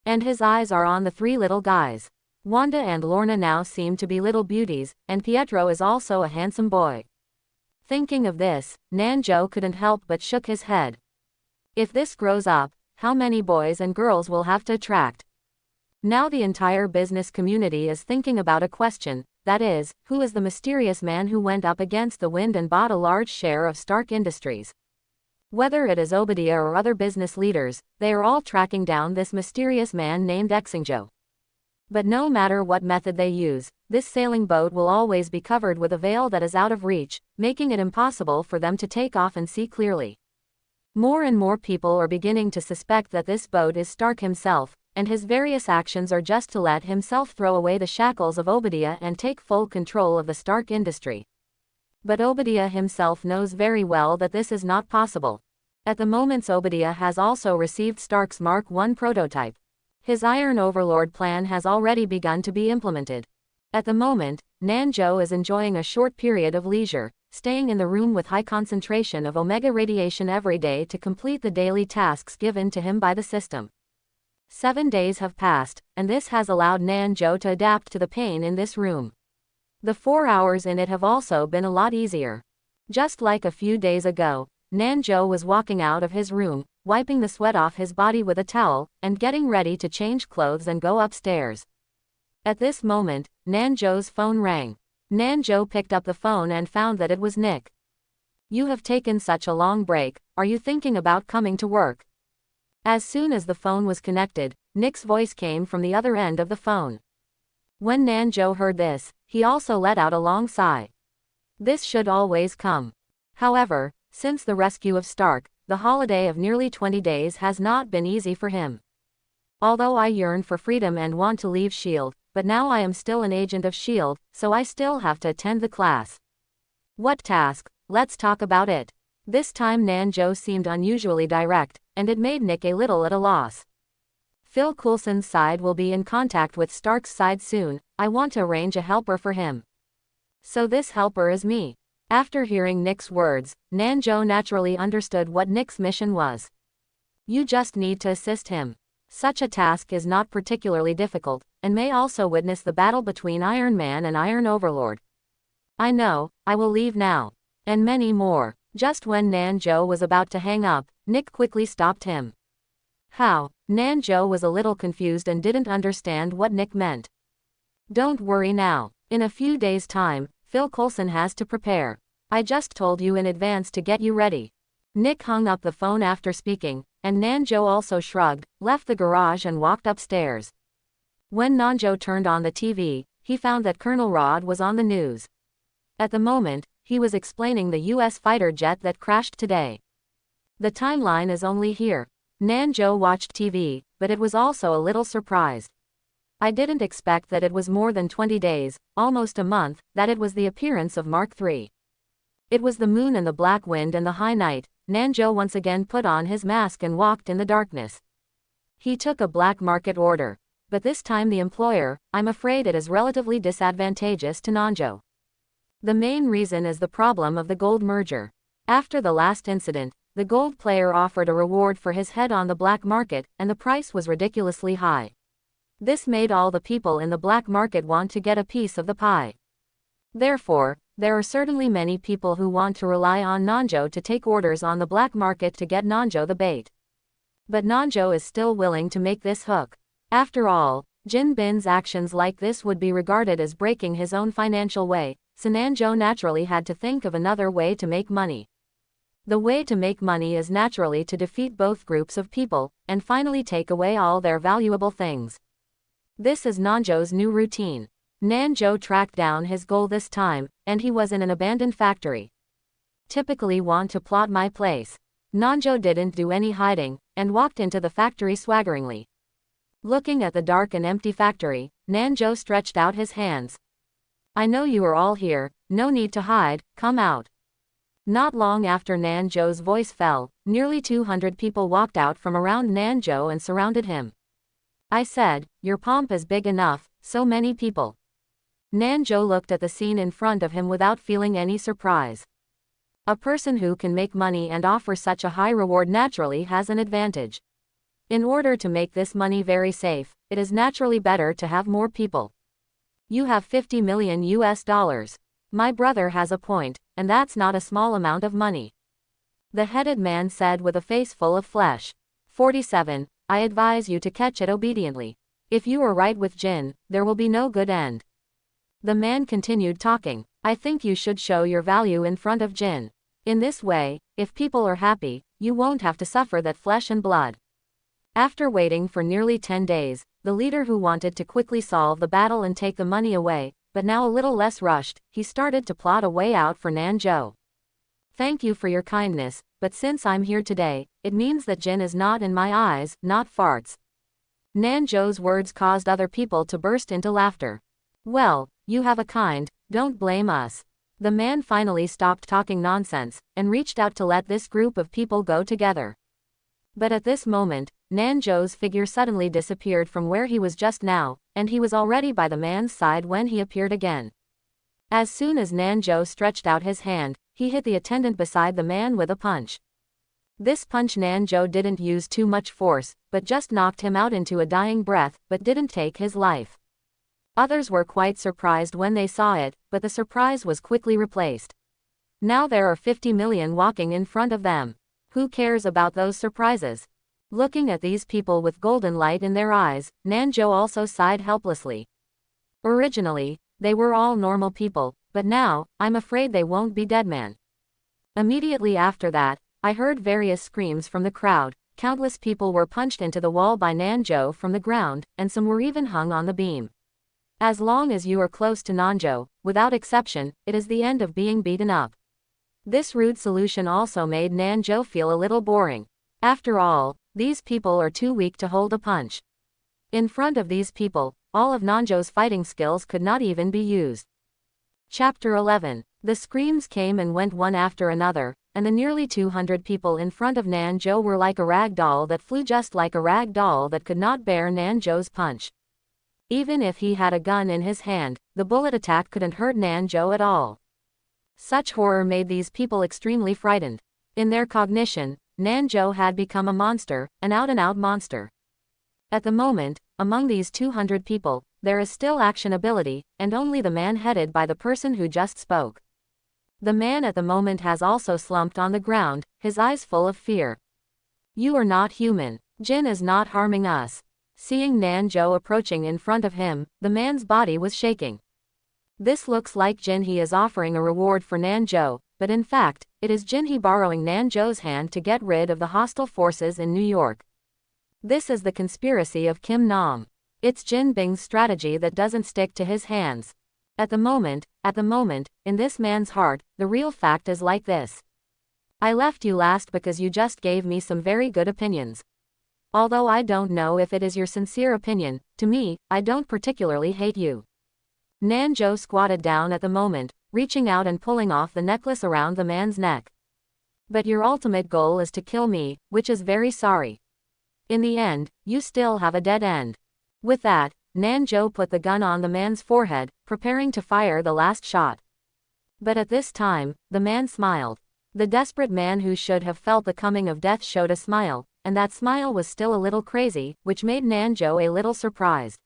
And his eyes are on the 3 little guys. Wanda and Lorna now seem to be little beauties, and Pietro is also a handsome boy. Thinking of this, Nanjo couldn't help but shook his head. If this grows up, how many boys and girls will have to attract? Now the entire business community is thinking about a question, that is, who is the mysterious man who went up against the wind and bought a large share of Stark Industries? Whether it is Obadiah or other business leaders, they are all tracking down this mysterious man named Exingjo. But no matter what method they use, this sailing boat will always be covered with a veil that is out of reach, making it impossible for them to take off and see clearly. More and more people are beginning to suspect that this boat is Stark himself, and his various actions are just to let himself throw away the shackles of Obadiah and take full control of the Stark industry. But Obadiah himself knows very well that this is not possible. At the moment Obadiah has also received Stark's Mark I prototype. His Iron Overlord plan has already begun to be implemented. At the moment, Nanjo is enjoying a short period of leisure, staying in the room with high concentration of Omega radiation every day to complete the daily tasks given to him by the system. 7 days have passed, and this has allowed Nanjo to adapt to the pain in this room. The 4 hours in it have also been a lot easier. Just like a few days ago, Nanjo was walking out of his room, wiping the sweat off his body with a towel, and getting ready to change clothes and go upstairs. At this moment, Nanjo's phone rang. Nanjo picked up the phone and found that it was Nick. You have taken such a long break, are you thinking about coming to work? As soon as the phone was connected, Nick's voice came from the other end of the phone. When Nanjo heard this, he also let out a long sigh. This should always come. However, since the rescue of Stark, the holiday of nearly 20 days has not been easy for him. Although I yearn for freedom and want to leave S.H.I.E.L.D., but now I am still an agent of S.H.I.E.L.D., so I still have to attend the class. What task? Let's talk about it. This time Nanjo seemed unusually direct, and it made Nick a little at a loss. Phil Coulson's side will be in contact with Stark's side soon. I want to arrange a helper for him. So this helper is me. After hearing Nick's words, Nanjo naturally understood what Nick's mission was. You just need to assist him. Such a task is not particularly difficult, and may also witness the battle between Iron Man and Iron Overlord. I know, I will leave now. And many more. Just when Nanjo was about to hang up, Nick quickly stopped him. How? Nanjo was a little confused and didn't understand what Nick meant. Don't worry now. In a few days' time, Phil Coulson has to prepare. I just told you in advance to get you ready. Nick hung up the phone after speaking, and Nanjo also shrugged, left the garage and walked upstairs. When Nanjo turned on the TV, he found that Colonel Rod was on the news. At the moment, he was explaining the U.S. fighter jet that crashed today. The timeline is only here. Nanjo watched TV, but it was also a little surprised. I didn't expect that it was more than 20 days, almost a month, that it was the appearance of Mark III. It was the moon and the black wind and the high night. Nanjo once again put on his mask and walked in the darkness. He took a black market order. But this time the employer, I'm afraid it is relatively disadvantageous to Nanjo. The main reason is the problem of the gold merger. After the last incident, the gold player offered a reward for his head on the black market, and the price was ridiculously high. This made all the people in the black market want to get a piece of the pie. Therefore, there are certainly many people who want to rely on Nanjo to take orders on the black market to get Nanjo the bait. But Nanjo is still willing to make this hook. After all, Jin Bin's actions like this would be regarded as breaking his own financial way, so Nanjo naturally had to think of another way to make money. The way to make money is naturally to defeat both groups of people, and finally take away all their valuable things. This is Nanjo's new routine. Nanjo tracked down his goal this time, and he was in an abandoned factory. Typically want to plot my place. Nanjo didn't do any hiding, and walked into the factory swaggeringly. Looking at the dark and empty factory, Nanjo stretched out his hands. I know you are all here, no need to hide, come out. Not long after Nanjo's voice fell, nearly 200 people walked out from around Nanjo and surrounded him. I said, your pomp is big enough, so many people. Nanjo looked at the scene in front of him without feeling any surprise. A person who can make money and offer such a high reward naturally has an advantage. In order to make this money very safe, it is naturally better to have more people. You have 50 million US dollars. My brother has a point, and that's not a small amount of money. The headed man said with a face full of flesh. 47, I advise you to catch it obediently. If you are right with Jin, there will be no good end. The man continued talking. I think you should show your value in front of Jin. In this way, if people are happy, you won't have to suffer that flesh and blood. After waiting for nearly 10 days, the leader who wanted to quickly solve the battle and take the money away, but now a little less rushed, he started to plot a way out for Nanjo. Thank you for your kindness, but since I'm here today, it means that Jin is not in my eyes, not farts. Nanjo's words caused other people to burst into laughter. Well, you have a kind, don't blame us. The man finally stopped talking nonsense, and reached out to let this group of people go together. But at this moment, Nanjo's figure suddenly disappeared from where he was just now, and he was already by the man's side when he appeared again. As soon as Nanjo stretched out his hand, he hit the attendant beside the man with a punch. This punch Nanjo didn't use too much force, but just knocked him out into a dying breath, but didn't take his life. Others were quite surprised when they saw it, but the surprise was quickly replaced. Now there are 50 million walking in front of them. Who cares about those surprises? Looking at these people with golden light in their eyes, Nanjo also sighed helplessly. Originally, they were all normal people, but now, I'm afraid they won't be dead man. Immediately after that, I heard various screams from the crowd. Countless people were punched into the wall by Nanjo from the ground, and some were even hung on the beam. As long as you are close to Nanjo, without exception, it is the end of being beaten up. This rude solution also made Nanjo feel a little boring. After all, these people are too weak to hold a punch. In front of these people, all of Nanjo's fighting skills could not even be used. Chapter 11. The screams came and went one after another, and the nearly 200 people in front of Nanjo were like a rag doll that flew, just like a rag doll that could not bear Nanjo's punch. Even if he had a gun in his hand, the bullet attack couldn't hurt Nanjo at all. Such horror made these people extremely frightened. In their cognition, Nanjo had become a monster, an out-and-out monster. At the moment, among these 200 people, there is still actionability, and only the man headed by the person who just spoke. The man at the moment has also slumped on the ground, his eyes full of fear. You are not human. Jin is not harming us. Seeing Nanjo approaching in front of him, the man's body was shaking. This looks like Jin. He is offering a reward for Nanjo, but in fact, it is Jin he borrowing Nanjo's hand to get rid of the hostile forces in New York. This is the conspiracy of Kim Nam. It's Jin Bing's strategy that doesn't stick to his hands. At the moment, in this man's heart, the real fact is like this. I left you last because you just gave me some very good opinions. Although I don't know if it is your sincere opinion, to me, I don't particularly hate you. Nanjo squatted down at the moment, reaching out and pulling off the necklace around the man's neck. But your ultimate goal is to kill me, which is very sorry. In the end, you still have a dead end. With that, Nanjo put the gun on the man's forehead, preparing to fire the last shot. But at this time, the man smiled. The desperate man who should have felt the coming of death showed a smile, and that smile was still a little crazy, which made Nanjo a little surprised.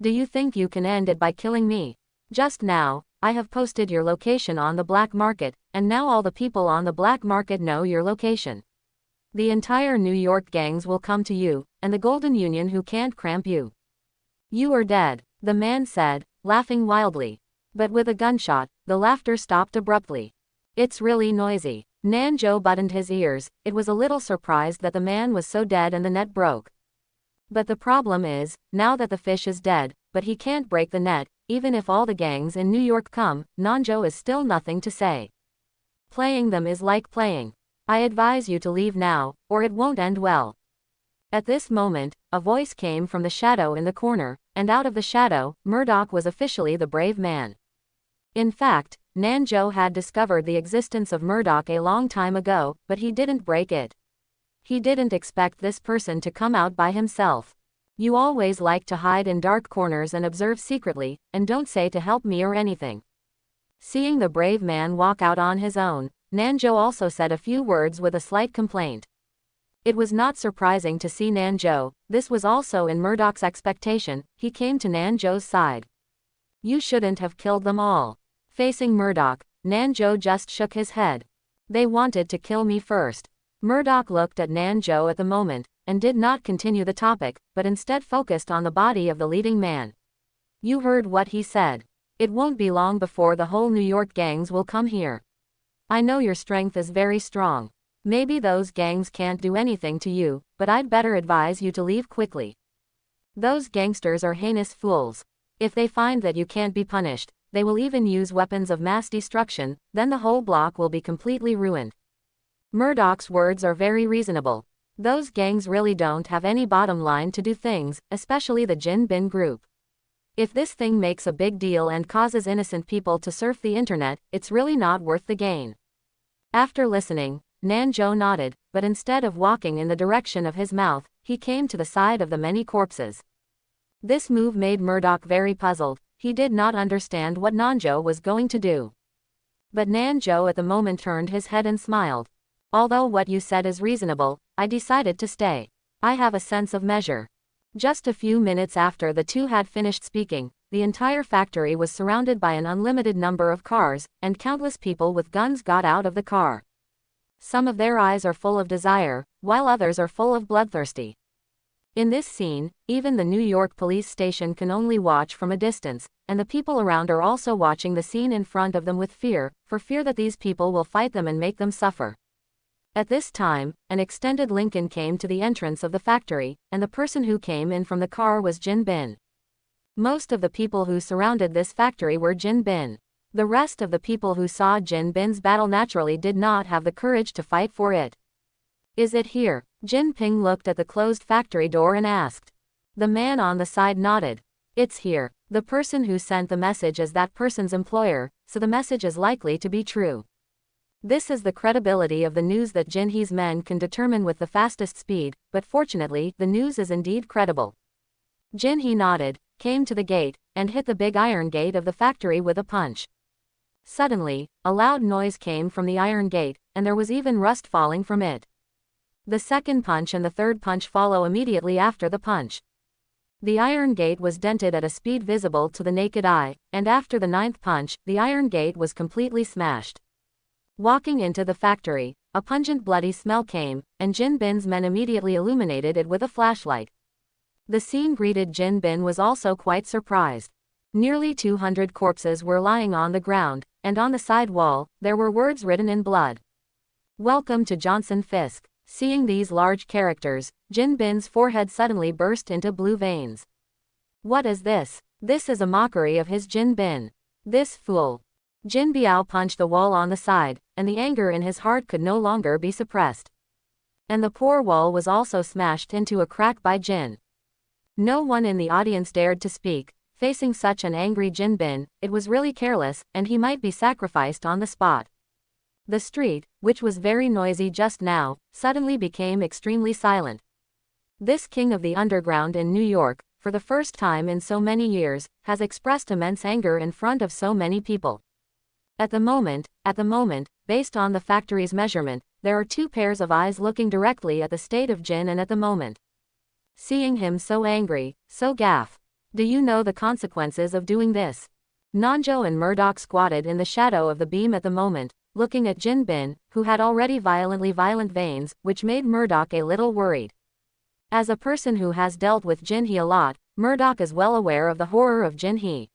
Do you think you can end it by killing me? Just now, I have posted your location on the black market, and now all the people on the black market know your location. The entire New York gangs will come to you, and the Golden Union who can't cramp you. You are dead, the man said, laughing wildly. But with a gunshot, the laughter stopped abruptly. It's really noisy. Nanjo buttoned his ears. It was a little surprised that the man was so dead and the net broke. But the problem is, now that the fish is dead, but he can't break the net, even if all the gangs in New York come, Nanjo is still nothing to say. Playing them is like playing. I advise you to leave now, or it won't end well. At this moment, a voice came from the shadow in the corner, and out of the shadow, Murdoch was officially the brave man. In fact, Nanjo had discovered the existence of Murdoch a long time ago, but he didn't break it. He didn't expect this person to come out by himself. You always like to hide in dark corners and observe secretly, and don't say to help me or anything. Seeing the brave man walk out on his own, Nanjo also said a few words with a slight complaint. It was not surprising to see Nanjo. This was also in Murdoch's expectation. He came to Nanjo's side. You shouldn't have killed them all. Facing Murdoch, Nanjo just shook his head. They wanted to kill me first. Murdoch looked at Nanjo at the moment, and did not continue the topic, but instead focused on the body of the leading man. You heard what he said. It won't be long before the whole New York gangs will come here. I know your strength is very strong. Maybe those gangs can't do anything to you, but I'd better advise you to leave quickly. Those gangsters are heinous fools. If they find that you can't be punished, they will even use weapons of mass destruction, then the whole block will be completely ruined. Murdoch's words are very reasonable. Those gangs really don't have any bottom line to do things, especially the Jin Bin group. If this thing makes a big deal and causes innocent people to surf the internet, it's really not worth the gain. After listening, Nanjo nodded, but instead of walking in the direction of his mouth, he came to the side of the many corpses. This move made Murdoch very puzzled. He did not understand what Nanjo was going to do. But Nanjo at the moment turned his head and smiled. Although what you said is reasonable, I decided to stay. I have a sense of measure. Just a few minutes after the two had finished speaking, the entire factory was surrounded by an unlimited number of cars, and countless people with guns got out of the car. Some of their eyes are full of desire, while others are full of bloodthirsty. In this scene, even the New York police station can only watch from a distance, and the people around are also watching the scene in front of them with fear, for fear that these people will fight them and make them suffer. At this time, an extended Lincoln came to the entrance of the factory, and the person who came in from the car was Jin Bin. Most of the people who surrounded this factory were Jin Bin. The rest of the people who saw Jin Bin's battle naturally did not have the courage to fight for it. Is it here? Jin Ping looked at the closed factory door and asked. The man on the side nodded. It's here. The person who sent the message is that person's employer, so the message is likely to be true. This is the credibility of the news that Jinhee's men can determine with the fastest speed, but fortunately, the news is indeed credible. Jinhee nodded, came to the gate, and hit the big iron gate of the factory with a punch. Suddenly, a loud noise came from the iron gate, and there was even rust falling from it. The second punch and the third punch follow immediately after the punch. The iron gate was dented at a speed visible to the naked eye, and after the ninth punch, the iron gate was completely smashed. Walking into the factory, a pungent bloody smell came, and Jin Bin's men immediately illuminated it with a flashlight. The scene greeted Jin Bin was also quite surprised. Nearly 200 corpses were lying on the ground, and on the side wall, there were words written in blood. Welcome to Johnson Fisk. Seeing these large characters, Jin Bin's forehead suddenly burst into blue veins. What is this? This is a mockery of his Jin Bin. This fool. Jin Biao punched the wall on the side, and the anger in his heart could no longer be suppressed. And the poor wall was also smashed into a crack by Jin. No one in the audience dared to speak. Facing such an angry Jin Bin, it was really careless, and he might be sacrificed on the spot. The street, which was very noisy just now, suddenly became extremely silent. This king of the underground in New York, for the first time in so many years, has expressed immense anger in front of so many people. At the moment, based on the factory's measurement, there are two pairs of eyes looking directly at the state of Jin and at the moment. Seeing him so angry, so gaff. Do you know the consequences of doing this? Nanjo and Murdoch squatted in the shadow of the beam at the moment, looking at Jin Bin, who had already violent veins, which made Murdoch a little worried. As a person who has dealt with Jinhee a lot, Murdoch is well aware of the horror of Jinhee.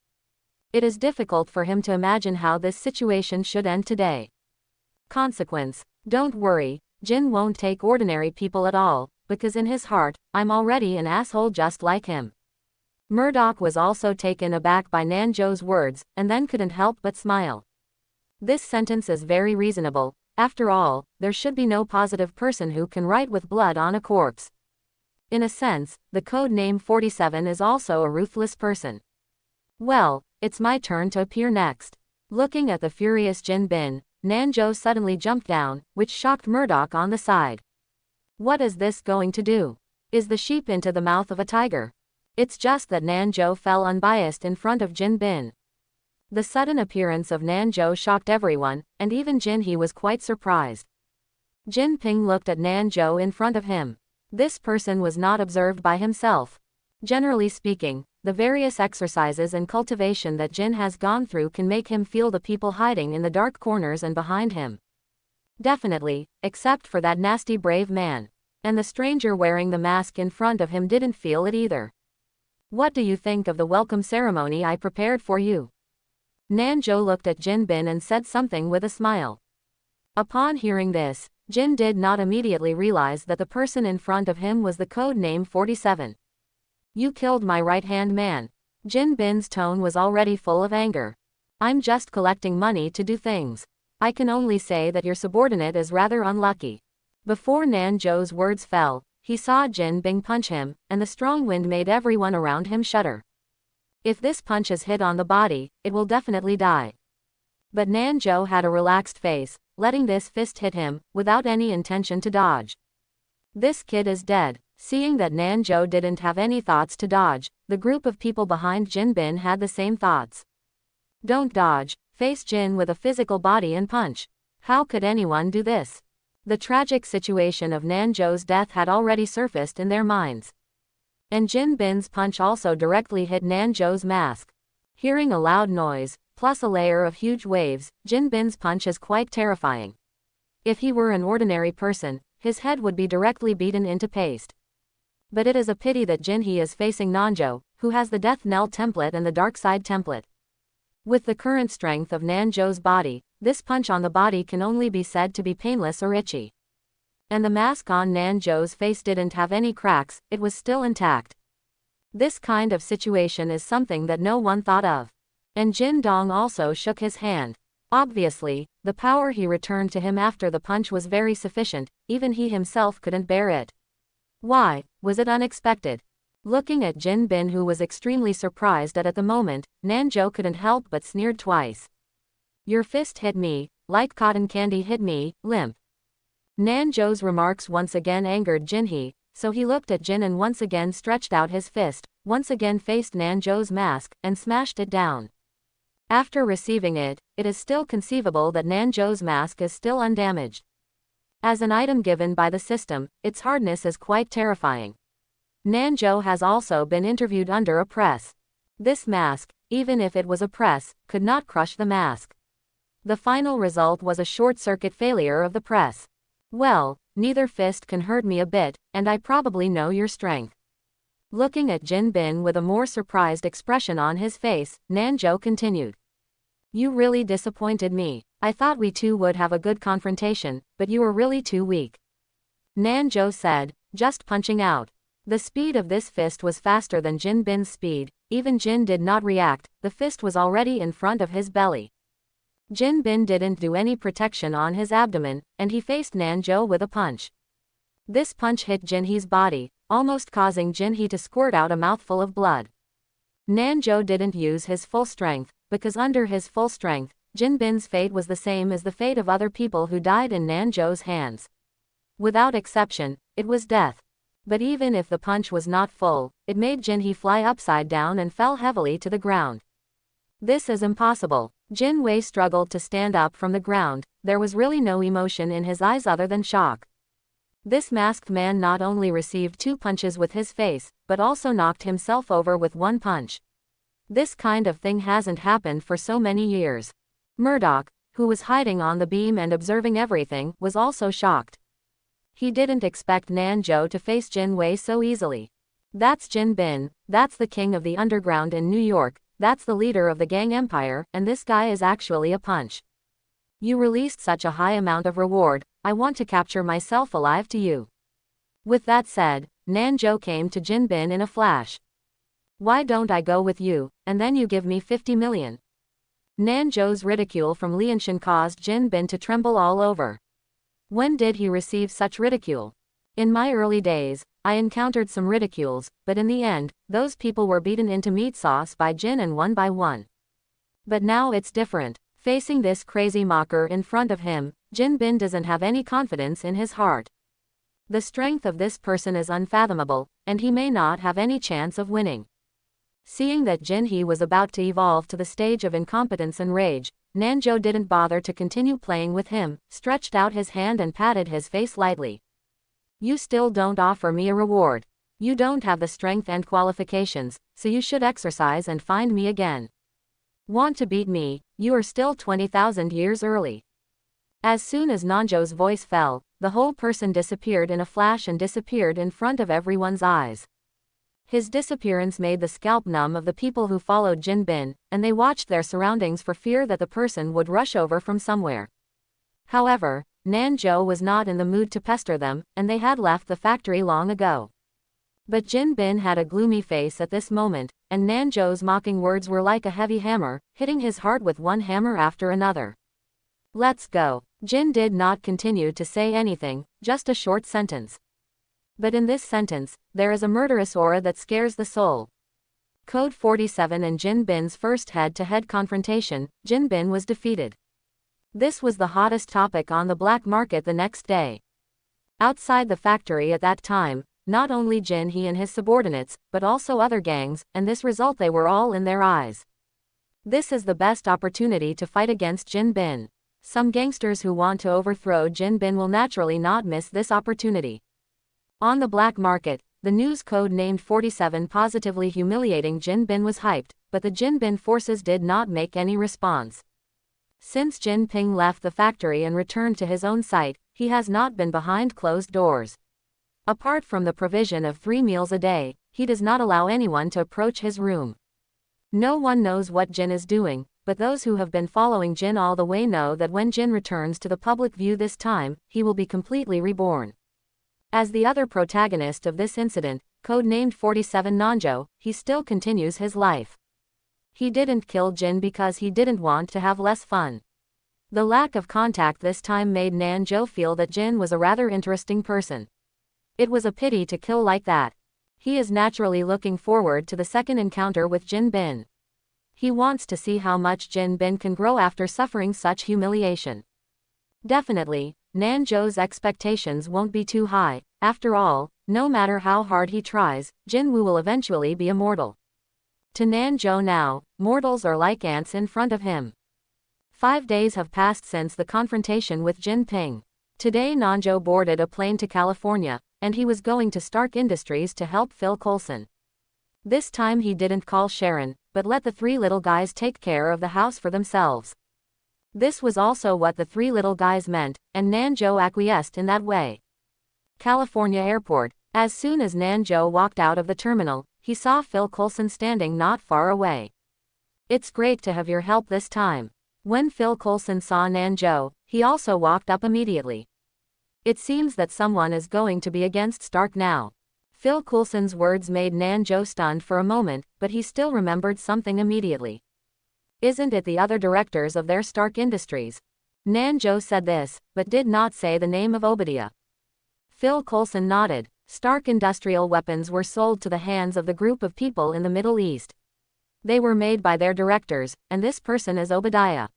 It is difficult for him to imagine how this situation should end today. Consequence. Don't worry, Jin won't take ordinary people at all, because in his heart, I'm already an asshole just like him. Murdoch was also taken aback by Nanjo's words, and then couldn't help but smile. This sentence is very reasonable. After all, there should be no positive person who can write with blood on a corpse. In a sense, the code name 47 is also a ruthless person. Well, it's my turn to appear next. Looking at the furious Jin Bin, Nanjo suddenly jumped down, which shocked Murdoch on the side. What is this going to do? Is the sheep into the mouth of a tiger? It's just that Nanjo fell unbiased in front of Jin Bin. The sudden appearance of Nanjo shocked everyone, and even Jinhee was quite surprised. Jin Ping looked at Nanjo in front of him. This person was not observed by himself. Generally speaking, the various exercises and cultivation that Jin has gone through can make him feel the people hiding in the dark corners and behind him. Definitely, except for that nasty brave man. And the stranger wearing the mask in front of him didn't feel it either. What do you think of the welcome ceremony I prepared for you? Nanjo looked at Jin Bin and said something with a smile. Upon hearing this, Jin did not immediately realize that the person in front of him was the code name 47. You killed my right-hand man. Jin Bin's tone was already full of anger. I'm just collecting money to do things. I can only say that your subordinate is rather unlucky. Before Nanjo's words fell, he saw Jin Bing punch him, and the strong wind made everyone around him shudder. If this punch is hit on the body, it will definitely die. But Nanjo had a relaxed face, letting this fist hit him, without any intention to dodge. This kid is dead. Seeing that Nanjo didn't have any thoughts to dodge, the group of people behind Jin Bin had the same thoughts. Don't dodge, face Jin with a physical body and punch. How could anyone do this? The tragic situation of Nanjo's death had already surfaced in their minds. And Jin Bin's punch also directly hit Nanjo's mask. Hearing a loud noise, plus a layer of huge waves, Jin Bin's punch is quite terrifying. If he were an ordinary person, his head would be directly beaten into paste. But it is a pity that Jinhee is facing Nanjo, who has the Death Knell template and the Darkseid template. With the current strength of Nanjo's body, this punch on the body can only be said to be painless or itchy. And the mask on Nanjo's face didn't have any cracks, it was still intact. This kind of situation is something that no one thought of. And Jin Dong also shook his hand. Obviously, the power he returned to him after the punch was very sufficient, even he himself couldn't bear it. Why, was it unexpected? Looking at Jin Bin, who was extremely surprised at the moment, Nanjo couldn't help but sneered twice. Your fist hit me, like cotton candy hit me, limp. Nanjo's remarks once again angered Jinhee, so he looked at Jin and once again stretched out his fist, once again faced Nanjo's mask, and smashed it down. After receiving it, it is still conceivable that Nanjo's mask is still undamaged. As an item given by the system, its hardness is quite terrifying. Nanjo has also been interviewed under a press. This mask, even if it was a press, could not crush the mask. The final result was a short-circuit failure of the press. Well, neither fist can hurt me a bit, and I probably know your strength. Looking at Jin Bin with a more surprised expression on his face, Nanjo continued. You really disappointed me. I thought we two would have a good confrontation, but you were really too weak. Nanjo said, just punching out. The speed of this fist was faster than Jin Bin's speed. Even Jin did not react, the fist was already in front of his belly. Jin Bin didn't do any protection on his abdomen, and he faced Nanjo with a punch. This punch hit Jinhee's body, almost causing Jinhee to squirt out a mouthful of blood. Nanjo didn't use his full strength, because under his full strength, Jin Bin's fate was the same as the fate of other people who died in Nanjo's hands. Without exception, it was death. But even if the punch was not full, it made Jinhee fly upside down and fell heavily to the ground. This is impossible. Jin Wei struggled to stand up from the ground. There was really no emotion in his eyes other than shock. This masked man not only received 2 punches with his face, but also knocked himself over with 1 punch. This kind of thing hasn't happened for so many years. Murdoch, who was hiding on the beam and observing everything, was also shocked. He didn't expect Nanjo to face Jin Wei so easily. That's Jin Bin, that's the king of the underground in New York, that's the leader of the gang empire, and this guy is actually a punch. You released such a high amount of reward, I want to capture myself alive to you. With that said, Nanjo came to Jin Bin in a flash. Why don't I go with you, and then you give me 50 million? Nanjo's ridicule from Lianshan caused Jin Bin to tremble all over. When did he receive such ridicule? In my early days, I encountered some ridicules, but in the end, those people were beaten into meat sauce by Jin and one by one. But now it's different. Facing this crazy mocker in front of him, Jin Bin doesn't have any confidence in his heart. The strength of this person is unfathomable, and he may not have any chance of winning. Seeing that Jinhee was about to evolve to the stage of incompetence and rage, Nanjo didn't bother to continue playing with him, stretched out his hand and patted his face lightly. You still don't offer me a reward. You don't have the strength and qualifications, so you should exercise and find me again. Want to beat me? You are still 20,000 years early. As soon as Nanjo's voice fell, the whole person disappeared in a flash and disappeared in front of everyone's eyes. His disappearance made the scalp numb of the people who followed Jin Bin, and they watched their surroundings for fear that the person would rush over from somewhere. However, Nanjo was not in the mood to pester them, and they had left the factory long ago. But Jin Bin had a gloomy face at this moment, and Nanjo's mocking words were like a heavy hammer, hitting his heart with one hammer after another. Let's go. Jin did not continue to say anything, just a short sentence. But in this sentence, there is a murderous aura that scares the soul. Code 47 and Jin Bin's first head-to-head confrontation, Jin Bin was defeated. This was the hottest topic on the black market the next day. Outside the factory at that time, not only Jinhee and his subordinates, but also other gangs, and this result they were all in their eyes. This is the best opportunity to fight against Jin Bin. Some gangsters who want to overthrow Jin Bin will naturally not miss this opportunity. On the black market, the news code named 47 positively humiliating Jin Bin was hyped, but the Jin Bin forces did not make any response. Since Jin Ping left the factory and returned to his own site, he has not been behind closed doors. Apart from the provision of 3 meals a day, he does not allow anyone to approach his room. No one knows what Jin is doing, but those who have been following Jin all the way know that when Jin returns to the public view this time, he will be completely reborn. As the other protagonist of this incident, codenamed 47 Nanjo, he still continues his life. He didn't kill Jin because he didn't want to have less fun. The lack of contact this time made Nanjo feel that Jin was a rather interesting person. It was a pity to kill like that. He is naturally looking forward to the second encounter with Jin Bin. He wants to see how much Jin Bin can grow after suffering such humiliation. Definitely, Nanzhou's expectations won't be too high. After all, no matter how hard he tries, Jinwoo will eventually be immortal. To Nanzhou now, mortals are like ants in front of him. 5 days have passed since the confrontation with Jin Ping. Today Nanzhou boarded a plane to California, and he was going to Stark Industries to help Phil Coulson. This time he didn't call Sharon, but let the 3 little guys take care of the house for themselves. This was also what the 3 little guys meant, and Nanzhou acquiesced in that way. California Airport. As soon as Nanzhou walked out of the terminal, he saw Phil Coulson standing not far away. It's great to have your help this time. When Phil Coulson saw Nanzhou, he also walked up immediately. It seems that someone is going to be against Stark now. Phil Coulson's words made Nanzhou stunned for a moment, but he still remembered something immediately. Isn't it the other directors of their Stark Industries? Nanzhou said this, but did not say the name of Obadiah. Phil Coulson nodded. Stark Industrial Weapons were sold to the hands of the group of people in the Middle East. They were made by their directors, and this person is Obadiah.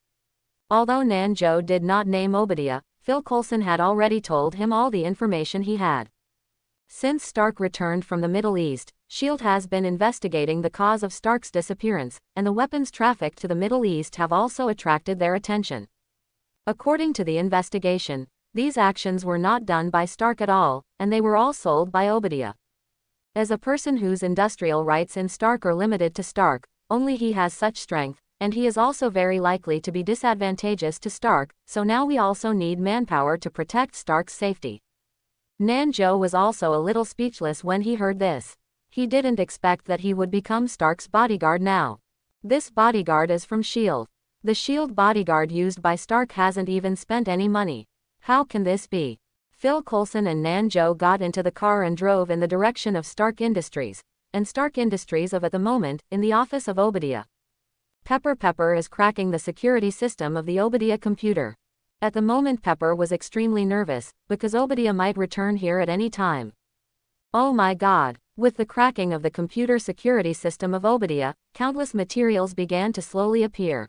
Although Nanzhou did not name Obadiah, Phil Coulson had already told him all the information he had. Since Stark returned from the Middle East, S.H.I.E.L.D. has been investigating the cause of Stark's disappearance, and the weapons trafficked to the Middle East have also attracted their attention. According to the investigation, these actions were not done by Stark at all, and they were all sold by Obadiah. As a person whose industrial rights in Stark are limited to Stark, only he has such strength, and he is also very likely to be disadvantageous to Stark, so now we also need manpower to protect Stark's safety. Nanzhou was also a little speechless when he heard this. He didn't expect that he would become Stark's bodyguard now. This bodyguard is from S.H.I.E.L.D. The S.H.I.E.L.D. bodyguard used by Stark hasn't even spent any money. How can this be? Phil Coulson and Nanzhou got into the car and drove in the direction of Stark Industries, and Stark Industries of at the moment, in the office of Obadiah. Pepper is cracking the security system of the Obadiah computer. At the moment Pepper was extremely nervous, because Obadiah might return here at any time. Oh my god. With the cracking of the computer security system of Obadiah, countless materials began to slowly appear.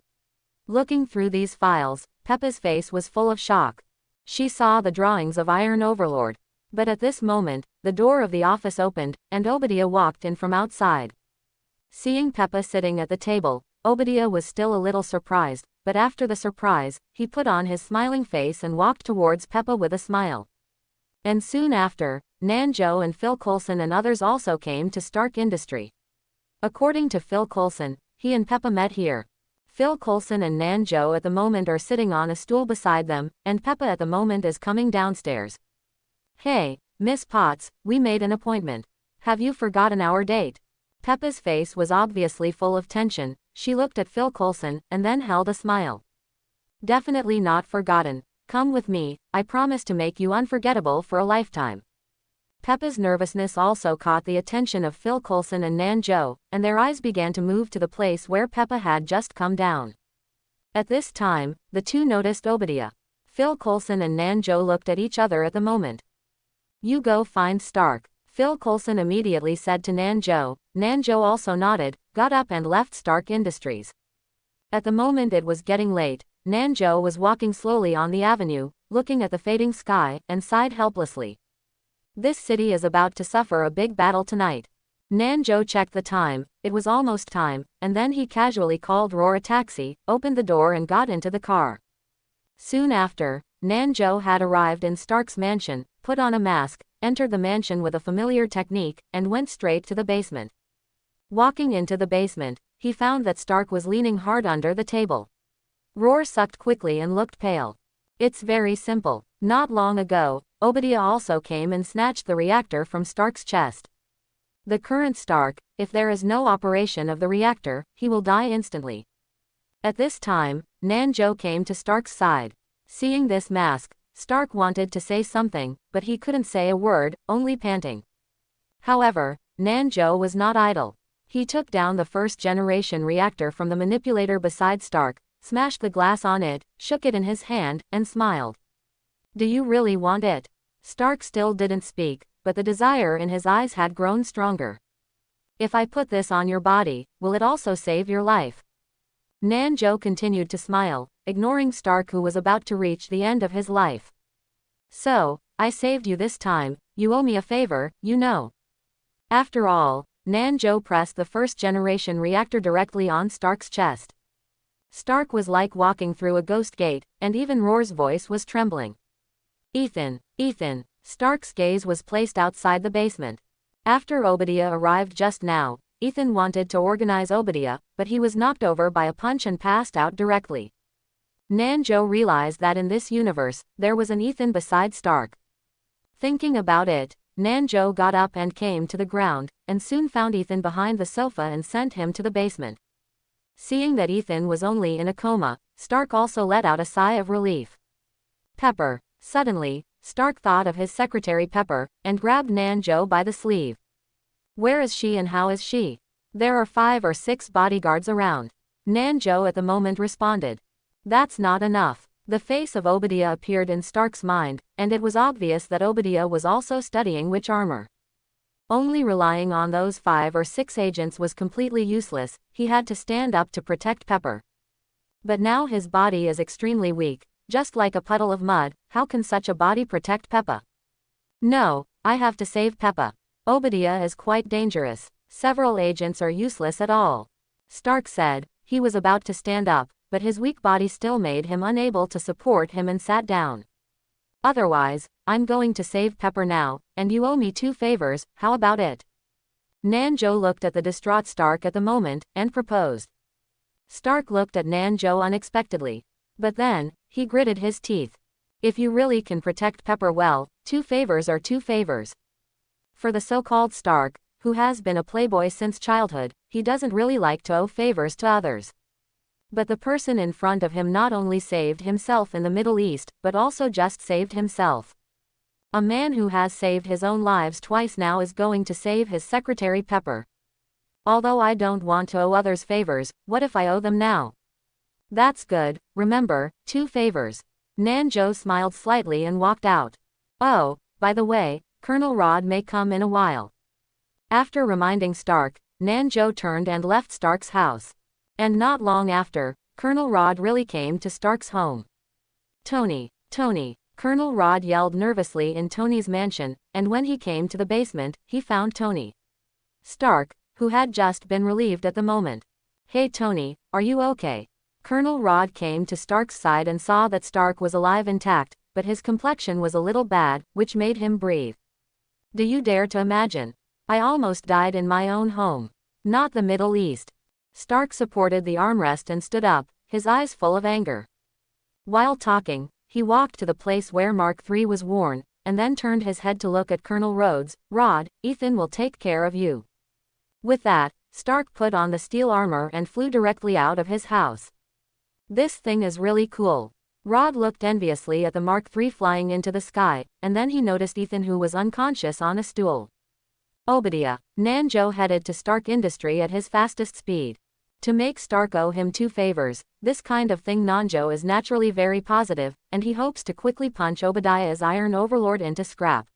Looking through these files, Peppa's face was full of shock. She saw the drawings of Iron Overlord. But at this moment, the door of the office opened, and Obadiah walked in from outside. Seeing Peppa sitting at the table, Obadiah was still a little surprised, but after the surprise, he put on his smiling face and walked towards Peppa with a smile. And soon after, Nanzhou and Phil Coulson and others also came to Stark Industry. According to Phil Coulson, he and Peppa met here. Phil Coulson and Nanzhou at the moment are sitting on a stool beside them, and Peppa at the moment is coming downstairs. Hey, Miss Potts, we made an appointment. Have you forgotten our date? Peppa's face was obviously full of tension. She looked at Phil Coulson, and then held a smile. Definitely not forgotten. Come with me, I promise to make you unforgettable for a lifetime. Peppa's nervousness also caught the attention of Phil Coulson and Nanzhou, and their eyes began to move to the place where Peppa had just come down. At this time, the two noticed Obadiah. Phil Coulson and Nanzhou looked at each other at the moment. You go find Stark, Phil Coulson immediately said to Nanzhou. Nanzhou also nodded, got up and left Stark Industries. At the moment it was getting late. Nanzhou was walking slowly on the avenue, looking at the fading sky, and sighed helplessly. This city is about to suffer a big battle tonight. Nanzhou checked the time, it was almost time, and then he casually called Roar a taxi, opened the door and got into the car. Soon after, Nanzhou had arrived in Stark's mansion, put on a mask, entered the mansion with a familiar technique, and went straight to the basement. Walking into the basement, he found that Stark was leaning hard under the table. Roar sucked quickly and looked pale. It's very simple. Not long ago, Obadiah also came and snatched the reactor from Stark's chest. The current Stark, if there is no operation of the reactor, he will die instantly. At this time, Nanzhou came to Stark's side. Seeing this mask, Stark wanted to say something, but he couldn't say a word, only panting. However, Nanzhou was not idle. He took down the first-generation reactor from the manipulator beside Stark, smashed the glass on it, shook it in his hand, and smiled. Do you really want it? Stark still didn't speak, but the desire in his eyes had grown stronger. If I put this on your body, will it also save your life? Nanjo continued to smile, ignoring Stark, who was about to reach the end of his life. So, I saved you this time, you owe me a favor, you know. After all, Nanjo pressed the first-generation reactor directly on Stark's chest. Stark was like walking through a ghost gate, and even Roar's voice was trembling. Ethan, Ethan. Stark's gaze was placed outside the basement. After Obadiah arrived just now, Ethan wanted to organize Obadiah, but he was knocked over by a punch and passed out directly. Nanjo realized that in this universe, there was an Ethan beside Stark. Thinking about it, Nanjo got up and came to the ground, and soon found Ethan behind the sofa and sent him to the basement. Seeing that Ethan was only in a coma, Stark also let out a sigh of relief. Pepper. Suddenly, Stark thought of his secretary Pepper, and grabbed Nanjo by the sleeve. Where is she and how is she? There are 5 or 6 bodyguards around. Nanjo at the moment responded. That's not enough. The face of Obadiah appeared in Stark's mind, and it was obvious that Obadiah was also studying witch armor. Only relying on those 5 or 6 agents was completely useless, he had to stand up to protect Pepper. But now his body is extremely weak, just like a puddle of mud. How can such a body protect Peppa? No, I have to save Peppa. Obadiah is quite dangerous. Several agents are useless at all. Stark said. He was about to stand up, but his weak body still made him unable to support him and sat down. Otherwise, I'm going to save Pepper now, and you owe me 2 favors, how about it? Nanjo looked at the distraught Stark at the moment, and proposed. Stark looked at Nanjo unexpectedly. But then, he gritted his teeth. If you really can protect Pepper well, 2 favors are 2 favors. For the so-called Stark, who has been a playboy since childhood, he doesn't really like to owe favors to others. But the person in front of him not only saved himself in the Middle East, but also just saved himself. A man who has saved his own lives twice now is going to save his secretary Pepper. Although I don't want to owe others favors, what if I owe them now? That's good, remember, 2 favors. Nanjo smiled slightly and walked out. Oh, by the way, Colonel Rod may come in a while. After reminding Stark, Nanjo turned and left Stark's house. And not long after, Colonel Rod really came to Stark's home. Tony, Tony. Colonel Rod yelled nervously in Tony's mansion, and when he came to the basement, he found Tony Stark, who had just been relieved at the moment. Hey Tony, are you okay? Colonel Rod came to Stark's side and saw that Stark was alive intact, but his complexion was a little bad, which made him breathe. Do you dare to imagine? I almost died in my own home. Not the Middle East. Stark supported the armrest and stood up, his eyes full of anger. While talking, he walked to the place where Mark III was worn, and then turned his head to look at Colonel Rhodes. Rod, Ethan will take care of you. With that, Stark put on the steel armor and flew directly out of his house. This thing is really cool. Rod looked enviously at the Mark III flying into the sky, and then he noticed Ethan, who was unconscious on a stool. Obadiah. Nanjo headed to Stark Industry at his fastest speed. To make Stark owe him 2 favors, this kind of thing Nanjo is naturally very positive, and he hopes to quickly punch Obadiah's Iron Overlord into scrap.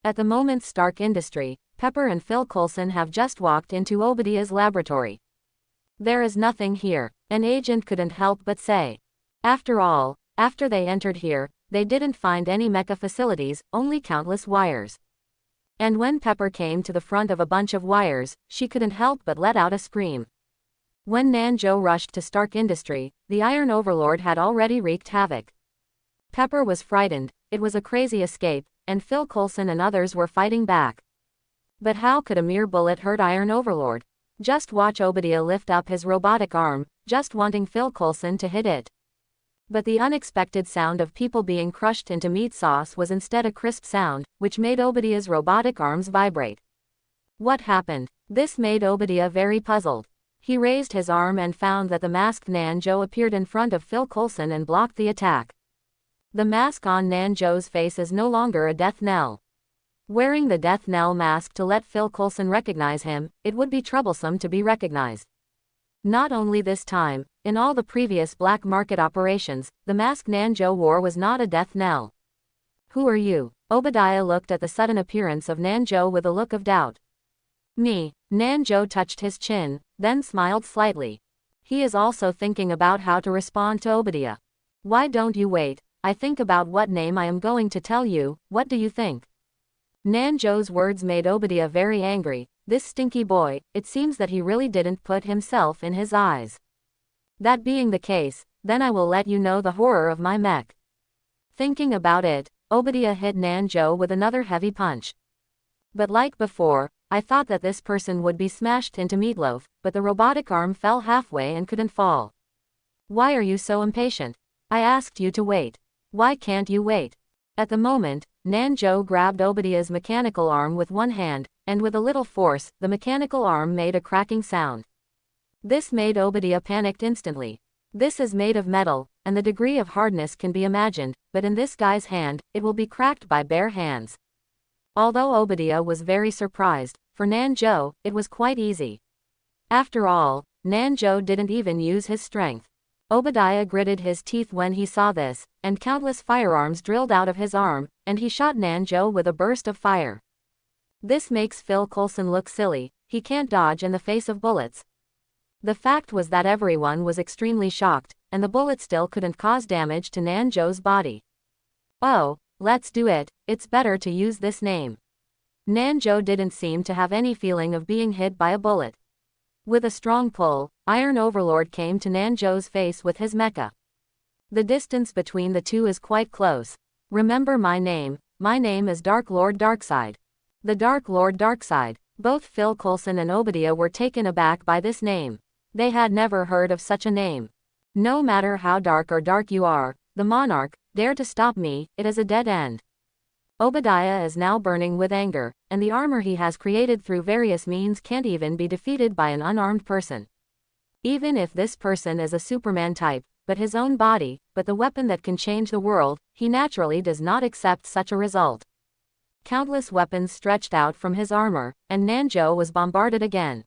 At the moment Stark Industry, Pepper and Phil Coulson have just walked into Obadiah's laboratory. There is nothing here, an agent couldn't help but say. After all, after they entered here, they didn't find any mecha facilities, only countless wires. And when Pepper came to the front of a bunch of wires, she couldn't help but let out a scream. When Nanjo rushed to Stark Industry, the Iron Overlord had already wreaked havoc. Pepper was frightened, it was a crazy escape, and Phil Coulson and others were fighting back. But how could a mere bullet hurt Iron Overlord? Just watch Obadiah lift up his robotic arm, just wanting Phil Coulson to hit it. But the unexpected sound of people being crushed into meat sauce was instead a crisp sound, which made Obadiah's robotic arms vibrate. What happened? This made Obadiah very puzzled. He raised his arm and found that the masked Nanjo appeared in front of Phil Coulson and blocked the attack. The mask on Nanjo's face is no longer a death knell. Wearing the death knell mask to let Phil Coulson recognize him, it would be troublesome to be recognized. Not only this time, in all the previous black market operations, the mask Nanjo wore was not a death knell. Who are you? Obadiah looked at the sudden appearance of Nanjo with a look of doubt. Me. Nanjo touched his chin, then smiled slightly. He is also thinking about how to respond to Obadiah. Why don't you wait? I think about what name I am going to tell you. What do you think? Nanjo's words made Obadiah very angry. This stinky boy, it seems that he really didn't put himself in his eyes. That being the case, then I will let you know the horror of my mech. Thinking about it, Obadiah hit Nanjo with another heavy punch. But like before, I thought that this person would be smashed into meatloaf, but the robotic arm fell halfway and couldn't fall. Why are you so impatient? I asked you to wait. Why can't you wait? At the moment, Nanjo grabbed Obadiah's mechanical arm with one hand, and with a little force, the mechanical arm made a cracking sound. This made Obadiah panicked instantly. This is made of metal, and the degree of hardness can be imagined, but in this guy's hand, it will be cracked by bare hands. Although Obadiah was very surprised, for Nanjo, it was quite easy. After all, Nanjo didn't even use his strength. Obadiah gritted his teeth when he saw this, and countless firearms drilled out of his arm, and he shot Nanjo with a burst of fire. This makes Phil Coulson look silly. He can't dodge in the face of bullets. The fact was that everyone was extremely shocked, and the bullet still couldn't cause damage to Nanjo's body. Oh, let's do it, it's better to use this name. Nanjo didn't seem to have any feeling of being hit by a bullet. With a strong pull, Iron Overlord came to Nanjo's face with his mecha. The distance between the two is quite close. Remember my name is Dark Lord Darkseid. The Dark Lord Darkseid. Both Phil Coulson and Obadiah were taken aback by this name. They had never heard of such a name. No matter how dark or dark you are, the monarch, dare to stop me, it is a dead end. Obadiah is now burning with anger, and the armor he has created through various means can't even be defeated by an unarmed person. Even if this person is a Superman type, but his own body, but the weapon that can change the world, he naturally does not accept such a result. Countless weapons stretched out from his armor, and Nanjo was bombarded again.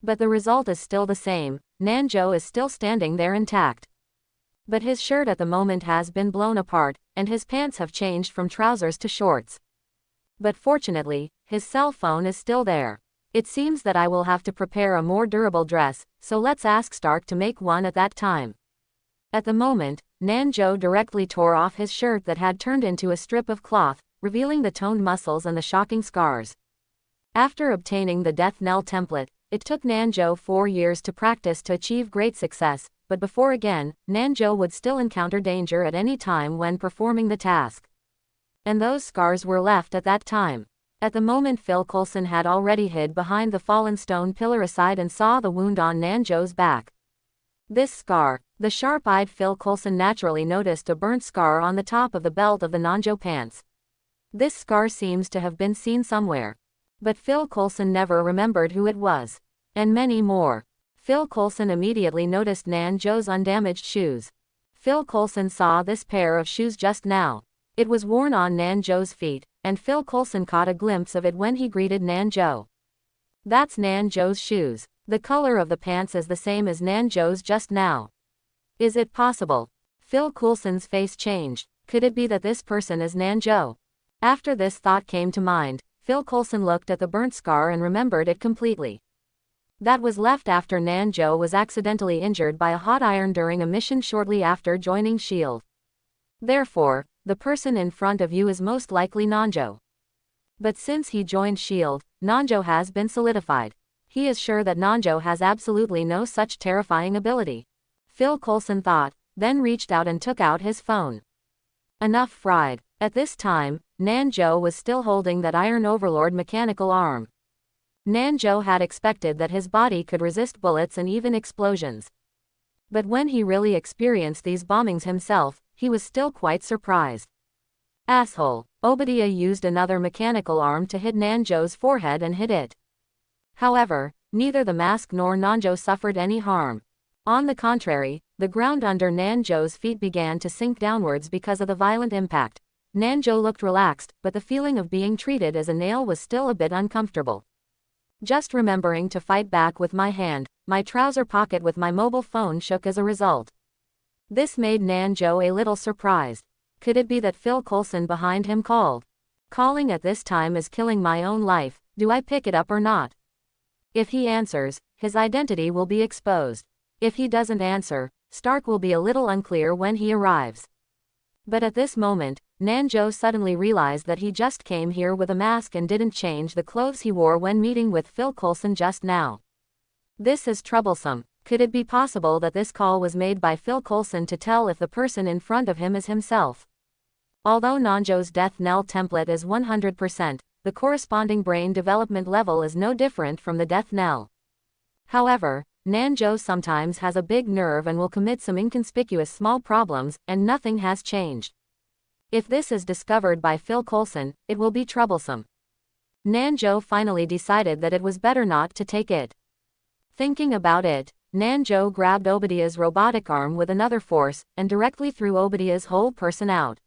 But the result is still the same. Nanjo is still standing there intact. But his shirt at the moment has been blown apart, and his pants have changed from trousers to shorts. But fortunately, his cell phone is still there. It seems that I will have to prepare a more durable dress, so let's ask Stark to make one at that time. At the moment, Nanjo directly tore off his shirt that had turned into a strip of cloth, revealing the toned muscles and the shocking scars. After obtaining the Death Knell template, it took Nanjo 4 years to practice to achieve great success, but before again, Nanjo would still encounter danger at any time when performing the task. And those scars were left at that time. At the moment Phil Coulson had already hid behind the fallen stone pillar aside and saw the wound on Nanjo's back. This scar, the sharp-eyed Phil Coulson naturally noticed a burnt scar on the top of the belt of the Nanjo pants. This scar seems to have been seen somewhere. But Phil Coulson never remembered who it was. And many more. Phil Coulson immediately noticed Nanjo's undamaged shoes. Phil Coulson saw this pair of shoes just now. It was worn on Nanjo's feet, and Phil Coulson caught a glimpse of it when he greeted Nanjo. That's Nanjo's shoes. The color of the pants is the same as Nanjo's just now. Is it possible? Phil Coulson's face changed. Could it be that this person is Nanjo? After this thought came to mind, Phil Coulson looked at the burnt scar and remembered it completely. That was left after Nanjo was accidentally injured by a hot iron during a mission shortly after joining S.H.I.E.L.D. Therefore, the person in front of you is most likely Nanjo. But since he joined S.H.I.E.L.D., Nanjo has been solidified. He is sure that Nanjo has absolutely no such terrifying ability. Phil Coulson thought, then reached out and took out his phone. Enough fried. At this time, Nanjo was still holding that Iron Overlord mechanical arm. Nanjo had expected that his body could resist bullets and even explosions. But when he really experienced these bombings himself, he was still quite surprised. Asshole. Obadiah used another mechanical arm to hit Nanjo's forehead and hit it. However, neither the mask nor Nanjo suffered any harm. On the contrary, the ground under Nanjo's feet began to sink downwards because of the violent impact. Nanjo looked relaxed, but the feeling of being treated as a nail was still a bit uncomfortable. Just remembering to fight back with my hand, my trouser pocket with my mobile phone shook as a result. This made Nanjo a little surprised. Could it be that Phil Coulson behind him called? Calling at this time is killing my own life, do I pick it up or not? If he answers, his identity will be exposed. If he doesn't answer, Stark will be a little unclear when he arrives. But at this moment, Nanjo suddenly realized that he just came here with a mask and didn't change the clothes he wore when meeting with Phil Coulson just now. This is troublesome. Could it be possible that this call was made by Phil Coulson to tell if the person in front of him is himself? Although Nanjo's death knell template is 100%, the corresponding brain development level is no different from the death knell. However, Nanjo sometimes has a big nerve and will commit some inconspicuous small problems, and nothing has changed. If this is discovered by Phil Coulson, it will be troublesome. Nanjo finally decided that it was better not to take it. Thinking about it, Nanjo grabbed Obadiah's robotic arm with another force, and directly threw Obadiah's whole person out.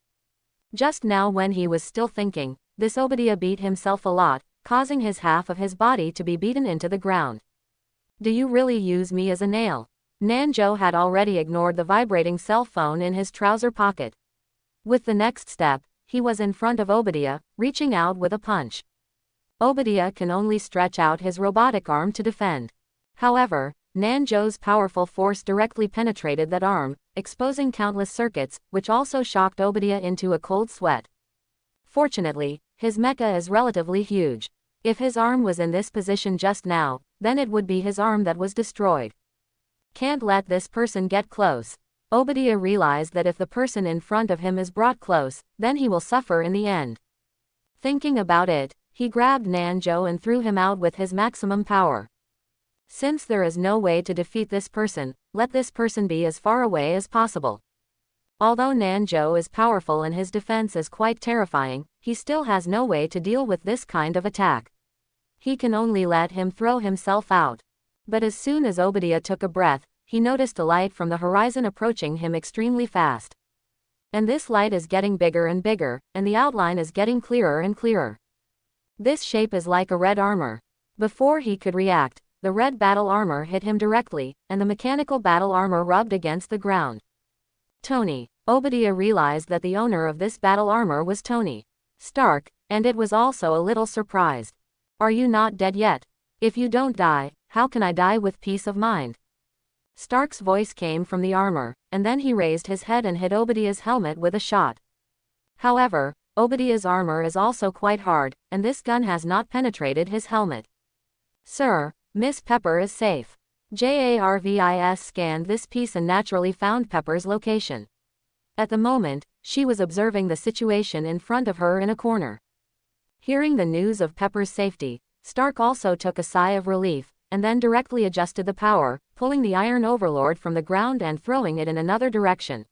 Just now when he was still thinking, this Obadiah beat himself a lot, causing his half of his body to be beaten into the ground. Do you really use me as a nail? Nanjo had already ignored the vibrating cell phone in his trouser pocket. With the next step, he was in front of Obadiah, reaching out with a punch. Obadiah can only stretch out his robotic arm to defend. However, Nanjo's powerful force directly penetrated that arm, exposing countless circuits, which also shocked Obadiah into a cold sweat. Fortunately, his mecha is relatively huge. If his arm was in this position just now, then it would be his arm that was destroyed. Can't let this person get close. Obadiah realized that if the person in front of him is brought close, then he will suffer in the end. Thinking about it, he grabbed Nanjo and threw him out with his maximum power. Since there is no way to defeat this person, let this person be as far away as possible. Although Nanjo is powerful and his defense is quite terrifying, he still has no way to deal with this kind of attack. He can only let him throw himself out. But as soon as Obadiah took a breath, he noticed a light from the horizon approaching him extremely fast. And this light is getting bigger and bigger, and the outline is getting clearer and clearer. This shape is like a red armor. Before he could react, the red battle armor hit him directly, and the mechanical battle armor rubbed against the ground. Tony. Obadiah realized that the owner of this battle armor was Tony Stark, and it was also a little surprised. Are you not dead yet? If you don't die, how can I die with peace of mind? Stark's voice came from the armor, and then he raised his head and hit Obadiah's helmet with a shot. However, Obadiah's armor is also quite hard, and this gun has not penetrated his helmet. Sir, Miss Pepper is safe. Jarvis scanned this piece and naturally found Pepper's location. At the moment, she was observing the situation in front of her in a corner. Hearing the news of Pepper's safety, Stark also took a sigh of relief, and then directly adjusted the power, pulling the Iron Overlord from the ground and throwing it in another direction.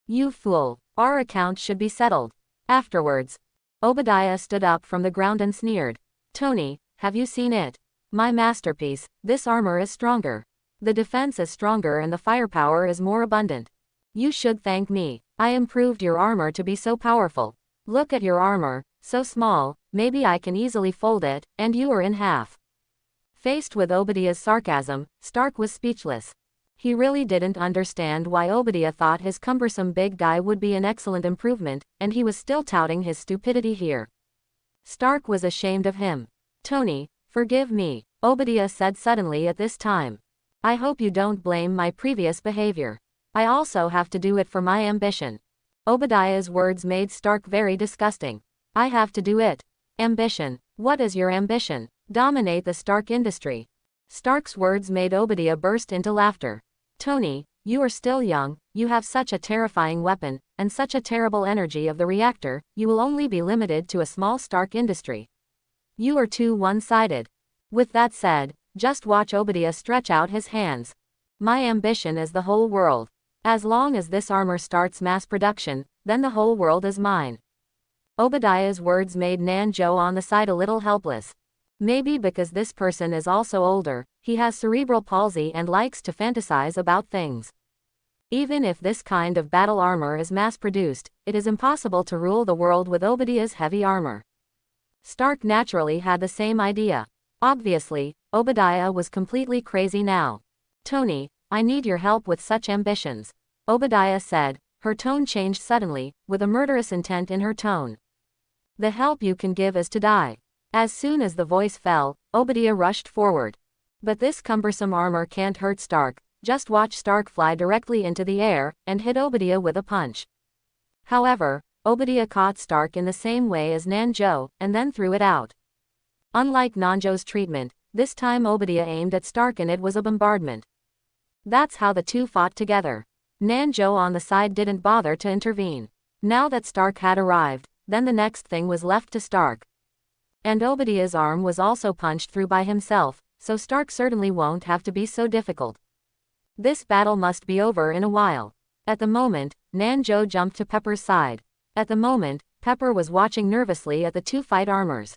You fool, our account should be settled. Afterwards, Obadiah stood up from the ground and sneered. Tony, have you seen it? My masterpiece, this armor is stronger. The defense is stronger and the firepower is more abundant. You should thank me. I improved your armor to be so powerful. Look at your armor, so small, maybe I can easily fold it, and you are in half. Faced with Obadiah's sarcasm, Stark was speechless. He really didn't understand why Obadiah thought his cumbersome big guy would be an excellent improvement, and he was still touting his stupidity here. Stark was ashamed of him. Tony, forgive me, Obadiah said suddenly at this time. I hope you don't blame my previous behavior. I also have to do it for my ambition. Obadiah's words made Stark very disgusting. I have to do it. Ambition. What is your ambition? Dominate the Stark industry. Stark's words made Obadiah burst into laughter. Tony, you are still young, you have such a terrifying weapon, and such a terrible energy of the reactor, you will only be limited to a small Stark industry. You are too one-sided. With that said, just watch Obadiah stretch out his hands. My ambition is the whole world. As long as this armor starts mass production, then the whole world is mine. Obadiah's words made Nanjo on the side a little helpless. Maybe because this person is also older, he has cerebral palsy and likes to fantasize about things. Even if this kind of battle armor is mass-produced, it is impossible to rule the world with Obadiah's heavy armor. Stark naturally had the same idea. Obviously, Obadiah was completely crazy now. Tony, I need your help with such ambitions. Obadiah said, Her tone changed suddenly, with a murderous intent in her tone. The help you can give is to die. As soon as the voice fell, Obadiah rushed forward. But this cumbersome armor can't hurt Stark. Just watch Stark fly directly into the air, and hit Obadiah with a punch. However, Obadiah caught Stark in the same way as Nanjo, and then threw it out. Unlike Nanjo's treatment, this time Obadiah aimed at Stark and it was a bombardment. That's how the two fought together. Nanjo on the side didn't bother to intervene. Now that Stark had arrived, then the next thing was left to Stark. And Obadiah's arm was also punched through by himself, so Stark certainly won't have to be so difficult. This battle must be over in a while. At the moment, Nanjo jumped to Pepper's side. At the moment, Pepper was watching nervously at the two fight armors.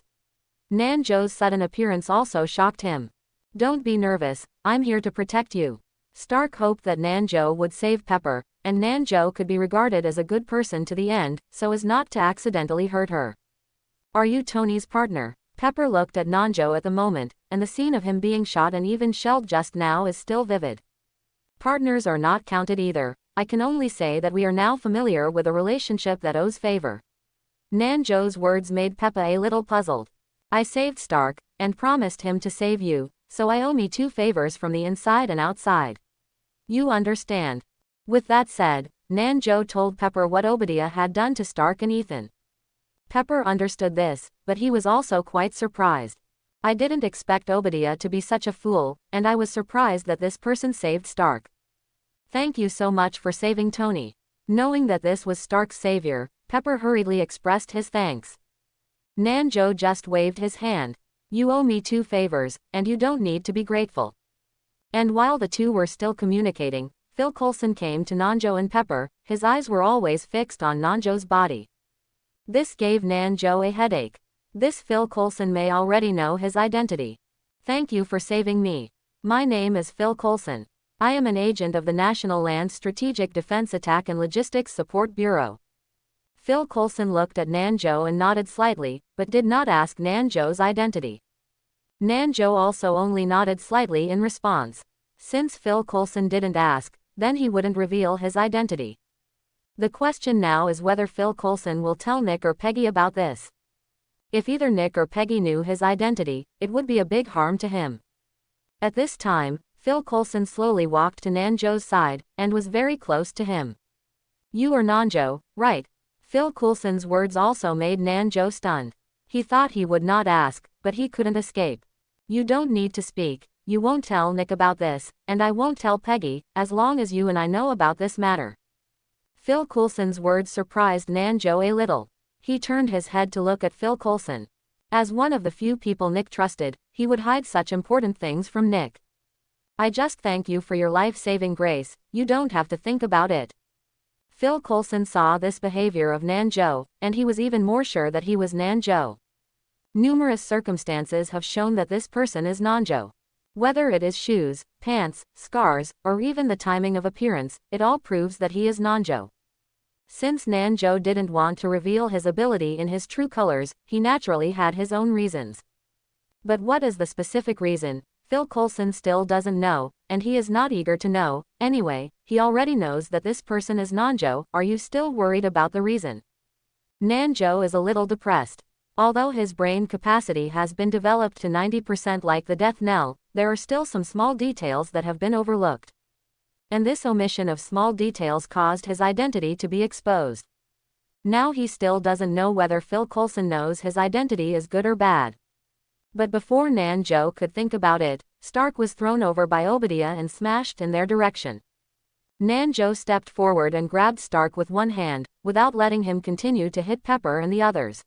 Nanjo's sudden appearance also shocked him. Don't be nervous, I'm here to protect you. Stark hoped that Nanjo would save Pepper, and Nanjo could be regarded as a good person to the end, so as not to accidentally hurt her. Are you Tony's partner? Pepper looked at Nanjo at the moment, and the scene of him being shot and even shelled just now is still vivid. Partners are not counted either. I can only say that we are now familiar with a relationship that owes favor. Nanjo's words made Peppa a little puzzled. I saved Stark, and promised him to save you, so I owe me two favors from the inside and outside. You understand. With that said, Nanjo told Pepper what Obadiah had done to Stark and Ethan. Pepper understood this, but he was also quite surprised. I didn't expect Obadiah to be such a fool, and I was surprised that this person saved Stark. Thank you so much for saving Tony. Knowing that this was Stark's savior, Pepper hurriedly expressed his thanks. Nanjo just waved his hand. You owe me two favors, and you don't need to be grateful. And while the two were still communicating, Phil Coulson came to Nanjo and Pepper. His eyes were always fixed on Nanjo's body. This gave Nanjo a headache. This Phil Coulson may already know his identity. Thank you for saving me. My name is Phil Coulson. I am an agent of the National Land Strategic Defense Attack and Logistics Support Bureau. Phil Coulson looked at Nanjo and nodded slightly, but did not ask Nanjo's identity. Nanjo also only nodded slightly in response. Since Phil Coulson didn't ask, then he wouldn't reveal his identity. The question now is whether Phil Coulson will tell Nick or Peggy about this. If either Nick or Peggy knew his identity, it would be a big harm to him. At this time, Phil Coulson slowly walked to Nanjo's side, and was very close to him. You are Nanjo, right? Phil Coulson's words also made Nanjo stunned. He thought he would not ask, but he couldn't escape. You don't need to speak, you won't tell Nick about this, and I won't tell Peggy, as long as you and I know about this matter. Phil Coulson's words surprised Nanjo a little. He turned his head to look at Phil Coulson. As one of the few people Nick trusted, he would hide such important things from Nick. I just thank you for your life-saving grace, you don't have to think about it. Phil Coulson saw this behavior of Nanjo, and he was even more sure that he was Nanjo. Numerous circumstances have shown that this person is Nanjo. Whether it is shoes, pants, scars, or even the timing of appearance, it all proves that he is Nanjo. Since Nanjo didn't want to reveal his ability in his true colors, he naturally had his own reasons. But what is the specific reason, Phil Coulson still doesn't know, and he is not eager to know. Anyway, he already knows that this person is Nanjo. Are you still worried about the reason? Nanjo is a little depressed. Although his brain capacity has been developed to 90% like the death knell, there are still some small details that have been overlooked. And this omission of small details caused his identity to be exposed. Now he still doesn't know whether Phil Coulson knows his identity is good or bad. But before Nanjo could think about it, Stark was thrown over by Obadiah and smashed in their direction. Nanjo stepped forward and grabbed Stark with one hand, without letting him continue to hit Pepper and the others.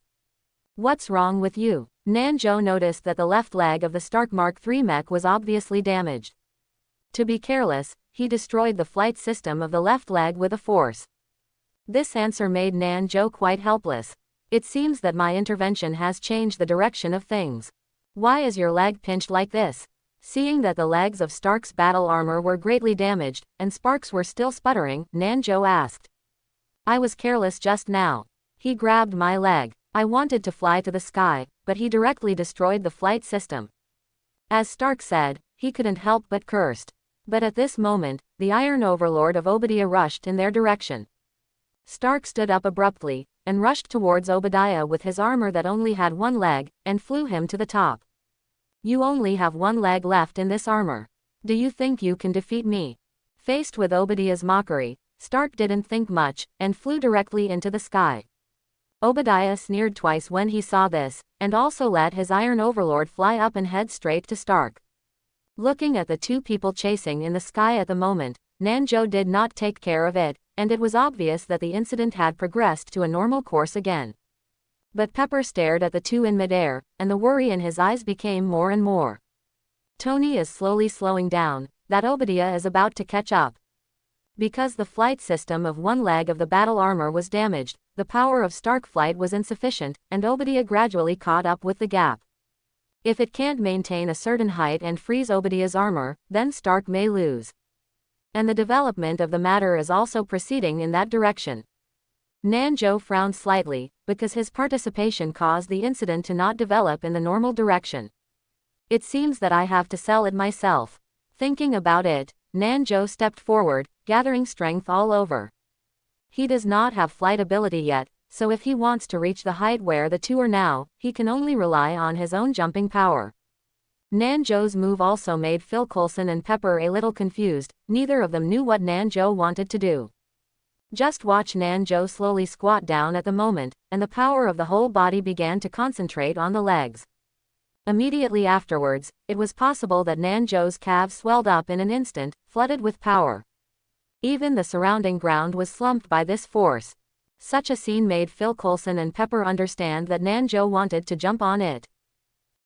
What's wrong with you? Nanjo noticed that the left leg of the Stark Mark III mech was obviously damaged. To be careless, he destroyed the flight system of the left leg with a force. This answer made Nanjo quite helpless. It seems that my intervention has changed the direction of things. Why is your leg pinched like this? Seeing that the legs of Stark's battle armor were greatly damaged, and sparks were still sputtering, Nanjo asked. I was careless just now. He grabbed my leg. I wanted to fly to the sky, but he directly destroyed the flight system. As Stark said, he couldn't help but cursed. But at this moment, the Iron Overlord of Obadiah rushed in their direction. Stark stood up abruptly, and rushed towards Obadiah with his armor that only had one leg, and flew him to the top. You only have one leg left in this armor. Do you think you can defeat me? Faced with Obadiah's mockery, Stark didn't think much, and flew directly into the sky. Obadiah sneered twice when he saw this, and also let his Iron Overlord fly up and head straight to Stark. Looking at the two people chasing in the sky at the moment, Nanjo did not take care of it, and it was obvious that the incident had progressed to a normal course again. But Pepper stared at the two in midair, and the worry in his eyes became more and more. Tony is slowly slowing down, that Obadiah is about to catch up. Because the flight system of one leg of the battle armor was damaged, the power of Stark flight was insufficient, and Obadiah gradually caught up with the gap. If it can't maintain a certain height and freeze Obadiah's armor, then Stark may lose. And the development of the matter is also proceeding in that direction. Nanjo frowned slightly, because his participation caused the incident to not develop in the normal direction. It seems that I have to sell it myself. Thinking about it, Nanjo stepped forward, gathering strength all over. He does not have flight ability yet, so if he wants to reach the height where the two are now, he can only rely on his own jumping power. Nanjo's move also made Phil Coulson and Pepper a little confused. Neither of them knew what Nanjo wanted to do. Just watch Nanjo slowly squat down at the moment, and the power of the whole body began to concentrate on the legs. Immediately afterwards, it was possible that Nanjo's calves swelled up in an instant, flooded with power. Even the surrounding ground was slumped by this force. Such a scene made Phil Coulson and Pepper understand that Nanjo wanted to jump on it.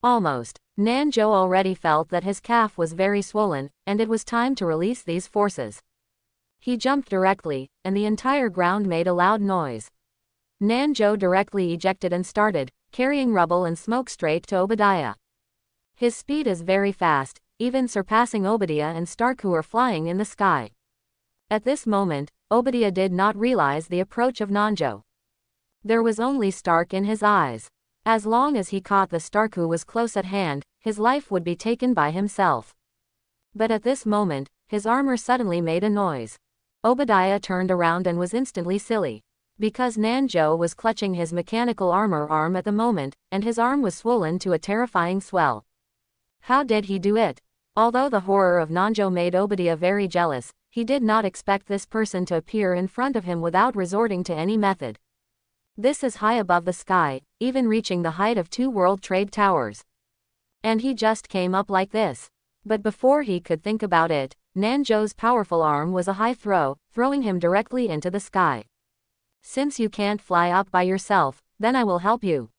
Almost. Nanjo already felt that his calf was very swollen, and it was time to release these forces. He jumped directly, and the entire ground made a loud noise. Nanjo directly ejected and started, carrying rubble and smoke straight to Obadiah. His speed is very fast, even surpassing Obadiah and Stark who are flying in the sky. At this moment, Obadiah did not realize the approach of Nanjo. There was only Stark in his eyes. As long as he caught the Stark who was close at hand, his life would be taken by himself. But at this moment, his armor suddenly made a noise. Obadiah turned around and was instantly silly. Because Nanjo was clutching his mechanical armor arm at the moment, and his arm was swollen to a terrifying swell. How did he do it? Although the horror of Nanjo made Obadiah very jealous, he did not expect this person to appear in front of him without resorting to any method. This is high above the sky, even reaching the height of 2 World Trade Towers. And he just came up like this. But before he could think about it, Nanjo's powerful arm was a high throw, throwing him directly into the sky. Since you can't fly up by yourself, then I will help you.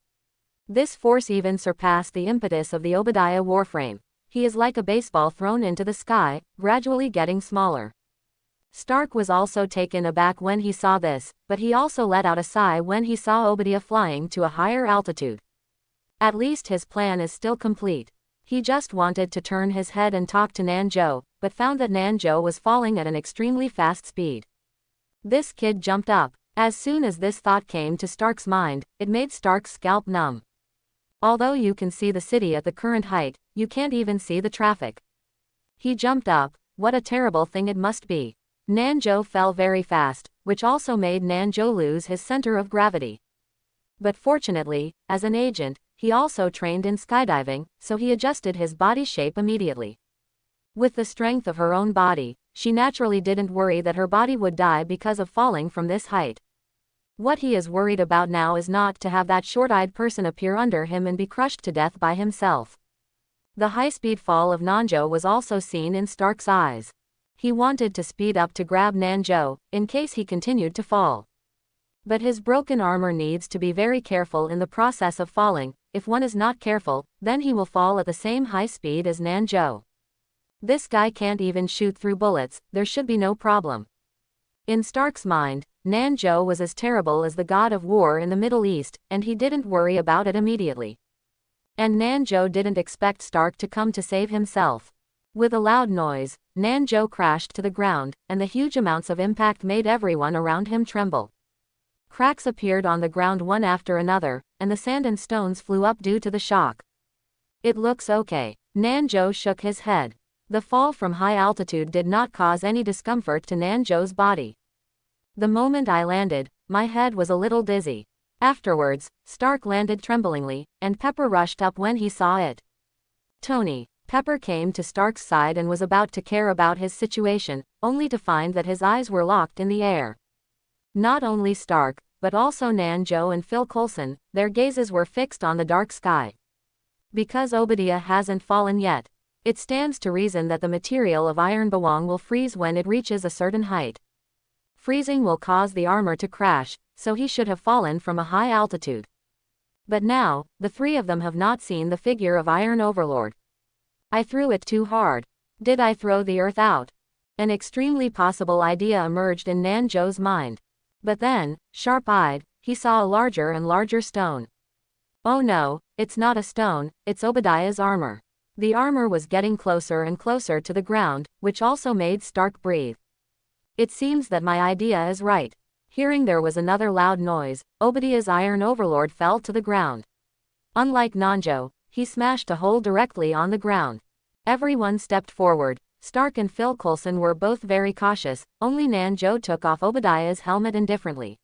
This force even surpassed the impetus of the Obadiah warframe. He is like a baseball thrown into the sky, gradually getting smaller. Stark was also taken aback when he saw this, but he also let out a sigh when he saw Obadiah flying to a higher altitude. At least his plan is still complete. He just wanted to turn his head and talk to Nanjo, but found that Nanjo was falling at an extremely fast speed. This kid jumped up. As soon as this thought came to Stark's mind, it made Stark's scalp numb. Although you can see the city at the current height, you can't even see the traffic. He jumped up. What a terrible thing it must be. Nanjo fell very fast, which also made Nanjo lose his center of gravity. But fortunately, as an agent, he also trained in skydiving, so he adjusted his body shape immediately. With the strength of her own body, she naturally didn't worry that her body would die because of falling from this height. What he is worried about now is not to have that short-eyed person appear under him and be crushed to death by himself. The high-speed fall of Nanjo was also seen in Stark's eyes. He wanted to speed up to grab Nanjo, in case he continued to fall. But his broken armor needs to be very careful in the process of falling. If one is not careful, then he will fall at the same high speed as Nanjo. This guy can't even shoot through bullets, there should be no problem. In Stark's mind, Nanjo was as terrible as the god of war in the Middle East, and he didn't worry about it immediately. And Nanjo didn't expect Stark to come to save himself. With a loud noise, Nanjo crashed to the ground, and the huge amounts of impact made everyone around him tremble. Cracks appeared on the ground one after another, and the sand and stones flew up due to the shock. It looks okay. Nanjo shook his head. The fall from high altitude did not cause any discomfort to Nanjo's body. The moment I landed, my head was a little dizzy. Afterwards, Stark landed tremblingly, and Pepper rushed up when he saw it. Tony. Pepper came to Stark's side and was about to care about his situation, only to find that his eyes were locked in the air. Not only Stark, but also Nanjo and Phil Coulson, their gazes were fixed on the dark sky. Because Obadiah hasn't fallen yet, it stands to reason that the material of Iron Bawang will freeze when it reaches a certain height. Freezing will cause the armor to crash, so he should have fallen from a high altitude. But now, the three of them have not seen the figure of Iron Overlord. I threw it too hard. Did I throw the earth out? An extremely possible idea emerged in Nanjo's mind. But then, sharp-eyed, he saw a larger and larger stone. Oh no, it's not a stone, it's Obadiah's armor. The armor was getting closer and closer to the ground, which also made Stark breathe. It seems that my idea is right. Hearing there was another loud noise, Obadiah's Iron Overlord fell to the ground. Unlike Nanjo, he smashed a hole directly on the ground. Everyone stepped forward. Stark and Phil Coulson were both very cautious, only Nanjo took off Obadiah's helmet indifferently.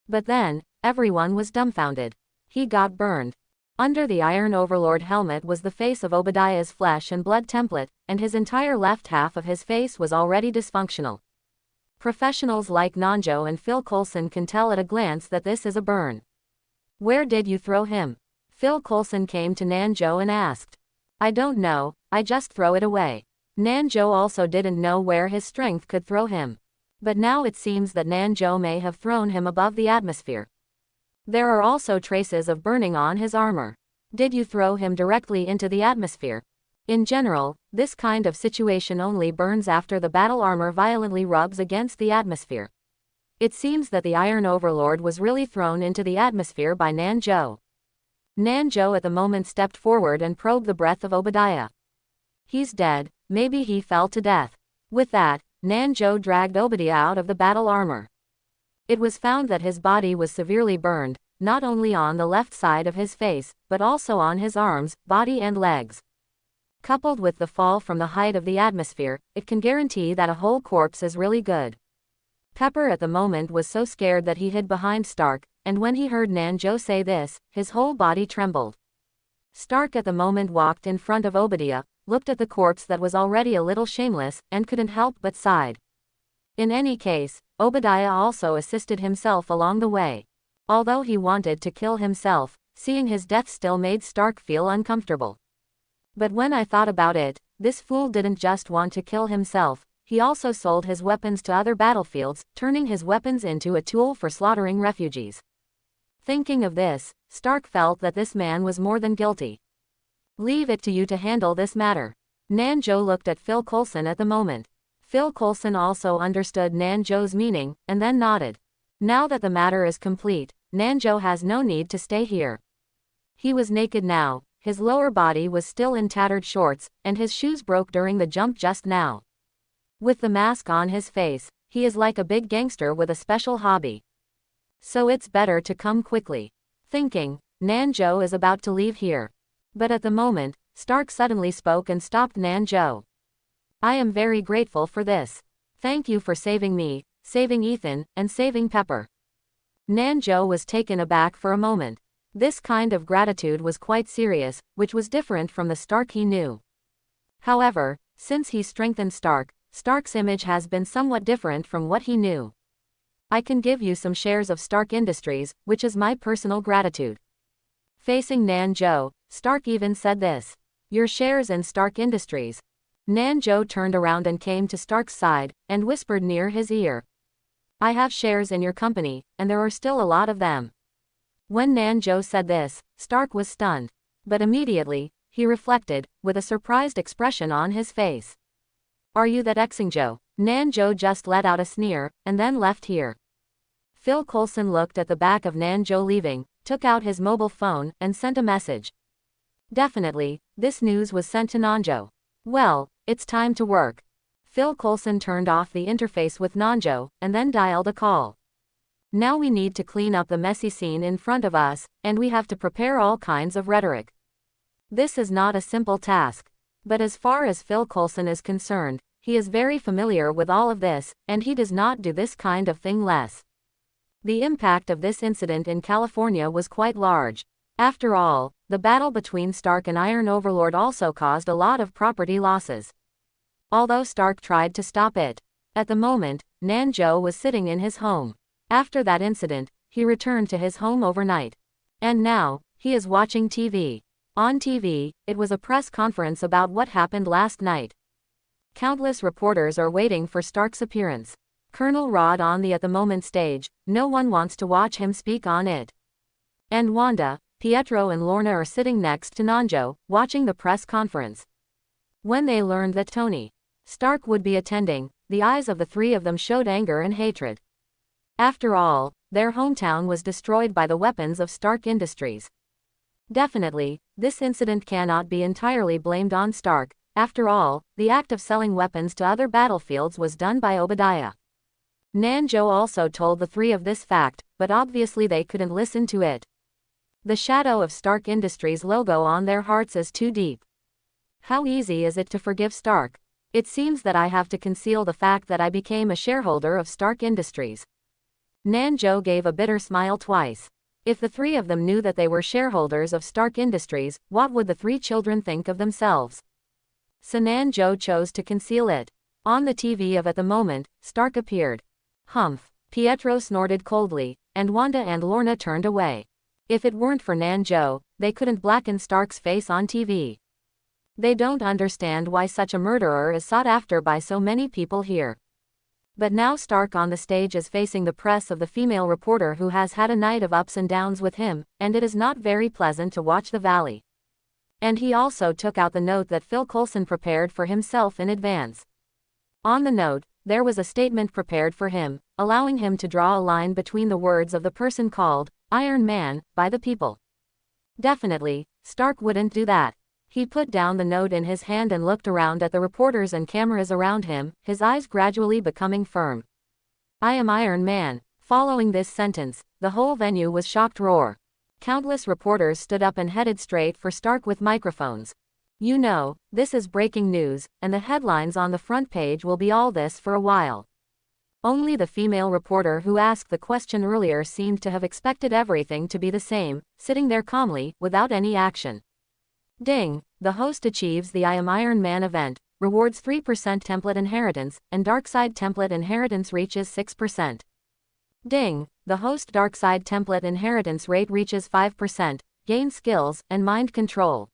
But then, everyone was dumbfounded. He got burned. Under the Iron Overlord helmet was the face of Obadiah's flesh and blood template, and his entire left half of his face was already dysfunctional. Professionals like Nanjo and Phil Coulson can tell at a glance that this is a burn. Where did you throw him? Phil Coulson came to Nanjo and asked. I don't know, I just throw it away. Nanjo also didn't know where his strength could throw him. But now it seems that Nanjo may have thrown him above the atmosphere. There are also traces of burning on his armor. Did you throw him directly into the atmosphere? In general, this kind of situation only burns after the battle armor violently rubs against the atmosphere. It seems that the Iron Overlord was really thrown into the atmosphere by Nanjo. Nanjo at the moment stepped forward and probed the breath of Obadiah. He's dead, maybe he fell to death. With that, Nanjo dragged Obadiah out of the battle armor. It was found that his body was severely burned, not only on the left side of his face, but also on his arms, body and legs. Coupled with the fall from the height of the atmosphere, it can guarantee that a whole corpse is really good. Pepper at the moment was so scared that he hid behind Stark, and when he heard Nanjo say this, his whole body trembled. Stark at the moment walked in front of Obadiah, looked at the corpse that was already a little shameless, and couldn't help but sighed. In any case, Obadiah also assisted himself along the way. Although he wanted to kill himself, seeing his death still made Stark feel uncomfortable. But when I thought about it, this fool didn't just want to kill himself, he also sold his weapons to other battlefields, turning his weapons into a tool for slaughtering refugees. Thinking of this, Stark felt that this man was more than guilty. Leave it to you to handle this matter. Nanjo looked at Phil Coulson at the moment. Phil Coulson also understood Nanjo's meaning, and then nodded. Now that the matter is complete, Nanjo has no need to stay here. He was naked now, his lower body was still in tattered shorts, and his shoes broke during the jump just now. With the mask on his face, he is like a big gangster with a special hobby. So it's better to come quickly. Thinking, Nanjo is about to leave here. But at the moment, Stark suddenly spoke and stopped Nanjo. I am very grateful for this. Thank you for saving me, saving Ethan, and saving Pepper. Nanjo was taken aback for a moment. This kind of gratitude was quite serious, which was different from the Stark he knew. However, since he strengthened Stark, Stark's image has been somewhat different from what he knew. I can give you some shares of Stark Industries, which is my personal gratitude. Facing Nanjo, Stark even said this. Your shares in Stark Industries. Nanjo turned around and came to Stark's side, and whispered near his ear. I have shares in your company, and there are still a lot of them. When Nanjo said this, Stark was stunned. But immediately, he reflected, with a surprised expression on his face. Are you that Exingjo? Nanjo just let out a sneer, and then left here. Phil Coulson looked at the back of Nanjo leaving, took out his mobile phone, and sent a message. Definitely, this news was sent to Nanjo. Well, it's time to work. Phil Coulson turned off the interface with Nanjo, and then dialed a call. Now we need to clean up the messy scene in front of us, and we have to prepare all kinds of rhetoric. This is not a simple task. But as far as Phil Coulson is concerned, He is very familiar with all of this, and he does not do this kind of thing less. The impact of this incident in California was quite large. After all, the battle between Stark and Iron Overlord also caused a lot of property losses. Although Stark tried to stop it. At the moment, Nanjo was sitting in his home. After that incident, he returned to his home overnight. And now, he is watching TV. On TV, it was a press conference about what happened last night. Countless reporters are waiting for Stark's appearance. Colonel Rod on the at the moment stage, no one wants to watch him speak on it. And Wanda, Pietro and Lorna are sitting next to Nanjo, watching the press conference. When they learned that Tony Stark would be attending, the eyes of the three of them showed anger and hatred. After all, their hometown was destroyed by the weapons of Stark Industries. Definitely, this incident cannot be entirely blamed on Stark. After all, the act of selling weapons to other battlefields was done by Obadiah. Nanjo also told the three of this fact, but obviously they couldn't listen to it. The shadow of Stark Industries logo on their hearts is too deep. How easy is it to forgive Stark? It seems that I have to conceal the fact that I became a shareholder of Stark Industries. Nanjo gave a bitter smile twice. If the three of them knew that they were shareholders of Stark Industries, what would the three children think of themselves? So Nanjo chose to conceal it. On the TV of at the moment, Stark appeared. Humph. Pietro snorted coldly, and Wanda and Lorna turned away. If it weren't for Nanjo, they couldn't blacken Stark's face on TV. They don't understand why such a murderer is sought after by so many people here. But now Stark on the stage is facing the press of the female reporter who has had a night of ups and downs with him, and it is not very pleasant to watch the valley. And he also took out the note that Phil Coulson prepared for himself in advance. On the note, there was a statement prepared for him, allowing him to draw a line between the words of the person called Iron Man by the people. Definitely, Stark wouldn't do that. He put down the note in his hand and looked around at the reporters and cameras around him, his eyes gradually becoming firm. I am Iron Man. Following this sentence, the whole venue was shocked roar. Countless reporters stood up and headed straight for Stark with microphones. You know, this is breaking news, and the headlines on the front page will be all this for a while. Only the female reporter who asked the question earlier seemed to have expected everything to be the same, sitting there calmly, without any action. Ding! The host achieves the I Am Iron Man event, rewards 3% template inheritance, and Darkseid template inheritance reaches 6%. Ding! The host Darkseid template inheritance rate reaches 5%, gain skills, and mind control.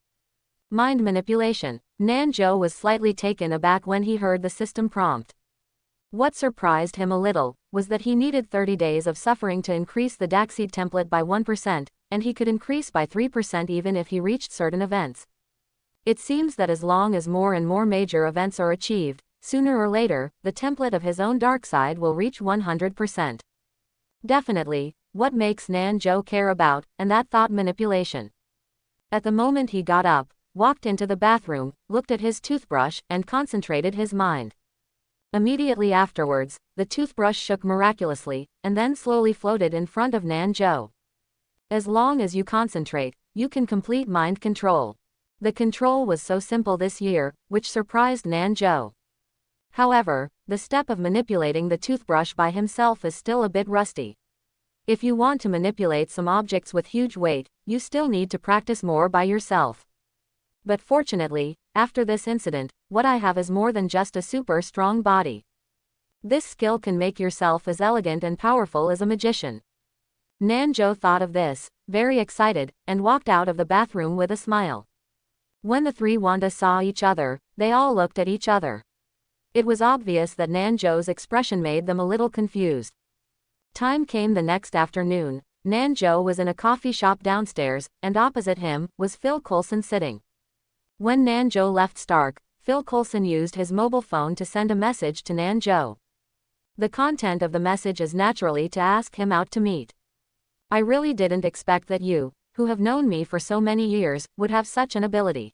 Mind manipulation. Nanjo was slightly taken aback when he heard the system prompt. What surprised him a little was that he needed 30 days of suffering to increase the Darkseid template by 1%, and he could increase by 3% even if he reached certain events. It seems that as long as more and more major events are achieved, sooner or later, the template of his own Darkseid will reach 100%. Definitely, what makes Nanjo care about, and that thought manipulation. At the moment he got up, walked into the bathroom, looked at his toothbrush, and concentrated his mind. Immediately afterwards, the toothbrush shook miraculously, and then slowly floated in front of Nanjo. As long as you concentrate, you can complete mind control. The control was so simple this year, which surprised Nanjo. However, the step of manipulating the toothbrush by himself is still a bit rusty. If you want to manipulate some objects with huge weight, you still need to practice more by yourself. But fortunately, after this incident, what I have is more than just a super strong body. This skill can make yourself as elegant and powerful as a magician. Nanjo thought of this, very excited, and walked out of the bathroom with a smile. When the three Wanda saw each other, they all looked at each other. It was obvious that Nanjo's expression made them a little confused. Time came the next afternoon. Nanjo was in a coffee shop downstairs, and opposite him was Phil Coulson sitting. When Nanjo left Stark, Phil Coulson used his mobile phone to send a message to Nanjo. The content of the message is naturally to ask him out to meet. I really didn't expect that you, who have known me for so many years, would have such an ability.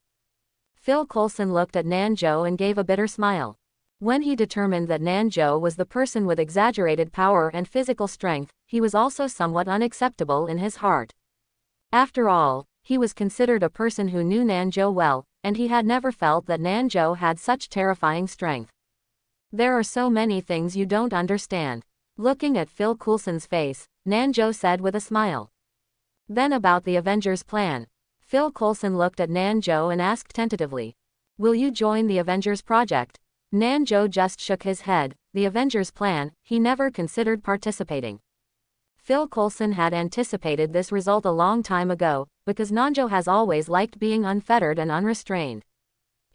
Phil Coulson looked at Nanjo and gave a bitter smile. When he determined that Nanjo was the person with exaggerated power and physical strength, he was also somewhat unacceptable in his heart. After all, he was considered a person who knew Nanjo well, and he had never felt that Nanjo had such terrifying strength. There are so many things you don't understand. Looking at Phil Coulson's face, Nanjo said with a smile. Then about the Avengers plan. Phil Coulson looked at Nanjo and asked tentatively. Will you join the Avengers project? Nanjo just shook his head. The Avengers plan, he never considered participating. Phil Coulson had anticipated this result a long time ago, because Nanjo has always liked being unfettered and unrestrained.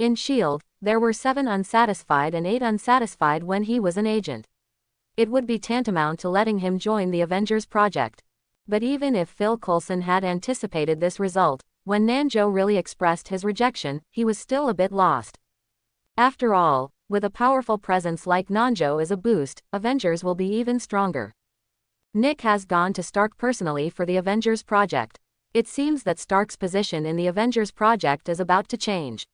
In S.H.I.E.L.D., there were 7 unsatisfied and 8 unsatisfied when he was an agent. It would be tantamount to letting him join the Avengers project. But even if Phil Coulson had anticipated this result, when Nanjo really expressed his rejection, he was still a bit lost. After all, with a powerful presence like Nanjo as a boost, Avengers will be even stronger. Nick has gone to Stark personally for the Avengers project. It seems that Stark's position in the Avengers project is about to change.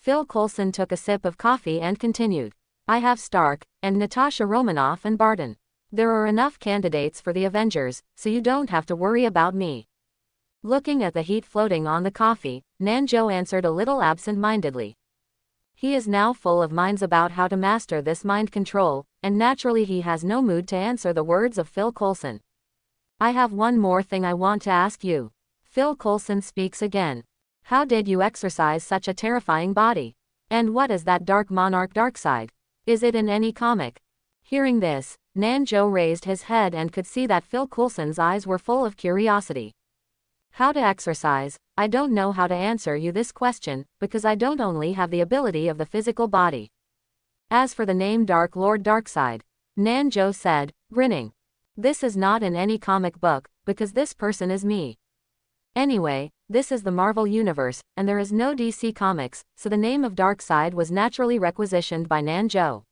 Phil Coulson took a sip of coffee and continued. I have Stark, and Natasha Romanoff and Barton. There are enough candidates for the Avengers, so you don't have to worry about me. Looking at the heat floating on the coffee, Nanjo answered a little absent-mindedly. He is now full of minds about how to master this mind control, and naturally he has no mood to answer the words of Phil Coulson. I have one more thing I want to ask you. Phil Coulson speaks again. How did you exercise such a terrifying body? And what is that dark monarch Darkseid? Is it in any comic? Hearing this, Nanjo raised his head and could see that Phil Coulson's eyes were full of curiosity. How to exercise? I don't know how to answer you this question, because I don't only have the ability of the physical body. As for the name Dark Lord Darkseid, Nanjo said, grinning. This is not in any comic book, because this person is me. Anyway, this is the Marvel Universe, and there is no DC Comics, so the name of Darkseid was naturally requisitioned by Nanjo.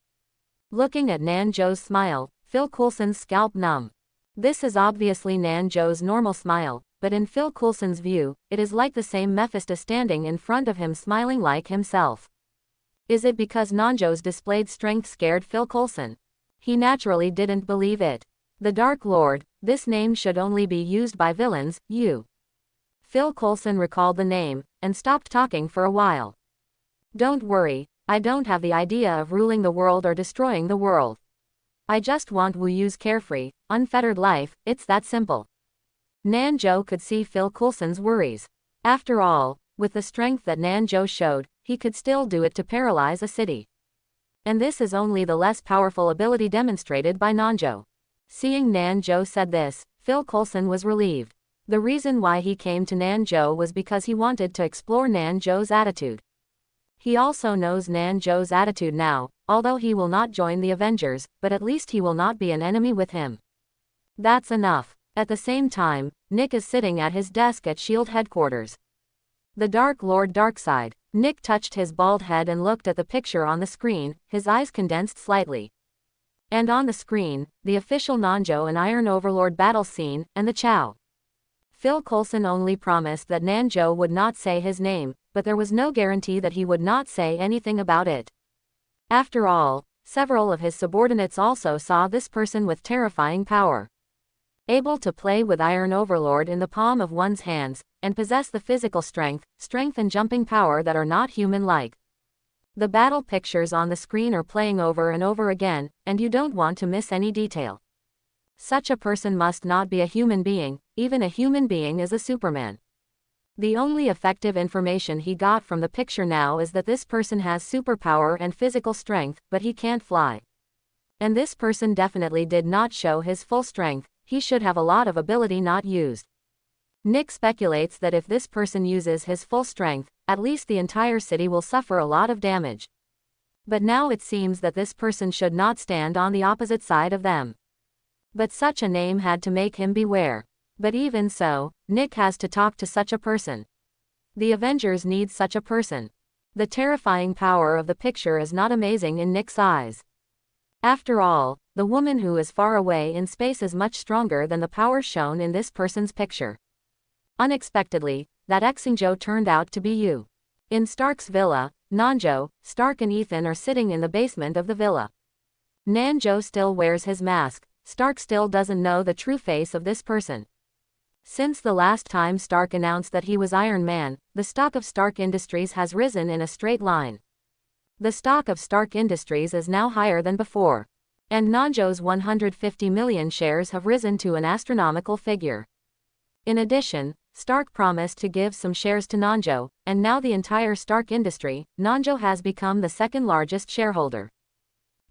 Looking at Nanjo's smile, Phil Coulson's scalp numb. This is obviously Nanjo's normal smile, but in Phil Coulson's view, it is like the same Mephisto standing in front of him smiling like himself. Is it because Nanjo's displayed strength scared Phil Coulson? He naturally didn't believe it. The Dark Lord, this name should only be used by villains, you. Phil Coulson recalled the name, and stopped talking for a while. Don't worry, I don't have the idea of ruling the world or destroying the world. I just want Wu Yu's carefree, unfettered life, it's that simple. Nanjo could see Phil Coulson's worries. After all, with the strength that Nanjo showed, he could still do it to paralyze a city. And this is only the less powerful ability demonstrated by Nanjo. Seeing Nanjo said this, Phil Coulson was relieved. The reason why he came to Nanjo was because he wanted to explore Nanjo's attitude. He also knows Nanjo's attitude now, although he will not join the Avengers, but at least he will not be an enemy with him. That's enough. At the same time, Nick is sitting at his desk at S.H.I.E.L.D. headquarters. The Dark Lord Darkseid. Nick touched his bald head and looked at the picture on the screen, his eyes condensed slightly. And on the screen, the official Nanjo and Iron Overlord battle scene, and the Chow. Phil Coulson only promised that Nanjo would not say his name, but there was no guarantee that he would not say anything about it. After all, several of his subordinates also saw this person with terrifying power. Able to play with Iron Overlord in the palm of one's hands, and possess the physical strength and jumping power that are not human-like. The battle pictures on the screen are playing over and over again, and you don't want to miss any detail. Such a person must not be a human being, even a human being is a Superman. The only effective information he got from the picture now is that this person has superpower and physical strength, but he can't fly. And this person definitely did not show his full strength, he should have a lot of ability not used. Nick speculates that if this person uses his full strength, at least the entire city will suffer a lot of damage. But now it seems that this person should not stand on the opposite side of them. But such a name had to make him beware. But even so, Nick has to talk to such a person. The Avengers need such a person. The terrifying power of the picture is not amazing in Nick's eyes. After all, the woman who is far away in space is much stronger than the power shown in this person's picture. Unexpectedly, that Exingjo turned out to be you. In Stark's villa, Nanjo, Stark and Ethan are sitting in the basement of the villa. Nanjo still wears his mask. Stark still doesn't know the true face of this person. Since the last time Stark announced that he was Iron Man, the stock of Stark Industries has risen in a straight line. The stock of Stark Industries is now higher than before. And Nanjo's 150 million shares have risen to an astronomical figure. In addition, Stark promised to give some shares to Nanjo, and now the entire Stark industry, Nanjo has become the second largest shareholder.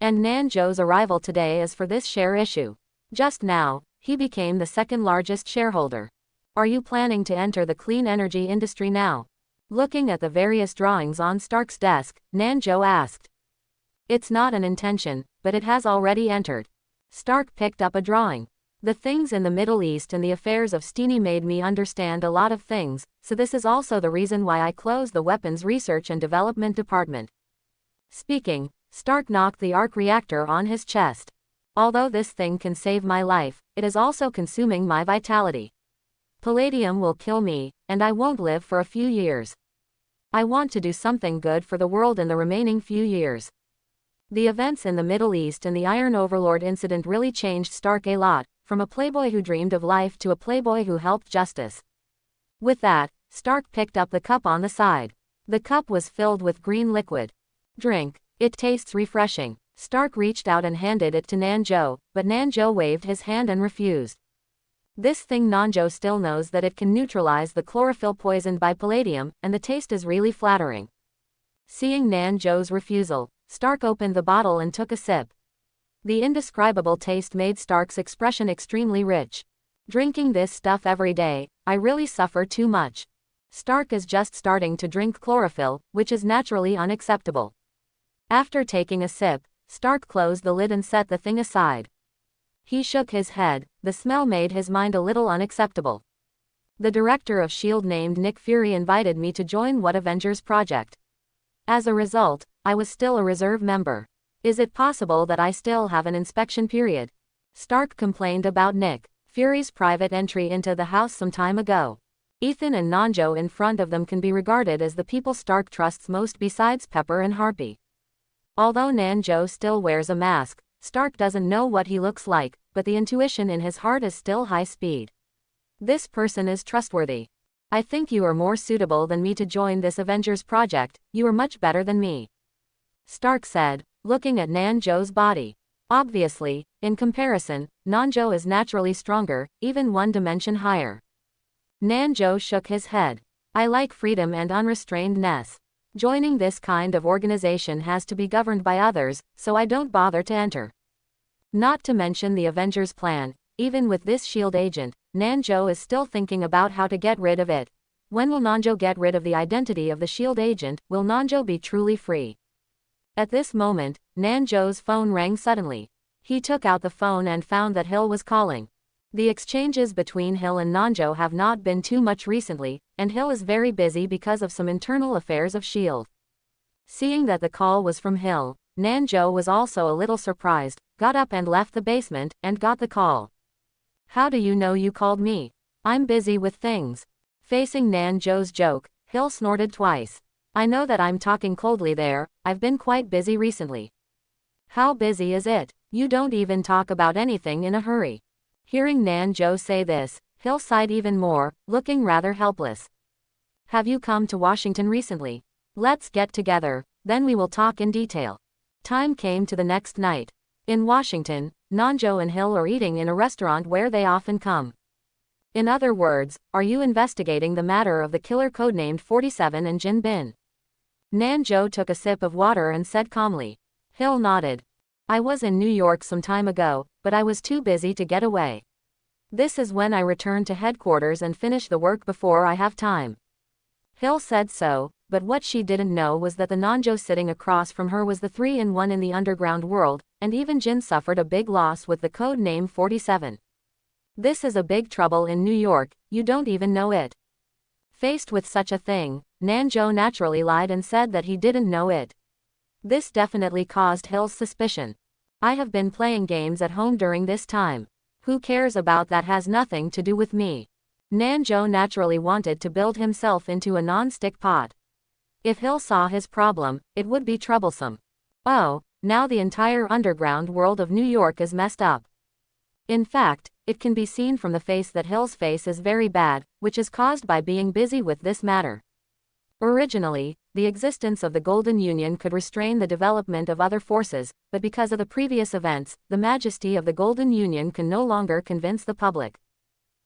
And Nanjo's arrival today is for this share issue. Just now, he became the second largest shareholder. Are you planning to enter the clean energy industry now? Looking at the various drawings on Stark's desk, Nanjo asked. It's not an intention, but it has already entered. Stark picked up a drawing. The things in the Middle East and the affairs of Steenie made me understand a lot of things, so this is also the reason why I closed the Weapons Research and Development Department. Speaking, Stark knocked the arc reactor on his chest. Although this thing can save my life, it is also consuming my vitality. Palladium will kill me, and I won't live for a few years. I want to do something good for the world in the remaining few years. The events in the Middle East and the Iron Overlord incident really changed Stark a lot, from a playboy who dreamed of life to a playboy who helped justice. With that, Stark picked up the cup on the side. The cup was filled with green liquid. Drink, it tastes refreshing. Stark reached out and handed it to Nanjo, but Nanjo waved his hand and refused. This thing Nanjo still knows that it can neutralize the chlorophyll poisoned by palladium, and the taste is really flattering. Seeing Nanjo's refusal, Stark opened the bottle and took a sip. The indescribable taste made Stark's expression extremely rich. Drinking this stuff every day, I really suffer too much. Stark is just starting to drink chlorophyll, which is naturally unacceptable. After taking a sip, Stark closed the lid and set the thing aside. He shook his head, the smell made his mind a little unacceptable. The director of S.H.I.E.L.D. named Nick Fury invited me to join what Avengers project. As a result, I was still a reserve member. Is it possible that I still have an inspection period? Stark complained about Nick Fury's private entry into the house some time ago. Ethan and Nanjo in front of them can be regarded as the people Stark trusts most besides Pepper and Harpy. Although Nanjo still wears a mask, Stark doesn't know what he looks like, but the intuition in his heart is still high speed. This person is trustworthy. I think you are more suitable than me to join this Avengers project, you are much better than me. Stark said, looking at Nanjo's body. Obviously, in comparison, Nanjo is naturally stronger, even one dimension higher. Nanjo shook his head. I like freedom and unrestrainedness. Joining this kind of organization has to be governed by others, so I don't bother to enter. Not to mention the Avengers plan, even with this S.H.I.E.L.D. agent, Nanjo is still thinking about how to get rid of it. When will Nanjo get rid of the identity of the S.H.I.E.L.D. agent? Will Nanjo be truly free? At this moment, Nanjo's phone rang suddenly. He took out the phone and found that Hill was calling. The exchanges between Hill and Nanjo have not been too much recently, and Hill is very busy because of some internal affairs of S.H.I.E.L.D. Seeing that the call was from Hill, Nanjo was also a little surprised, got up and left the basement, and got the call. How do you know you called me? I'm busy with things. Facing Nanjo's joke, Hill snorted twice. I know that I'm talking coldly there, I've been quite busy recently. How busy is it? You don't even talk about anything in a hurry. Hearing Nanjo say this, Hill sighed even more, looking rather helpless. Have you come to Washington recently? Let's get together, then we will talk in detail. Time came to the next night. In Washington, Nanjo and Hill are eating in a restaurant where they often come. In other words, are you investigating the matter of the killer codenamed 47 and Jin Bin? Nanjo took a sip of water and said calmly. Hill nodded. I was in New York some time ago, but I was too busy to get away. This is when I return to headquarters and finish the work before I have time. Hill said so, but what she didn't know was that the Nanjo sitting across from her was the 3-in-1 in the underground world, and even Jin suffered a big loss with the code name 47. This is a big trouble in New York, you don't even know it. Faced with such a thing, Nanjo naturally lied and said that he didn't know it. This definitely caused Hill's suspicion. I have been playing games at home during this time. Who cares about that? Has nothing to do with me. Nanjo naturally wanted to build himself into a non-stick pot. If Hill saw his problem, it would be troublesome. Oh, now the entire underground world of New York is messed up. In fact, it can be seen from the face that Hill's face is very bad, which is caused by being busy with this matter. Originally, the existence of the Golden Union could restrain the development of other forces, but because of the previous events, the majesty of the Golden Union can no longer convince the public.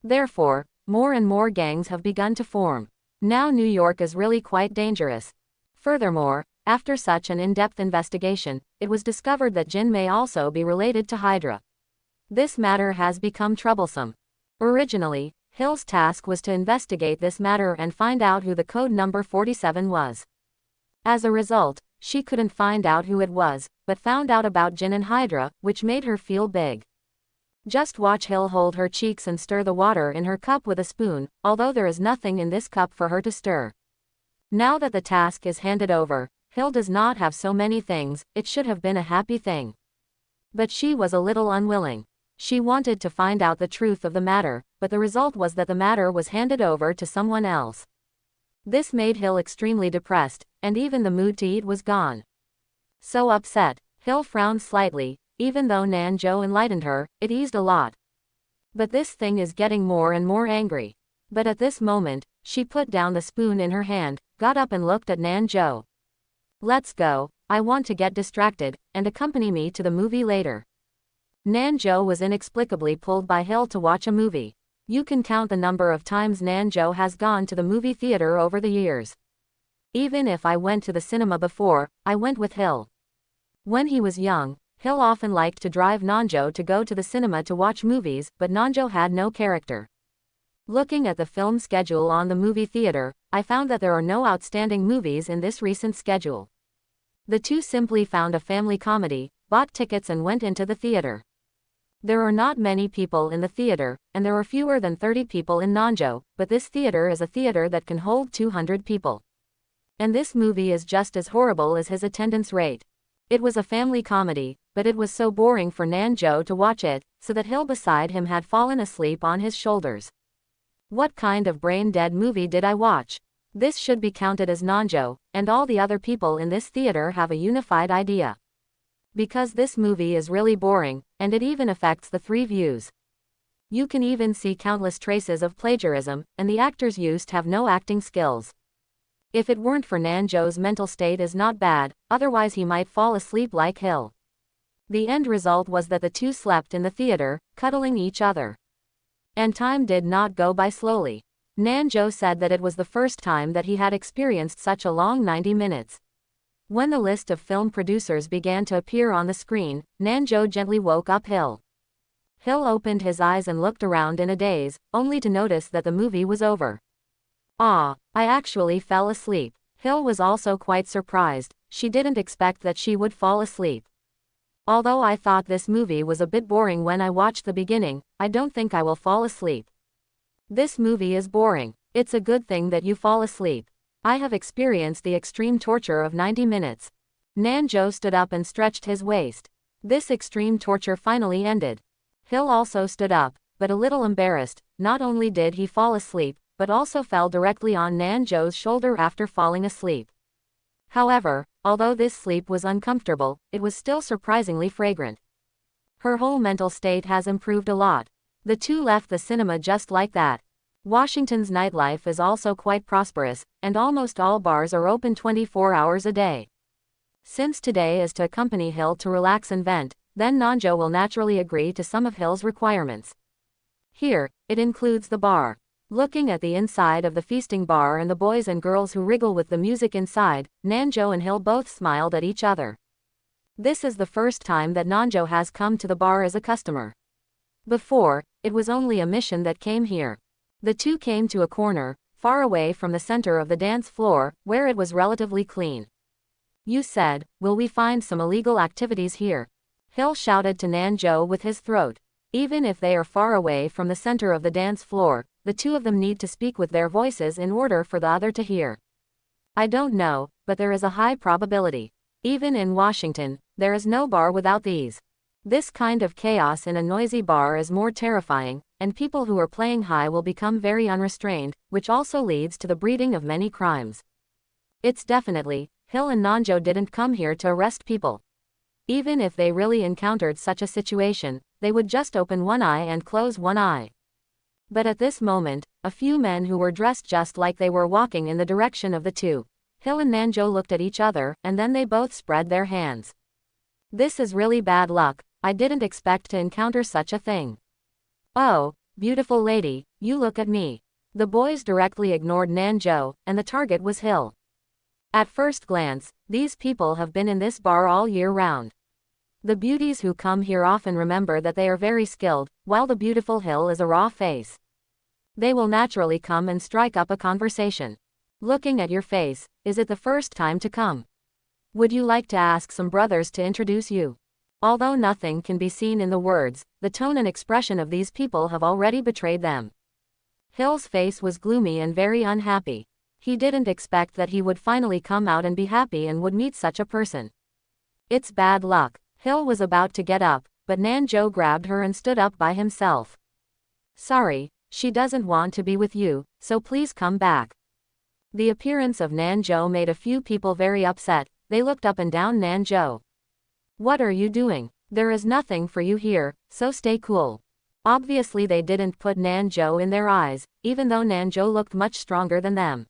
Therefore, more and more gangs have begun to form. Now New York is really quite dangerous. Furthermore, after such an in-depth investigation, it was discovered that Jin may also be related to Hydra. This matter has become troublesome. Originally, Hill's task was to investigate this matter and find out who the code number 47 was. As a result, she couldn't find out who it was, but found out about Jin and Hydra, which made her feel big. Just watch Hill hold her cheeks and stir the water in her cup with a spoon, although there is nothing in this cup for her to stir. Now that the task is handed over, Hill does not have so many things, it should have been a happy thing. But she was a little unwilling. She wanted to find out the truth of the matter, but the result was that the matter was handed over to someone else. This made Hill extremely depressed, and even the mood to eat was gone. So upset, Hill frowned slightly. Even though Nanjo enlightened her, it eased a lot. But this thing is getting more and more angry. But at this moment, she put down the spoon in her hand, got up and looked at Nanjo. Let's go, I want to get distracted, and accompany me to the movie later. Nanjo was inexplicably pulled by Hill to watch a movie. You can count the number of times Nanjo has gone to the movie theater over the years. Even if I went to the cinema before, I went with Hill. When he was young, Hill often liked to drive Nanjo to go to the cinema to watch movies, but Nanjo had no character. Looking at the film schedule on the movie theater, I found that there are no outstanding movies in this recent schedule. The two simply found a family comedy, bought tickets and went into the theater. There are not many people in the theater, and there are fewer than 30 people in Nanjo, but this theater is a theater that can hold 200 people. And this movie is just as horrible as his attendance rate. It was a family comedy, but it was so boring for Nanjo to watch it, so that Hill beside him had fallen asleep on his shoulders. What kind of brain-dead movie did I watch? This should be counted as Nanjo, and all the other people in this theater have a unified idea. Because this movie is really boring, and it even affects the three views. You can even see countless traces of plagiarism, and the actors used have no acting skills. If it weren't for Nanjo's mental state is not bad, otherwise he might fall asleep like Hill. The end result was that the two slept in the theater, cuddling each other. And time did not go by slowly. Nanjo said that it was the first time that he had experienced such a long 90 minutes. When the list of film producers began to appear on the screen, Nanjo gently woke up Hill. Hill opened his eyes and looked around in a daze, only to notice that the movie was over. Ah, I actually fell asleep. Hill was also quite surprised. She didn't expect that she would fall asleep. Although I thought this movie was a bit boring when I watched the beginning, I don't think I will fall asleep. This movie is boring. It's a good thing that you fall asleep. I have experienced the extreme torture of 90 minutes. Nanjo stood up and stretched his waist. This extreme torture finally ended. Hill also stood up, but a little embarrassed. Not only did he fall asleep, but also fell directly on Nanjo's shoulder after falling asleep. However, although this sleep was uncomfortable, it was still surprisingly fragrant. Her whole mental state has improved a lot. The two left the cinema just like that. Washington's nightlife is also quite prosperous, and almost all bars are open 24 hours a day. Since today is to accompany Hill to relax and vent, then Nanjo will naturally agree to some of Hill's requirements. Here, it includes the bar. Looking at the inside of the feasting bar and the boys and girls who wriggle with the music inside, Nanjo and Hill both smiled at each other. This is the first time that Nanjo has come to the bar as a customer. Before, it was only a mission that came here. The two came to a corner, far away from the center of the dance floor, where it was relatively clean. You said, will we find some illegal activities here? Hill shouted to Nanjo with his throat. Even if they are far away from the center of the dance floor, the two of them need to speak with their voices in order for the other to hear. I don't know, but there is a high probability. Even in Washington, there is no bar without these. This kind of chaos in a noisy bar is more terrifying, and people who are playing high will become very unrestrained, which also leads to the breeding of many crimes. It's definitely, Hill and Nanjo didn't come here to arrest people. Even if they really encountered such a situation, they would just open one eye and close one eye. But at this moment, a few men who were dressed just like they were walking in the direction of the two. Hill and Nanjo looked at each other, and then they both spread their hands. This is really bad luck. I didn't expect to encounter such a thing. Oh, beautiful lady, you look at me. The boys directly ignored Nanjo, and the target was Hill. At first glance, these people have been in this bar all year round. The beauties who come here often remember that they are very skilled, while the beautiful Hill is a raw face. They will naturally come and strike up a conversation. Looking at your face, is it the first time to come? Would you like to ask some brothers to introduce you? Although nothing can be seen in the words, the tone and expression of these people have already betrayed them. Hill's face was gloomy and very unhappy. He didn't expect that he would finally come out and be happy and would meet such a person. It's bad luck. Hill was about to get up, but Nanjo grabbed her and stood up by himself. Sorry, she doesn't want to be with you, so please come back. The appearance of Nanjo made a few people very upset. They looked up and down Nanjo. What are you doing? There is nothing for you here, so stay cool. Obviously they didn't put Nanjo in their eyes, even though Nanjo looked much stronger than them.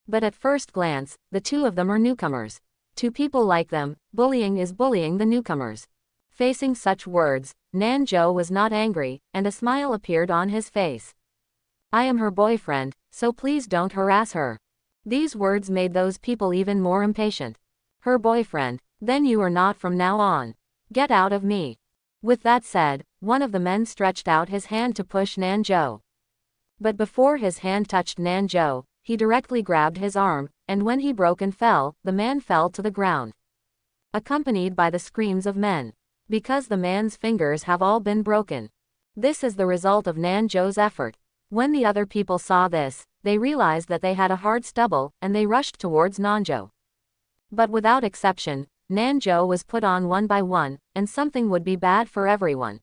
But at first glance, the two of them are newcomers. To people like them, bullying is bullying the newcomers. Facing such words, Nanjo was not angry, and a smile appeared on his face. I am her boyfriend, so please don't harass her. These words made those people even more impatient. Her boyfriend? Then you are not from now on. Get out of me. With that said, one of the men stretched out his hand to push Nanjo. But before his hand touched Nanjo, he directly grabbed his arm, and when he broke and fell, the man fell to the ground, accompanied by the screams of men. Because the man's fingers have all been broken. This is the result of Nanjo's effort. When the other people saw this, they realized that they had a hard stubble, and they rushed towards Nanjo. But without exception, Nanjo was put on one by one, and something would be bad for everyone.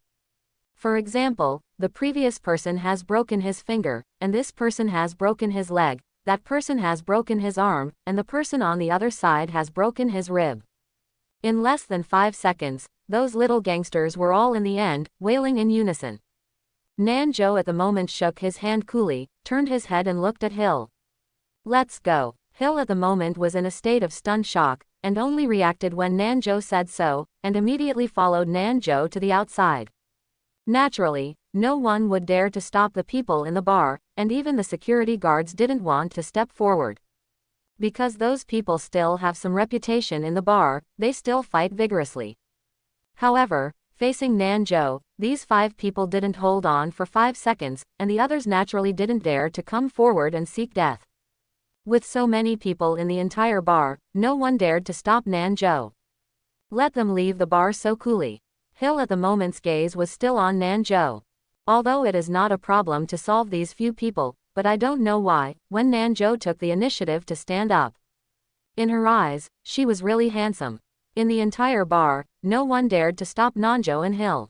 For example, the previous person has broken his finger, and this person has broken his leg, that person has broken his arm, and the person on the other side has broken his rib. In less than 5 seconds, those little gangsters were all in the end, wailing in unison. Nanjo at the moment shook his hand coolly, turned his head and looked at Hill. Let's go. Hill at the moment was in a state of stunned shock, and only reacted when Nanjo said so, and immediately followed Nanjo to the outside. Naturally, no one would dare to stop the people in the bar, and even the security guards didn't want to step forward. Because those people still have some reputation in the bar, they still fight vigorously. However, facing Nanjo, these 5 people didn't hold on for 5 seconds, and the others naturally didn't dare to come forward and seek death. With so many people in the entire bar, no one dared to stop Nanjo. Let them leave the bar so coolly. Hill at the moment's gaze was still on Nanjo. Although it is not a problem to solve these few people, but I don't know why, when Nanjo took the initiative to stand up. In her eyes, she was really handsome. In the entire bar, no one dared to stop Nanjo and Hill.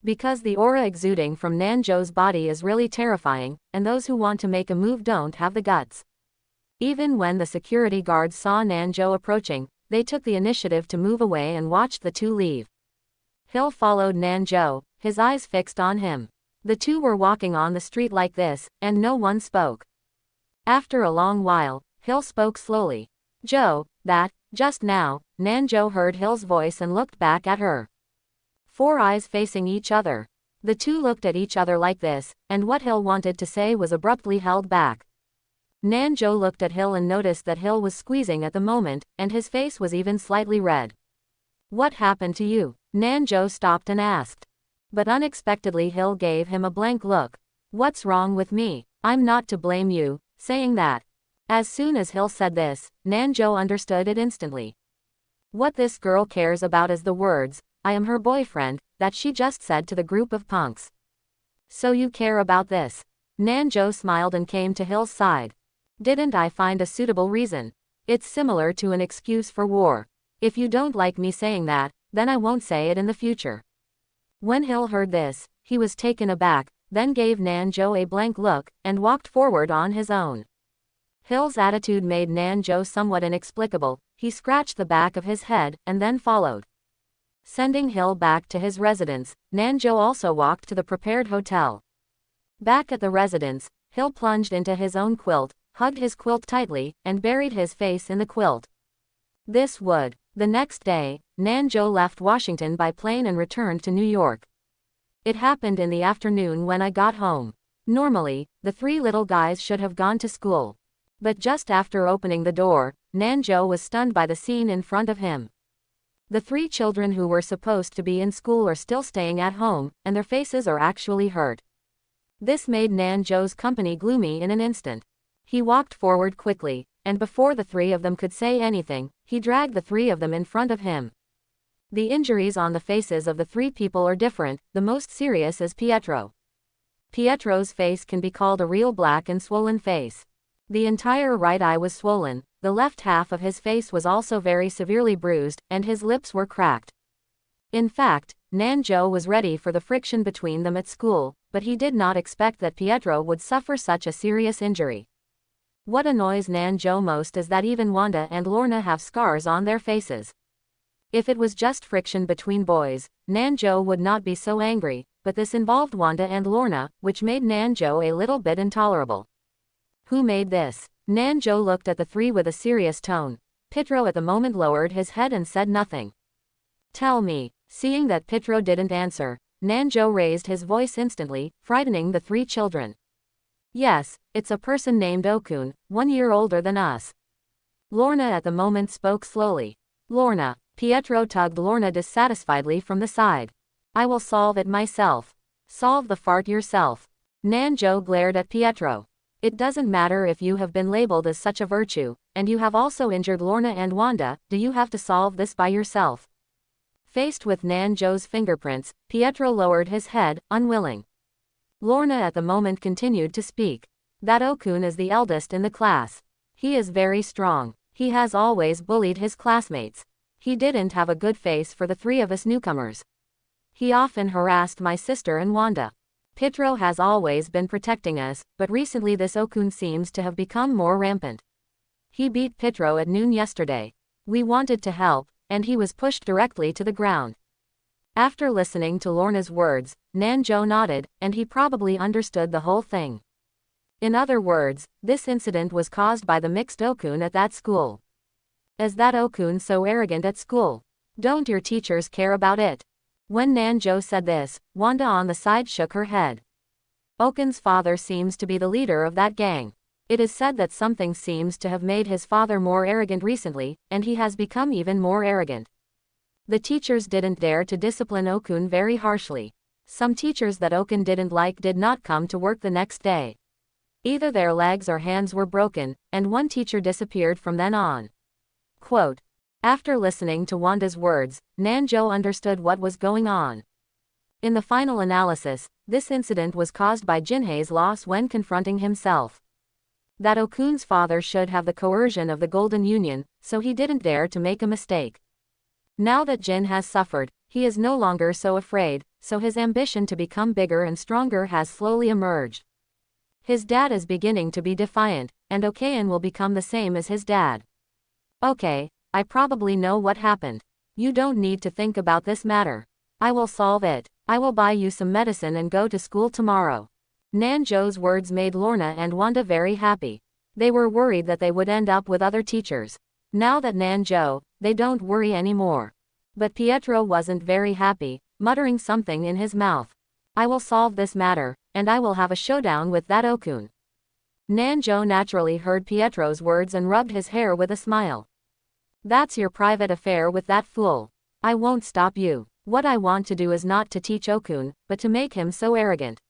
Because the aura exuding from Nanjo's body is really terrifying, and those who want to make a move don't have the guts. Even when the security guards saw Nanjo approaching, they took the initiative to move away and watched the two leave. Hill followed Nanjo, his eyes fixed on him. The two were walking on the street like this, and no one spoke. After a long while, Hill spoke slowly. Joe, just now, Nanjo heard Hill's voice and looked back at her. 4 eyes facing each other. The two looked at each other like this, and what Hill wanted to say was abruptly held back. Nanjo looked at Hill and noticed that Hill was squeezing at the moment, and his face was even slightly red. What happened to you? Nanjo stopped and asked. But unexpectedly Hill gave him a blank look. What's wrong with me? I'm not to blame you, saying that. As soon as Hill said this, Nanjo understood it instantly. What this girl cares about is the words, I am her boyfriend, that she just said to the group of punks. So you care about this? Nanjo smiled and came to Hill's side. Didn't I find a suitable reason? It's similar to an excuse for war. If you don't like me saying that, then I won't say it in the future. When Hill heard this, he was taken aback, then gave Nanjo a blank look, and walked forward on his own. Hill's attitude made Nanjo somewhat inexplicable. He scratched the back of his head, and then followed. Sending Hill back to his residence, Nanjo also walked to the prepared hotel. Back at the residence, Hill plunged into his own quilt, hugged his quilt tightly, and buried his face in the quilt. This would. The next day, Nanjo left Washington by plane and returned to New York. It happened in the afternoon when I got home. Normally, the three little guys should have gone to school. But just after opening the door, Nanjo was stunned by the scene in front of him. The three children who were supposed to be in school are still staying at home, and their faces are actually hurt. This made Nanjo's company gloomy in an instant. He walked forward quickly, and before the three of them could say anything, he dragged the three of them in front of him. The injuries on the faces of the three people are different. The most serious is Pietro. Pietro's face can be called a real black and swollen face. The entire right eye was swollen, the left half of his face was also very severely bruised, and his lips were cracked. In fact, Nanjo was ready for the friction between them at school, but he did not expect that Pietro would suffer such a serious injury. What annoys Nanjo most is that even Wanda and Lorna have scars on their faces. If it was just friction between boys, Nanjo would not be so angry, but this involved Wanda and Lorna, which made Nanjo a little bit intolerable. Who made this? Nanjo looked at the three with a serious tone. Pietro at the moment lowered his head and said nothing. Tell me. Seeing that Pietro didn't answer, Nanjo raised his voice instantly, frightening the three children. Yes, it's a person named Okun, 1 year older than us. Lorna at the moment spoke slowly. Lorna. Pietro tugged Lorna dissatisfiedly from the side. I will solve it myself. Solve the fart yourself. Nanjo glared at Pietro. It doesn't matter if you have been labeled as such a virtue, and you have also injured Lorna and Wanda, do you have to solve this by yourself? Faced with Nanjo's fingerprints, Pietro lowered his head, unwilling. Lorna at the moment continued to speak. That Okun is the eldest in the class. He is very strong. He has always bullied his classmates. He didn't have a good face for the three of us newcomers. He often harassed my sister and Wanda. Pietro has always been protecting us, but recently this Okun seems to have become more rampant. He beat Pietro at noon yesterday. We wanted to help, and he was pushed directly to the ground. After listening to Lorna's words, Nanjo nodded, and he probably understood the whole thing. In other words, this incident was caused by the mixed Okun at that school. Is that Okun so arrogant at school? Don't your teachers care about it? When Nanjo said this, Wanda on the side shook her head. Okun's father seems to be the leader of that gang. It is said that something seems to have made his father more arrogant recently, and he has become even more arrogant. The teachers didn't dare to discipline Okun very harshly. Some teachers that Okun didn't like did not come to work the next day. Either their legs or hands were broken, and one teacher disappeared from then on. Quote. After listening to Wanda's words, Nanjo understood what was going on. In the final analysis, this incident was caused by Jinhei's loss when confronting himself. That Okun's father should have the coercion of the Golden Union, so he didn't dare to make a mistake. Now that Jin has suffered, he is no longer so afraid, so his ambition to become bigger and stronger has slowly emerged. His dad is beginning to be defiant, and Okayan will become the same as his dad. Okay. I probably know what happened. You don't need to think about this matter. I will solve it. I will buy you some medicine and go to school tomorrow. Nanjo's words made Lorna and Wanda very happy. They were worried that they would end up with other teachers. Now that Nanjo, they don't worry anymore. But Pietro wasn't very happy, muttering something in his mouth. I will solve this matter, and I will have a showdown with that Okun. Nanjo naturally heard Pietro's words and rubbed his hair with a smile. That's your private affair with that fool. I won't stop you. What I want to do is not to teach Okun, but to make him so arrogant.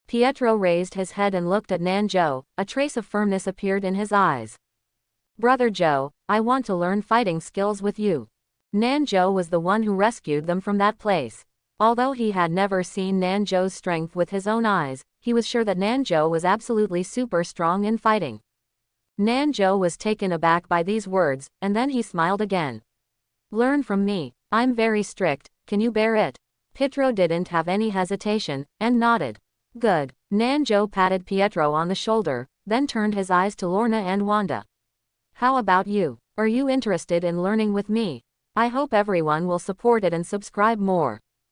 Pietro raised his head and looked at Nanjo, a trace of firmness appeared in his eyes. Brother Joe, I want to learn fighting skills with you. Nanjo was the one who rescued them from that place. Although he had never seen Nanjo's strength with his own eyes, he was sure that Nanjo was absolutely super strong in fighting. Nanjo was taken aback by these words, and then he smiled again. Learn from me. I'm very strict, can you bear it? Pietro didn't have any hesitation, and nodded. Good. Nanjo patted Pietro on the shoulder, then turned his eyes to Lorna and Wanda. How about you? Are you interested in learning with me? I hope everyone will support it and subscribe more.